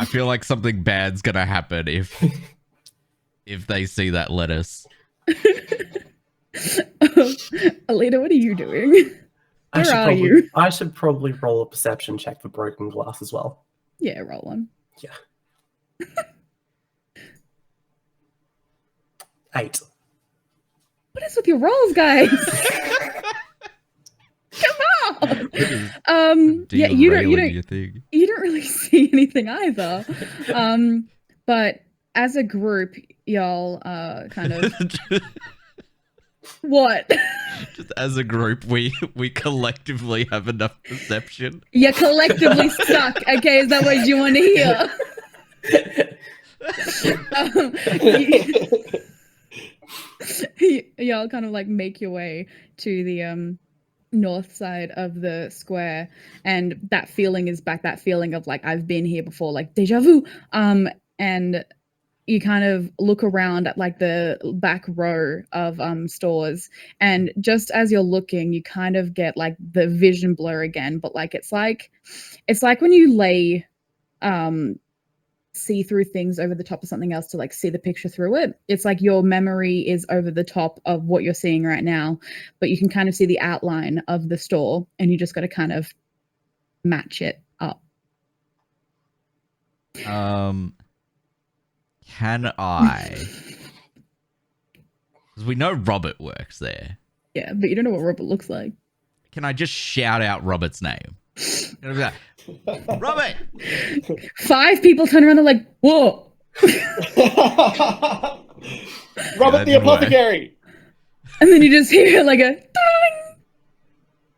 Speaker 1: feel like something bad's gonna happen if they see that lettuce.
Speaker 6: Alita, what are you doing? Where are you?
Speaker 2: I should probably roll a perception check for broken glass as well.
Speaker 6: Yeah, roll one.
Speaker 2: Yeah. 8.
Speaker 6: What is with your rolls, guys? Come on. Yeah, you don't really see anything either. But as a group, y'all kind of what?
Speaker 1: Just as a group, we collectively have enough perception.
Speaker 6: You're collectively stuck. Okay, is that what you want to hear? Y'all kind of like make your way to the north side of the square, and that feeling is back. That feeling of like I've been here before, like deja vu. And you kind of look around at like the back row of stores, and just as you're looking, you kind of get like the vision blur again. But like it's like when you lay see through things over the top of something else to like see the picture through it. It's like your memory is over the top of what you're seeing right now, but you can kind of see the outline of the store, and you just got to kind of match it up.
Speaker 1: Can I? Because we know Robert works there.
Speaker 6: Yeah, but you don't know what Robert looks like.
Speaker 1: Can I just shout out Robert's name? Can I be like, Robert!
Speaker 6: 5 people turn around, they're like, whoa!
Speaker 7: Robert the apothecary!
Speaker 6: And then you just hear like a ding!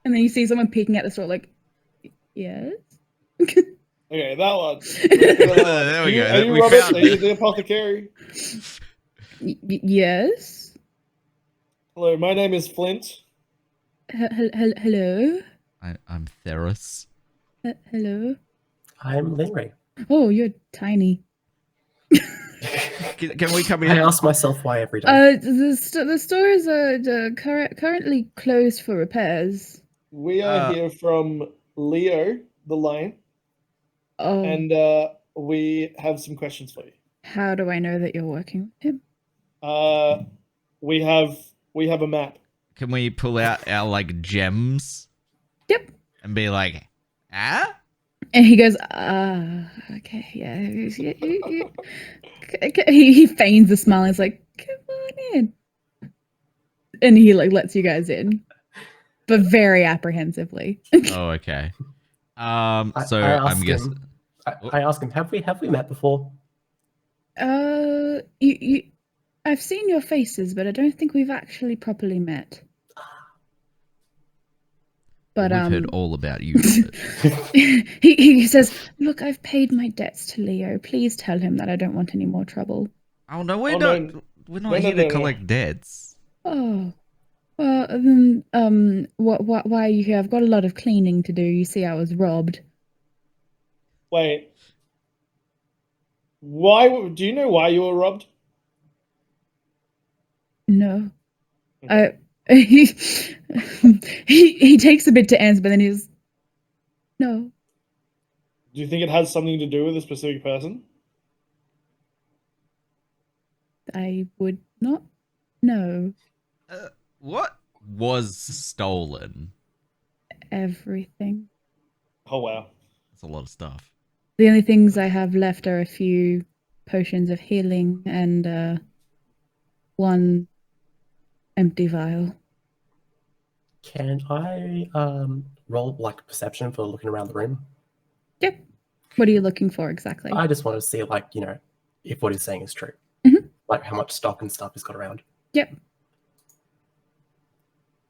Speaker 6: And then you see someone peeking at the store like, yes?
Speaker 7: Okay, that one.
Speaker 1: There we go.
Speaker 7: Are you
Speaker 1: We
Speaker 7: Robert?
Speaker 1: found
Speaker 7: Are you
Speaker 1: it.
Speaker 7: the apothecary?
Speaker 6: Yes?
Speaker 7: Hello, my name is Flint.
Speaker 6: Hello?
Speaker 1: I'm Theros.
Speaker 6: Hello?
Speaker 2: I'm Linry.
Speaker 6: Oh, you're tiny.
Speaker 1: Can we come in?
Speaker 2: I ask myself why every day.
Speaker 6: The store is currently closed for repairs.
Speaker 7: We are here from Leo the Lion,
Speaker 6: Oh,
Speaker 7: and we have some questions for you.
Speaker 6: how do I know that you're working with him?
Speaker 7: We have a map.
Speaker 1: Can we pull out our like gems?
Speaker 6: Yep.
Speaker 1: And be like, ah?
Speaker 6: And he goes, okay, yeah. He feigns a smile. He's like, come on in. And he like lets you guys in, but very apprehensively.
Speaker 1: Oh, okay. So
Speaker 2: I
Speaker 1: I'm
Speaker 2: ask
Speaker 1: guessing.
Speaker 2: him. I ask him, have we met before?
Speaker 6: I've seen your faces, but I don't think we've actually properly met. But
Speaker 1: We've heard all about you. Robert.
Speaker 6: he says, "Look, I've paid my debts to Leo. Please tell him that I don't want any more trouble."
Speaker 1: Oh no, we're
Speaker 7: Oh,
Speaker 1: not.
Speaker 7: no.
Speaker 1: We're not
Speaker 7: No,
Speaker 1: here
Speaker 7: no,
Speaker 1: to
Speaker 7: no.
Speaker 1: collect debts.
Speaker 6: Oh, well, then, why are you here? I've got a lot of cleaning to do. You see, I was robbed.
Speaker 7: Wait. Why? Do you know why you were robbed?
Speaker 6: No,
Speaker 7: Okay.
Speaker 6: he takes a bit to answer, but then he's no.
Speaker 7: Do you think it has something to do with a specific person?
Speaker 6: I would not know
Speaker 1: What was stolen?
Speaker 6: everything.
Speaker 7: Oh wow.
Speaker 1: That's a lot of stuff.
Speaker 6: The only things I have left are a few potions of healing and one empty vial.
Speaker 2: Can I roll like perception for looking around the room?
Speaker 6: Yep. What are you looking for exactly?
Speaker 2: I just want to see, like, you know, if what he's saying is true.
Speaker 6: Mhm.
Speaker 2: Like how much stock and stuff he's got around.
Speaker 6: Yep.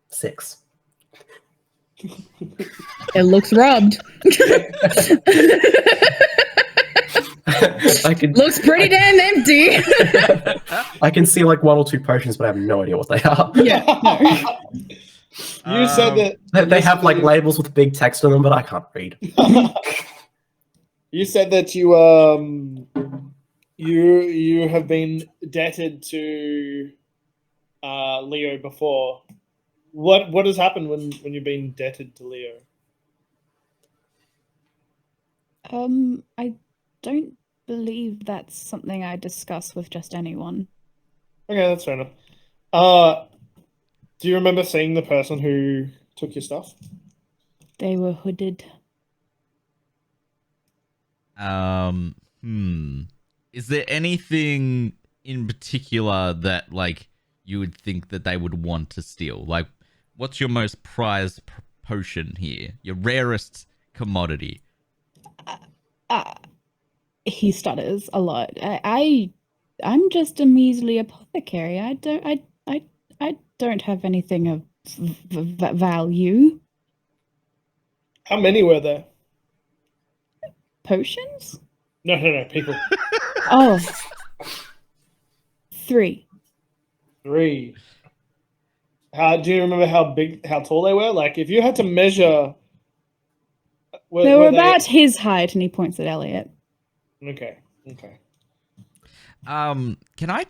Speaker 2: 6.
Speaker 6: It looks robbed.
Speaker 2: I can
Speaker 6: Looks pretty damn empty.
Speaker 2: I can see like 1 or 2 potions, but I have no idea what they are.
Speaker 6: Yeah. No.
Speaker 7: You said that
Speaker 2: They have like labels with big text on them, but I can't read.
Speaker 7: you said that you you have been debted to Leo before. What has happened when you've been debted to Leo?
Speaker 6: I don't believe that's something I discuss with just anyone.
Speaker 7: Okay, that's fair enough. Do you remember seeing the person who took your stuff?
Speaker 6: They were hooded.
Speaker 1: Is there anything in particular that like you would think that they would want to steal? Like, what's your most prized potion here? Your rarest commodity?
Speaker 6: He stutters a lot. I'm just a measly apothecary. I don't have anything of value.
Speaker 7: How many were there?
Speaker 6: Potions?
Speaker 7: No, people.
Speaker 6: Oh. 3.
Speaker 7: 3. Do you remember how tall they were? Like, if you had to measure,
Speaker 6: They were about his height, and he points at Elliot.
Speaker 7: Okay.
Speaker 1: Can I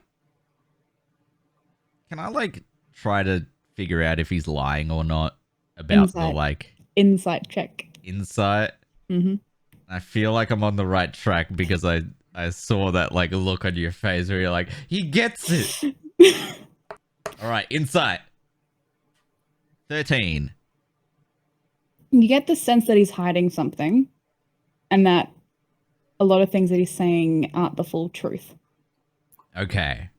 Speaker 1: like try to figure out if he's lying or not about the
Speaker 6: Insight.
Speaker 1: like
Speaker 6: Insight check.
Speaker 1: insight?
Speaker 6: Mm-hmm.
Speaker 1: I feel like I'm on the right track because I saw that like look on your face where you're like, he gets it. All right, insight. 13.
Speaker 6: You get the sense that he's hiding something, and that a lot of things that he's saying aren't the full truth.
Speaker 1: Okay.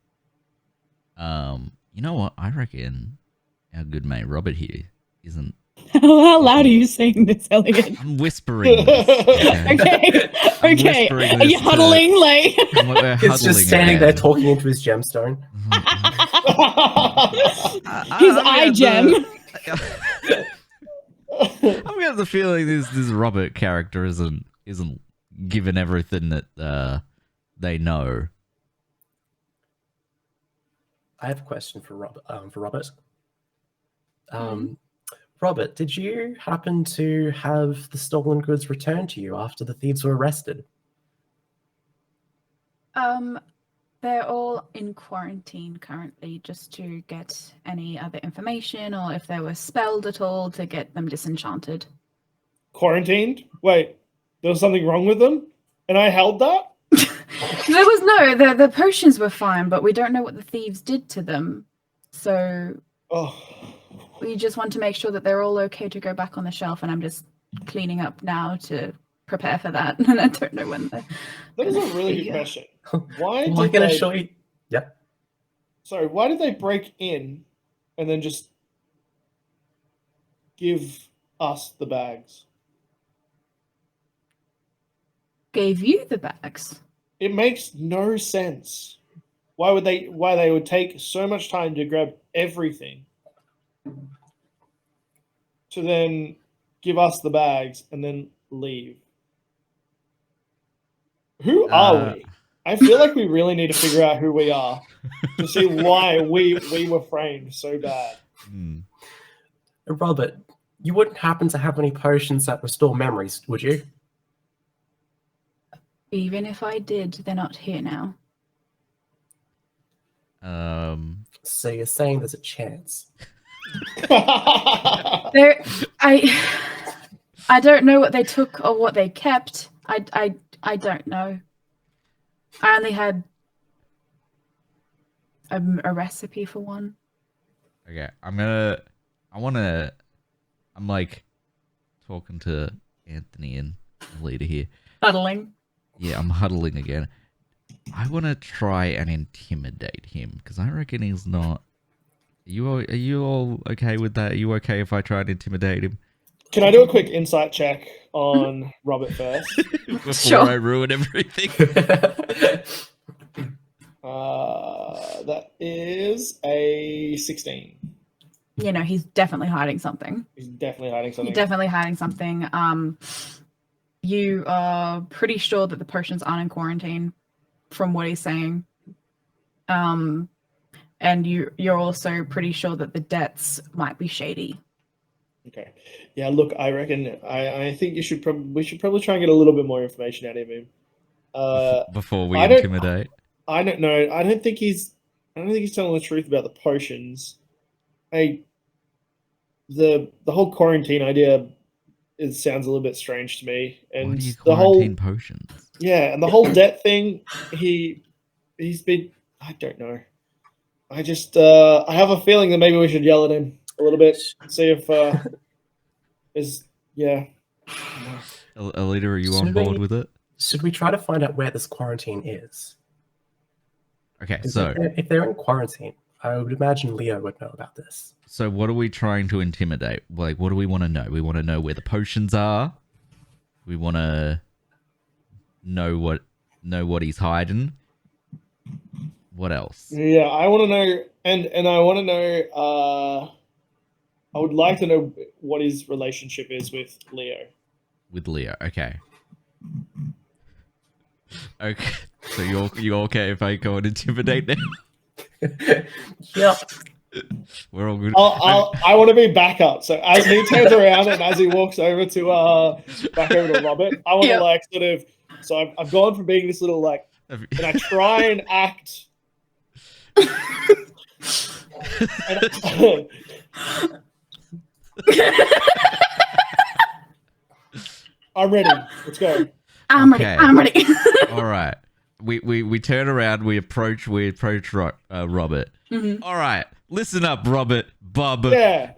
Speaker 1: You know what? I reckon our good mate Robert here isn't.
Speaker 6: How loud are you saying this, Elliot?
Speaker 1: I'm whispering this. Okay. I'm
Speaker 6: Okay.
Speaker 1: whispering
Speaker 6: Are
Speaker 1: this
Speaker 6: you
Speaker 1: to-
Speaker 6: huddling like?
Speaker 1: We're
Speaker 2: It's
Speaker 1: huddling
Speaker 2: just standing there
Speaker 1: again.
Speaker 2: talking into his gemstone.
Speaker 6: His
Speaker 1: I'm
Speaker 6: eye
Speaker 1: getting
Speaker 6: gem.
Speaker 1: I'm getting the feeling this Robert character isn't given everything that they know.
Speaker 2: I have a question for Robert. Robert, did you happen to have the stolen goods returned to you after the thieves were arrested?
Speaker 3: They're all in quarantine currently just to get any other information or if they were spelled at all to get them disenchanted.
Speaker 7: Quarantined? Wait, there was something wrong with them? And I held that?
Speaker 3: There was the potions were fine, but we don't know what the thieves did to them. So
Speaker 7: Oh.
Speaker 3: we just want to make sure that they're all okay to go back on the shelf, and I'm just cleaning up now to prepare for that, and I don't know when.
Speaker 7: That is a really good
Speaker 3: Yeah.
Speaker 7: question. Why
Speaker 2: Am I
Speaker 7: did
Speaker 2: going to
Speaker 7: they?
Speaker 2: show you? Yep.
Speaker 7: Sorry, why did they break in and then just give us the bags?
Speaker 3: Gave you the bags.
Speaker 7: It makes no sense. Why would they? Why they would take so much time to grab everything to then give us the bags and then leave? Who are we? I feel like we really need to figure out who we are to see why we were framed so bad.
Speaker 1: Hmm.
Speaker 2: Robert, you wouldn't happen to have any potions that restore memories, would you?
Speaker 3: Even if I did, they're not here now.
Speaker 2: So you're saying there's a chance?
Speaker 3: There, I don't know what they took or what they kept. I don't know. I only had a recipe for one.
Speaker 1: Okay, I'm like talking to Anthony and the leader here.
Speaker 3: Huddling.
Speaker 1: Yeah, I'm huddling again. I want to try and intimidate him because I reckon he's not. Are you all okay with that? Are you okay if I try and intimidate him
Speaker 7: Can I do a quick insight check on Robert first?
Speaker 1: before
Speaker 3: Sure.
Speaker 1: I ruin everything?
Speaker 7: That is a 16.
Speaker 3: You know, he's definitely hiding something.
Speaker 7: He's definitely hiding something.
Speaker 3: He's definitely hiding something. You are pretty sure that the potions aren't in quarantine, from what he's saying. And you're also pretty sure that the debts might be shady.
Speaker 7: Okay. Yeah, look, I reckon I think we should probably try and get a little bit more information out of him.
Speaker 1: Before we
Speaker 7: I don't-
Speaker 1: intimidate.
Speaker 7: I don't know. I don't think he's telling the truth about the potions. The whole quarantine idea sounds a little bit strange to me. And
Speaker 1: Why do you
Speaker 7: the whole
Speaker 1: quarantine potions?
Speaker 7: yeah, and the whole debt thing, he's been, I don't know. I just I have a feeling that maybe we should yell at him a little bit, see if yeah.
Speaker 1: Alita, are you on
Speaker 2: Should
Speaker 1: board
Speaker 2: we-
Speaker 1: with it?
Speaker 2: Should we try to find out where this quarantine is?
Speaker 1: Okay,
Speaker 2: 'Cause
Speaker 1: so
Speaker 2: if they're in quarantine, I would imagine Leo would know about this.
Speaker 1: so what are we trying to intimidate? Like, what do we want to know? We want to know where the potions are. We want to know what he's hiding. What else?
Speaker 7: Yeah, I want to know, and I want to know. I would like to know what his relationship is with Leo.
Speaker 1: With Leo, okay. Okay, so you okay if I go and intimidate now?
Speaker 2: Yep.
Speaker 1: We're all good.
Speaker 7: I want to be backup. So as he turns around and as he walks over to back over to Robert, I want to
Speaker 3: Yep.
Speaker 7: like sort of. So I've gone from being this little like, and I try and act. And- I'm ready. Let's go.
Speaker 3: I'm
Speaker 1: Okay.
Speaker 3: ready. I'm ready.
Speaker 1: All right. We turn around. We approach Robert.
Speaker 3: Mhm.
Speaker 1: All right. Listen up, Robert. Bub.
Speaker 7: Yeah.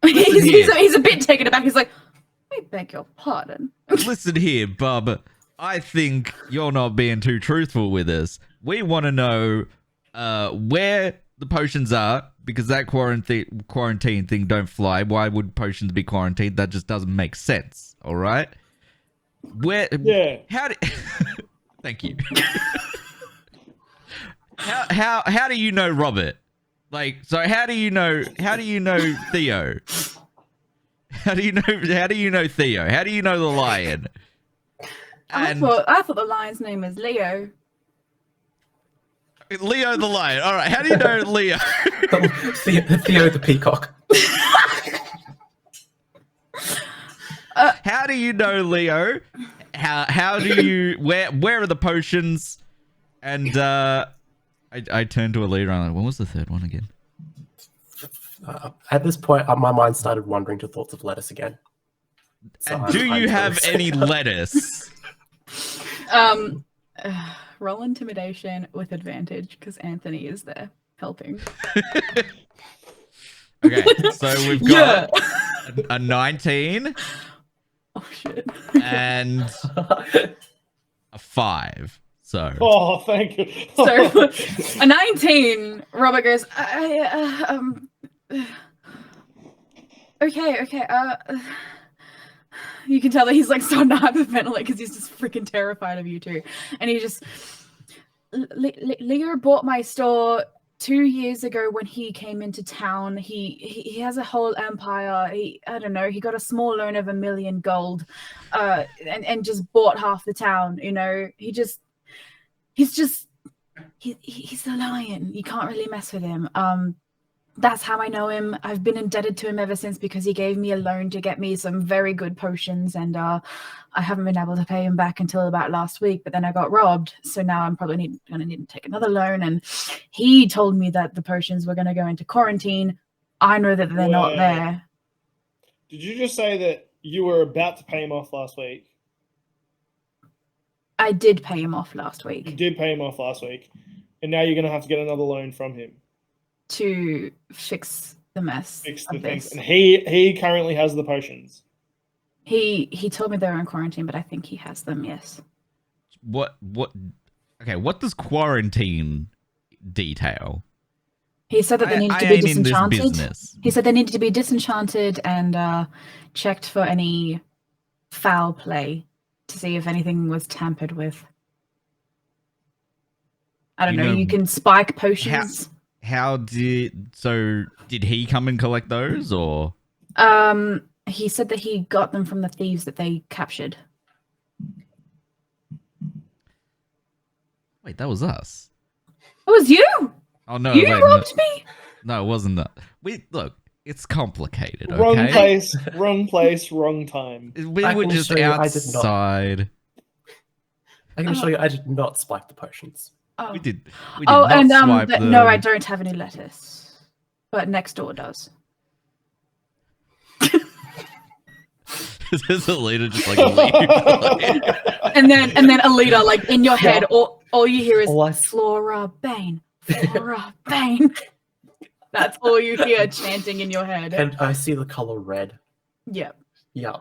Speaker 3: he's a bit taken aback. He's like, I beg your pardon.
Speaker 1: Listen here, Bub. I think you're not being too truthful with us. We want to know where the potions are because that quarantine thing don't fly. Why would potions be quarantined? That just doesn't make sense. All right. Where?
Speaker 7: Yeah.
Speaker 1: How do? Thank you. How do you know Robert? Like, so how do you know Theo? How do you know Theo? How do you know the lion?
Speaker 3: I
Speaker 1: And
Speaker 3: thought the lion's name was Leo.
Speaker 1: Leo the lion. All right. How do you know Leo?
Speaker 2: Theo the peacock.
Speaker 1: How do you know Leo? How do you where are the potions? And I turned to a leader. I'm like, when was the third one again?
Speaker 2: At this point, my mind started wandering to thoughts of lettuce again. So
Speaker 1: And
Speaker 2: I'm-
Speaker 1: do
Speaker 2: I'm
Speaker 1: you have
Speaker 2: curious.
Speaker 1: any lettuce?
Speaker 3: Roll intimidation with advantage because Anthony is there helping.
Speaker 1: Okay, so we've got a 19
Speaker 3: Oh shit.
Speaker 1: and a 5. So
Speaker 7: Oh, thank you.
Speaker 3: So a 19. Robert goes. Okay. You can tell that he's like starting to hyperventilate because he's just freaking terrified of you two, and he just. Leo bought my store 2 years ago when he came into town. He has a whole empire. I don't know. He got a small loan of 1 million gold, and just bought half the town. You know, he's the lion. You can't really mess with him. That's how I know him. I've been indebted to him ever since because he gave me a loan to get me some very good potions, and I haven't been able to pay him back until about last week, but then I got robbed, so now I'm probably going to need to take another loan, and he told me that the potions were going to go into quarantine. I know that they're not there.
Speaker 7: Did you just say that you were about to pay him off last week?
Speaker 3: I did pay him off last
Speaker 7: You
Speaker 3: week
Speaker 7: did pay him off last week, and now you're going to have to get another loan from him.
Speaker 3: to fix the mess
Speaker 7: Fix the
Speaker 3: of
Speaker 7: things.
Speaker 3: this.
Speaker 7: And he currently has the potions.
Speaker 3: He told me they were in quarantine, but I think he has them, yes.
Speaker 1: what? Okay, what does quarantine detail?
Speaker 3: He said that they needed to
Speaker 1: I
Speaker 3: be
Speaker 1: ain't in this
Speaker 3: disenchanted.
Speaker 1: business.
Speaker 3: He said they needed to be disenchanted and checked for any foul play to see if anything was tampered with. I don't
Speaker 1: You
Speaker 3: know.
Speaker 1: know-
Speaker 3: You can spike potions.
Speaker 1: How did he come and collect those, or
Speaker 3: He said that he got them from the thieves that they captured.
Speaker 1: wait, that was us?
Speaker 3: It was you.
Speaker 1: Oh no,
Speaker 3: You
Speaker 1: wait,
Speaker 3: robbed me.
Speaker 1: no, it wasn't that. Look, it's complicated. Okay,
Speaker 7: Wrong place, wrong time.
Speaker 1: we
Speaker 2: I
Speaker 1: were
Speaker 2: can
Speaker 1: just
Speaker 2: assure you I did not.
Speaker 1: outside.
Speaker 2: I can assure you, I did not spike the potions.
Speaker 3: Oh,
Speaker 1: We did
Speaker 3: oh,
Speaker 1: not
Speaker 3: and
Speaker 1: swipe
Speaker 3: no,
Speaker 1: them.
Speaker 3: I don't have any lettuce, but next door does.
Speaker 1: There's a leader just like leave.
Speaker 3: And then Alita, like in your head, all you hear is
Speaker 2: All I-
Speaker 3: Flora Bane, Flora Bane. That's all you hear chanting in your head.
Speaker 2: And I see the color red.
Speaker 3: Yeah.
Speaker 2: Yeah.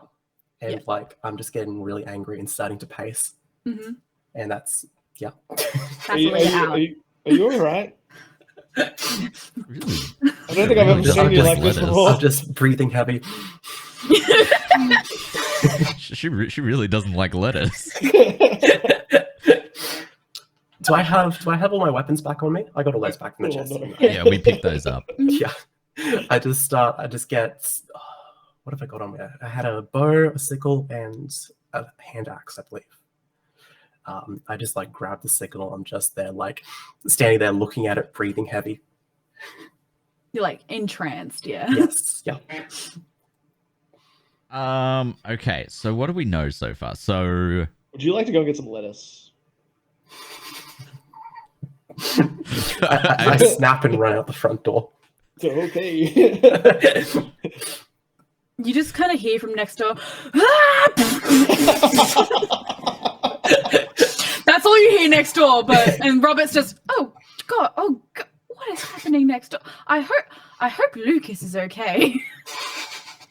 Speaker 2: And
Speaker 3: Yeah.
Speaker 2: like, I'm just getting really angry and starting to pace.
Speaker 3: Mm-hmm.
Speaker 2: And that's, yeah.
Speaker 3: That's
Speaker 7: Are you,
Speaker 3: Alita out.
Speaker 7: are you all right?
Speaker 1: Really?
Speaker 7: I don't think I've ever
Speaker 1: Really?
Speaker 7: seen you like this
Speaker 1: Lettuce.
Speaker 7: before.
Speaker 2: I'm just breathing heavy.
Speaker 1: She really doesn't like lettuce.
Speaker 2: Do I have all my weapons back on me? I got all those back in the
Speaker 7: Oh,
Speaker 2: chest.
Speaker 7: no.
Speaker 2: didn't I?
Speaker 1: Yeah, we picked those up.
Speaker 2: Yeah. I just get, what have I got on me? I had a bow, a sickle, and a hand axe, I believe. I just like grab the sickle. I'm just there, like standing there looking at it, breathing heavy.
Speaker 3: You're like entranced, yeah.
Speaker 2: Yes. Yeah.
Speaker 1: Okay, so what do we know so far? So
Speaker 7: Would you like to go and get some lettuce?
Speaker 2: I snap and run out the front door.
Speaker 7: Okay.
Speaker 3: You just kind of hear from next door. That's all you hear next door. And Robert's just, oh god, what is happening next door? I hope Lucas is okay.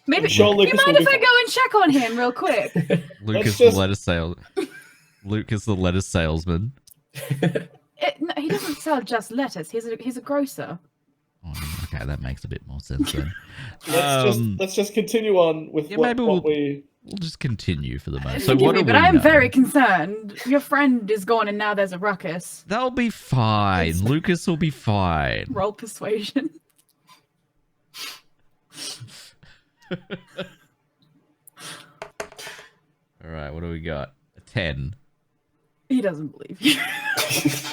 Speaker 3: Maybe
Speaker 7: I'm sure
Speaker 3: you
Speaker 7: Lucas
Speaker 3: mind
Speaker 7: will
Speaker 3: if
Speaker 7: be
Speaker 3: I go and check on him real quick?
Speaker 1: Lucas
Speaker 7: just-
Speaker 1: the lettuce sale. Lucas the lettuce salesman.
Speaker 3: No, he doesn't sell just lettuce. He's a grocer.
Speaker 1: Oh, okay, that makes a bit more sense then.
Speaker 7: Let's just continue on with
Speaker 1: yeah,
Speaker 7: what,
Speaker 1: maybe
Speaker 7: what we.
Speaker 1: We'll just continue for the moment. So
Speaker 3: Forgive
Speaker 1: what
Speaker 3: me,
Speaker 1: do
Speaker 3: but
Speaker 1: we
Speaker 3: I am
Speaker 1: know?
Speaker 3: very concerned. Your friend is gone, and now there's a ruckus.
Speaker 1: They'll be fine. Lucas will be fine.
Speaker 3: Roll persuasion.
Speaker 1: All right, what do we got? A 10.
Speaker 3: He doesn't believe you.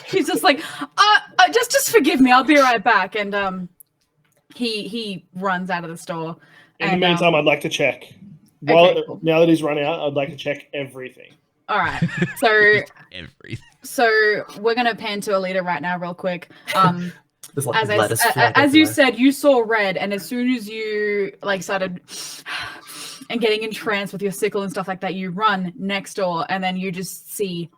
Speaker 3: He's just like, just forgive me. I'll be right back. And he runs out of the store.
Speaker 7: In the
Speaker 3: And,
Speaker 7: meantime, I'd like to check.
Speaker 3: okay, cool.
Speaker 7: Now that he's run out, I'd like to check everything.
Speaker 3: All right. So
Speaker 1: Everything.
Speaker 3: we're gonna pan to Alita right now, real quick.
Speaker 2: There's like
Speaker 3: As
Speaker 2: lettuce flying
Speaker 3: as you
Speaker 2: everywhere.
Speaker 3: said, you saw red, and as soon as you like started and getting entranced with your sickle and stuff like that, you run next door, and then you just see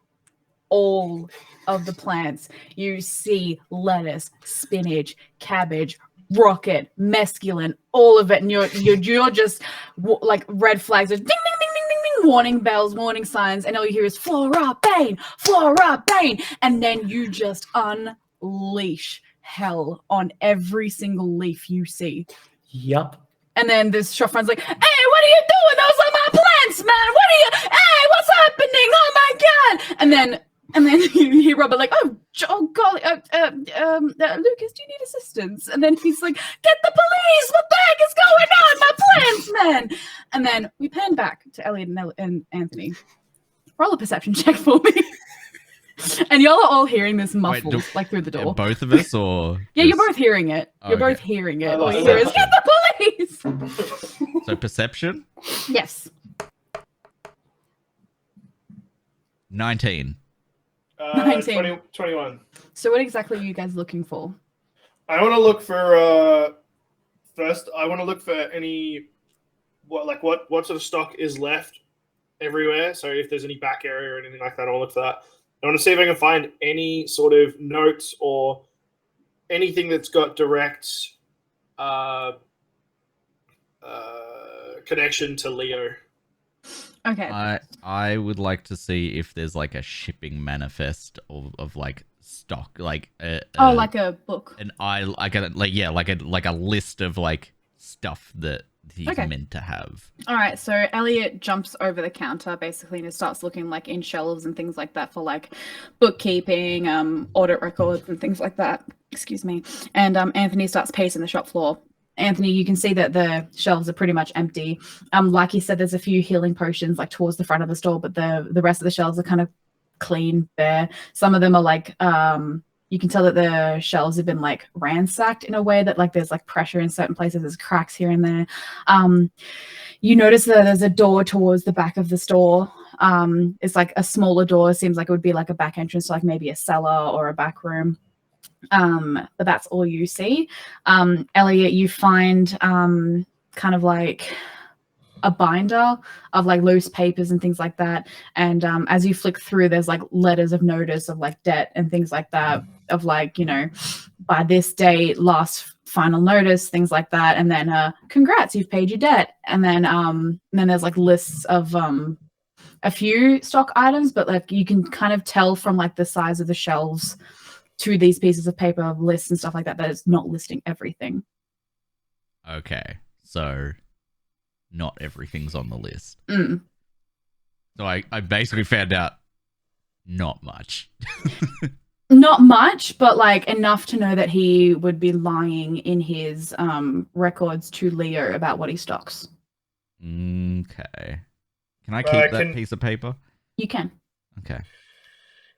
Speaker 3: all of the plants. You see lettuce, spinach, cabbage, rocket, mesclun, all of it, and you're just like red flags are ding ding ding ding ding ding
Speaker 8: warning bells, warning signs, and all you hear is Flora Bane, and then you just unleash hell on every single leaf you see.
Speaker 2: Yup.
Speaker 8: And then this shop front's like, "Hey, what are you doing? Those are my plants, man. Hey, what's happening? Oh my god!" And then you hear Robert like, "Oh golly, Lucas, do you need assistance?" And then he's like, "Get the police! What the heck is going on? My plants, man!" And then we pan back to Elliot and Anthony. Roll a perception check for me. And y'all are all hearing this muffled, like through the door.
Speaker 1: Both of us, or
Speaker 8: Yeah, you're both hearing it. You're
Speaker 1: Okay.
Speaker 8: both hearing it.
Speaker 5: I
Speaker 8: All
Speaker 5: like
Speaker 8: you hear is,
Speaker 5: that.
Speaker 8: "Get the police!"
Speaker 1: so perception?
Speaker 8: Yes.
Speaker 1: 19.
Speaker 8: 19.
Speaker 5: 21.
Speaker 8: So what exactly are you guys looking for?
Speaker 5: I want to look for first. I want to look for any what sort of stock is left everywhere. So if there's any back area or anything like that, I'll look for that. I want to see if I can find any sort of notes or anything that's got direct connection to Leo.
Speaker 8: Okay.
Speaker 1: I would like to see if there's like a shipping manifest of like stock, like
Speaker 8: like a book.
Speaker 1: like a list of like stuff that he's
Speaker 8: Okay.
Speaker 1: meant to have.
Speaker 3: All right, so Elliot jumps over the counter basically and starts looking like in shelves and things like that for like bookkeeping, audit records and things like that. Excuse me. And Anthony starts pacing the shop floor. Anthony, you can see that the shelves are pretty much empty. Like he said, there's a few healing potions like towards the front of the store, but the rest of the shelves are kind of clean, bare. Some of them are like you can tell that the shelves have been like ransacked in a way that like there's like pressure in certain places, there's cracks here and there. You notice that there's a door towards the back of the store. It's like a smaller door. It seems like it would be like a back entrance to like maybe a cellar or a back room. But that's all you see. Elliot, you find kind of like a binder of like loose papers and things like that. And as you flick through, there's like letters of notice of like debt and things like that, of like, you know, by this date, last final notice, things like that. And then congrats, you've paid your debt. And then there's like lists of a few stock items, but like you can kind of tell from like the size of the shelves to these pieces of paper, lists and stuff like that, that it's not listing everything.
Speaker 1: Okay, so not everything's on the list.
Speaker 8: Mm.
Speaker 1: So I basically found out not much.
Speaker 8: Not much, but like enough to know that he would be lying in his records to Leo about what he stocks.
Speaker 1: Okay. Can I keep that piece of paper?
Speaker 8: You can.
Speaker 1: Okay.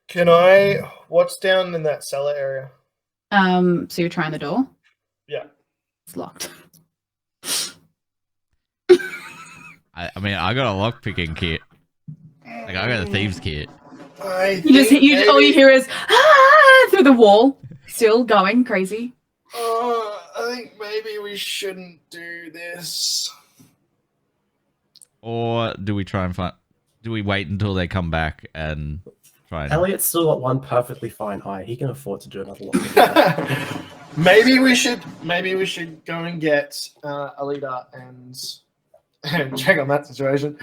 Speaker 5: Can I? What's down in that cellar area?
Speaker 8: So you're trying the door?
Speaker 5: Yeah.
Speaker 8: It's locked.
Speaker 1: I mean, I got a lockpicking kit. Like, I got a thieves kit.
Speaker 8: All you hear is through the wall, still going crazy.
Speaker 5: I think maybe we shouldn't do this.
Speaker 1: Or do we try and find... Do we wait until they come back and try and...
Speaker 2: Elliot's still got one perfectly fine eye. He can afford to do another lock.
Speaker 5: Maybe we should go and get Alita and check on that situation,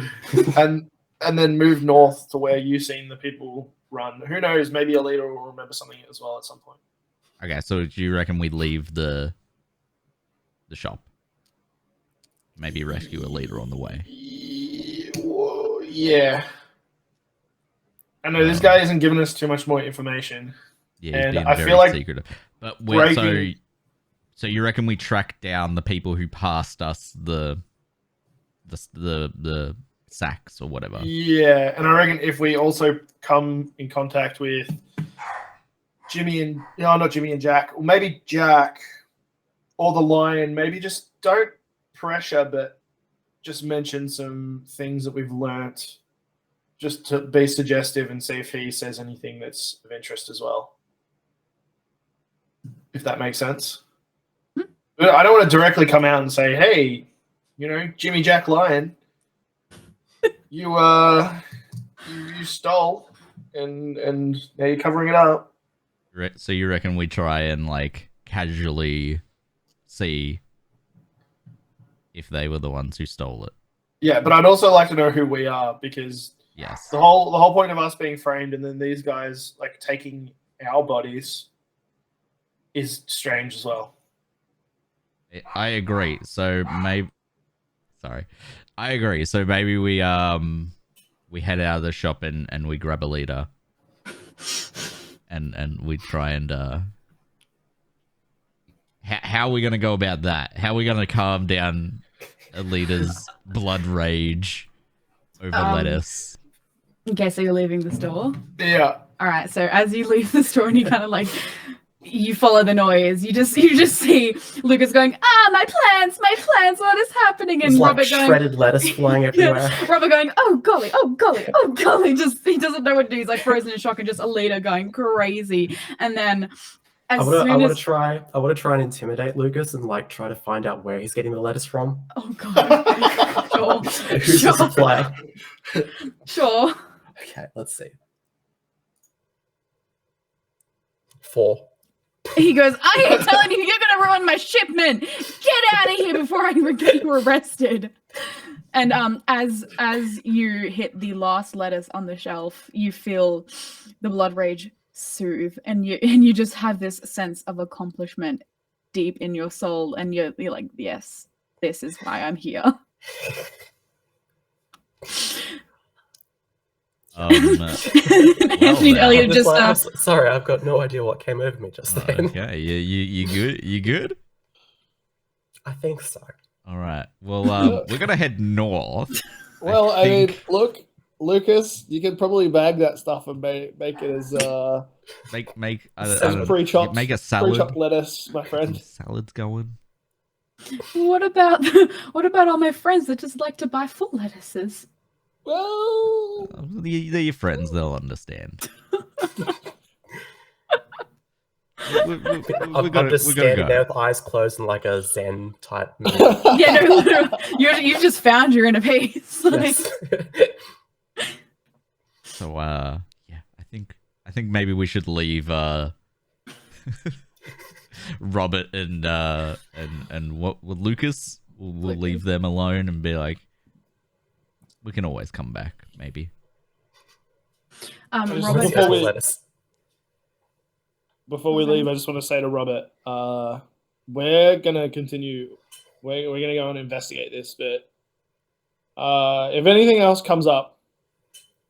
Speaker 5: and then move north to where you've seen the people run. Who knows? Maybe Alita will remember something as well at some point.
Speaker 1: Okay, so do you reckon we leave the shop? Maybe rescue Alita on the way.
Speaker 5: Yeah. I know this guy isn't giving us too much more information.
Speaker 1: Yeah,
Speaker 5: And
Speaker 1: he's being
Speaker 5: I
Speaker 1: very
Speaker 5: feel like
Speaker 1: secretive. But we're,
Speaker 5: breaking-
Speaker 1: so you reckon we track down the people who passed us the sacks or whatever?
Speaker 5: Yeah, and I reckon if we also come in contact with not Jimmy and Jack, or maybe Jack or the Lion, maybe just don't pressure, but just mention some things that we've learnt, just to be suggestive and see if he says anything that's of interest as well. If that makes sense. But I don't want to directly come out and say, hey, Jimmy Jack Lion, you stole and now you're covering it up.
Speaker 1: So you reckon we try and like casually see if they were the ones who stole it?
Speaker 5: Yeah, but I'd also like to know who we are because
Speaker 1: Yes.
Speaker 5: the whole point of us being framed and then these guys like taking our bodies is strange as well.
Speaker 1: I agree. So maybe, sorry, I agree. So maybe we head out of the shop and we grab a leader, and we try and how are we gonna go about that? How are we gonna calm down a leader's blood rage over lettuce?
Speaker 3: Okay, so you're leaving the store.
Speaker 5: Yeah.
Speaker 3: All right. So as you leave the store and you kind of like you follow the noise, you just see Lucas going, my plants, what is happening? And
Speaker 2: There's like
Speaker 3: Robert going,
Speaker 2: shredded lettuce flying everywhere.
Speaker 3: Robert going, oh golly, oh golly, oh golly. Just he doesn't know what to do. He's like frozen in shock and just a leader going crazy. And then
Speaker 2: I want to try and intimidate Lucas and like try to find out where he's getting the lettuce from.
Speaker 3: Oh god. Sure.
Speaker 2: Who's the supplier?
Speaker 3: Sure.
Speaker 2: Okay, let's see. 4.
Speaker 3: He goes, I ain't telling you, you're gonna ruin my shipment. Get out of here before I get you arrested. And as you hit the last lettuce on the shelf, you feel the blood rage soothe, and you just have this sense of accomplishment deep in your soul, and you're like, yes, this is why I'm here. Anthony and Elliot just
Speaker 2: sorry, I've got no idea what came over me just then.
Speaker 1: Okay, you good? You good?
Speaker 2: I think so.
Speaker 1: All right. Well, we're gonna head north.
Speaker 7: Well, I mean,
Speaker 1: think-
Speaker 7: look, Lucas, you could probably bag that stuff and make it as
Speaker 1: make
Speaker 7: as pre-chopped,
Speaker 1: make a salad.
Speaker 7: pre-chopped lettuce, my friend.
Speaker 1: Salad's going.
Speaker 3: what about all my friends that just like to buy full lettuces?
Speaker 7: Well,
Speaker 1: They're your friends. They'll understand.
Speaker 2: I'm just standing there with eyes closed in like a Zen type mood.
Speaker 3: Yeah, no, literally, you've just found your inner peace. Like,
Speaker 2: Yes.
Speaker 1: So yeah, I think maybe we should leave Robert and what with Lucas. We'll leave them alone and be like, we can always come back, maybe.
Speaker 3: Robert,
Speaker 7: Before we-
Speaker 2: Lettuce.
Speaker 7: before we leave, I just want to say to Robert, we're gonna continue. We're gonna go and investigate this, but if anything else comes up,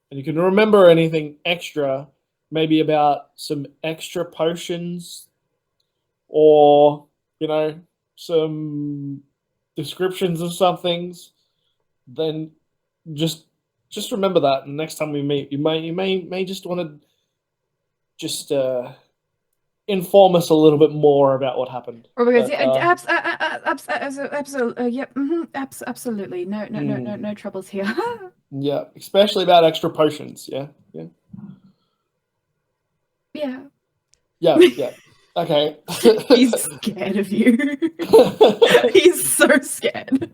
Speaker 7: and you can remember anything extra, maybe about some extra potions, or some descriptions of some things, then just remember that. And next time we meet, you may just want to just inform us a little bit more about what happened.
Speaker 3: Robert goes,
Speaker 7: But,
Speaker 3: yeah, absolutely, yep, absolutely, no troubles here.
Speaker 7: Yeah, especially about extra potions. Yeah.
Speaker 3: Yeah,
Speaker 7: Okay.
Speaker 3: he's scared of you. He's so scared.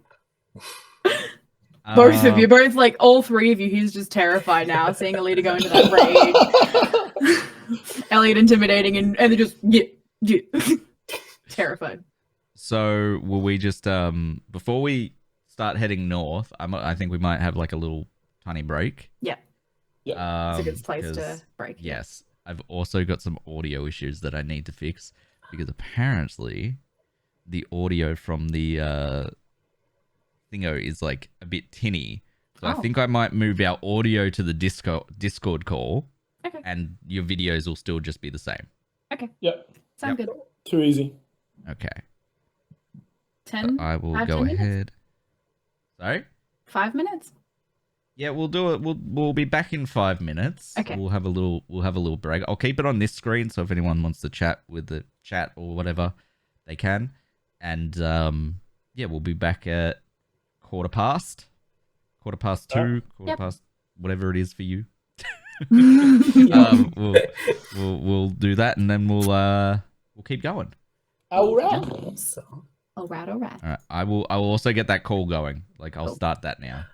Speaker 3: Both of you, both like all three of you. He's just terrified now, seeing a leader go into that rage. Elliot intimidating, and they just yeah. Terrified.
Speaker 1: So will we just before we start heading north? I think we might have like a little tiny break.
Speaker 3: Yeah. It's a good place to break.
Speaker 1: Yes, I've also got some audio issues that I need to fix because apparently the audio from the thingo is like a bit tinny. So I think I might move our audio to the Discord call.
Speaker 3: Okay.
Speaker 1: And your videos will still just be the same.
Speaker 3: Okay.
Speaker 7: Yep.
Speaker 3: Sound good.
Speaker 7: Too easy.
Speaker 1: Okay.
Speaker 3: 10.
Speaker 1: I will
Speaker 3: 5,
Speaker 1: go
Speaker 3: 10 minutes?
Speaker 1: ahead. Sorry?
Speaker 3: 5 minutes.
Speaker 1: Yeah, we'll do it. We'll be back in 5 minutes.
Speaker 3: Okay.
Speaker 1: We'll have a little break. I'll keep it on this screen, so if anyone wants to chat with the chat or whatever, they can. And yeah, we'll be back at 2:15, 2:15, past whatever it is for you. We'll do that, and then we'll keep going.
Speaker 7: All right.
Speaker 2: Awesome.
Speaker 3: All right.
Speaker 1: All right. I will also get that call going. Like I'll start that now.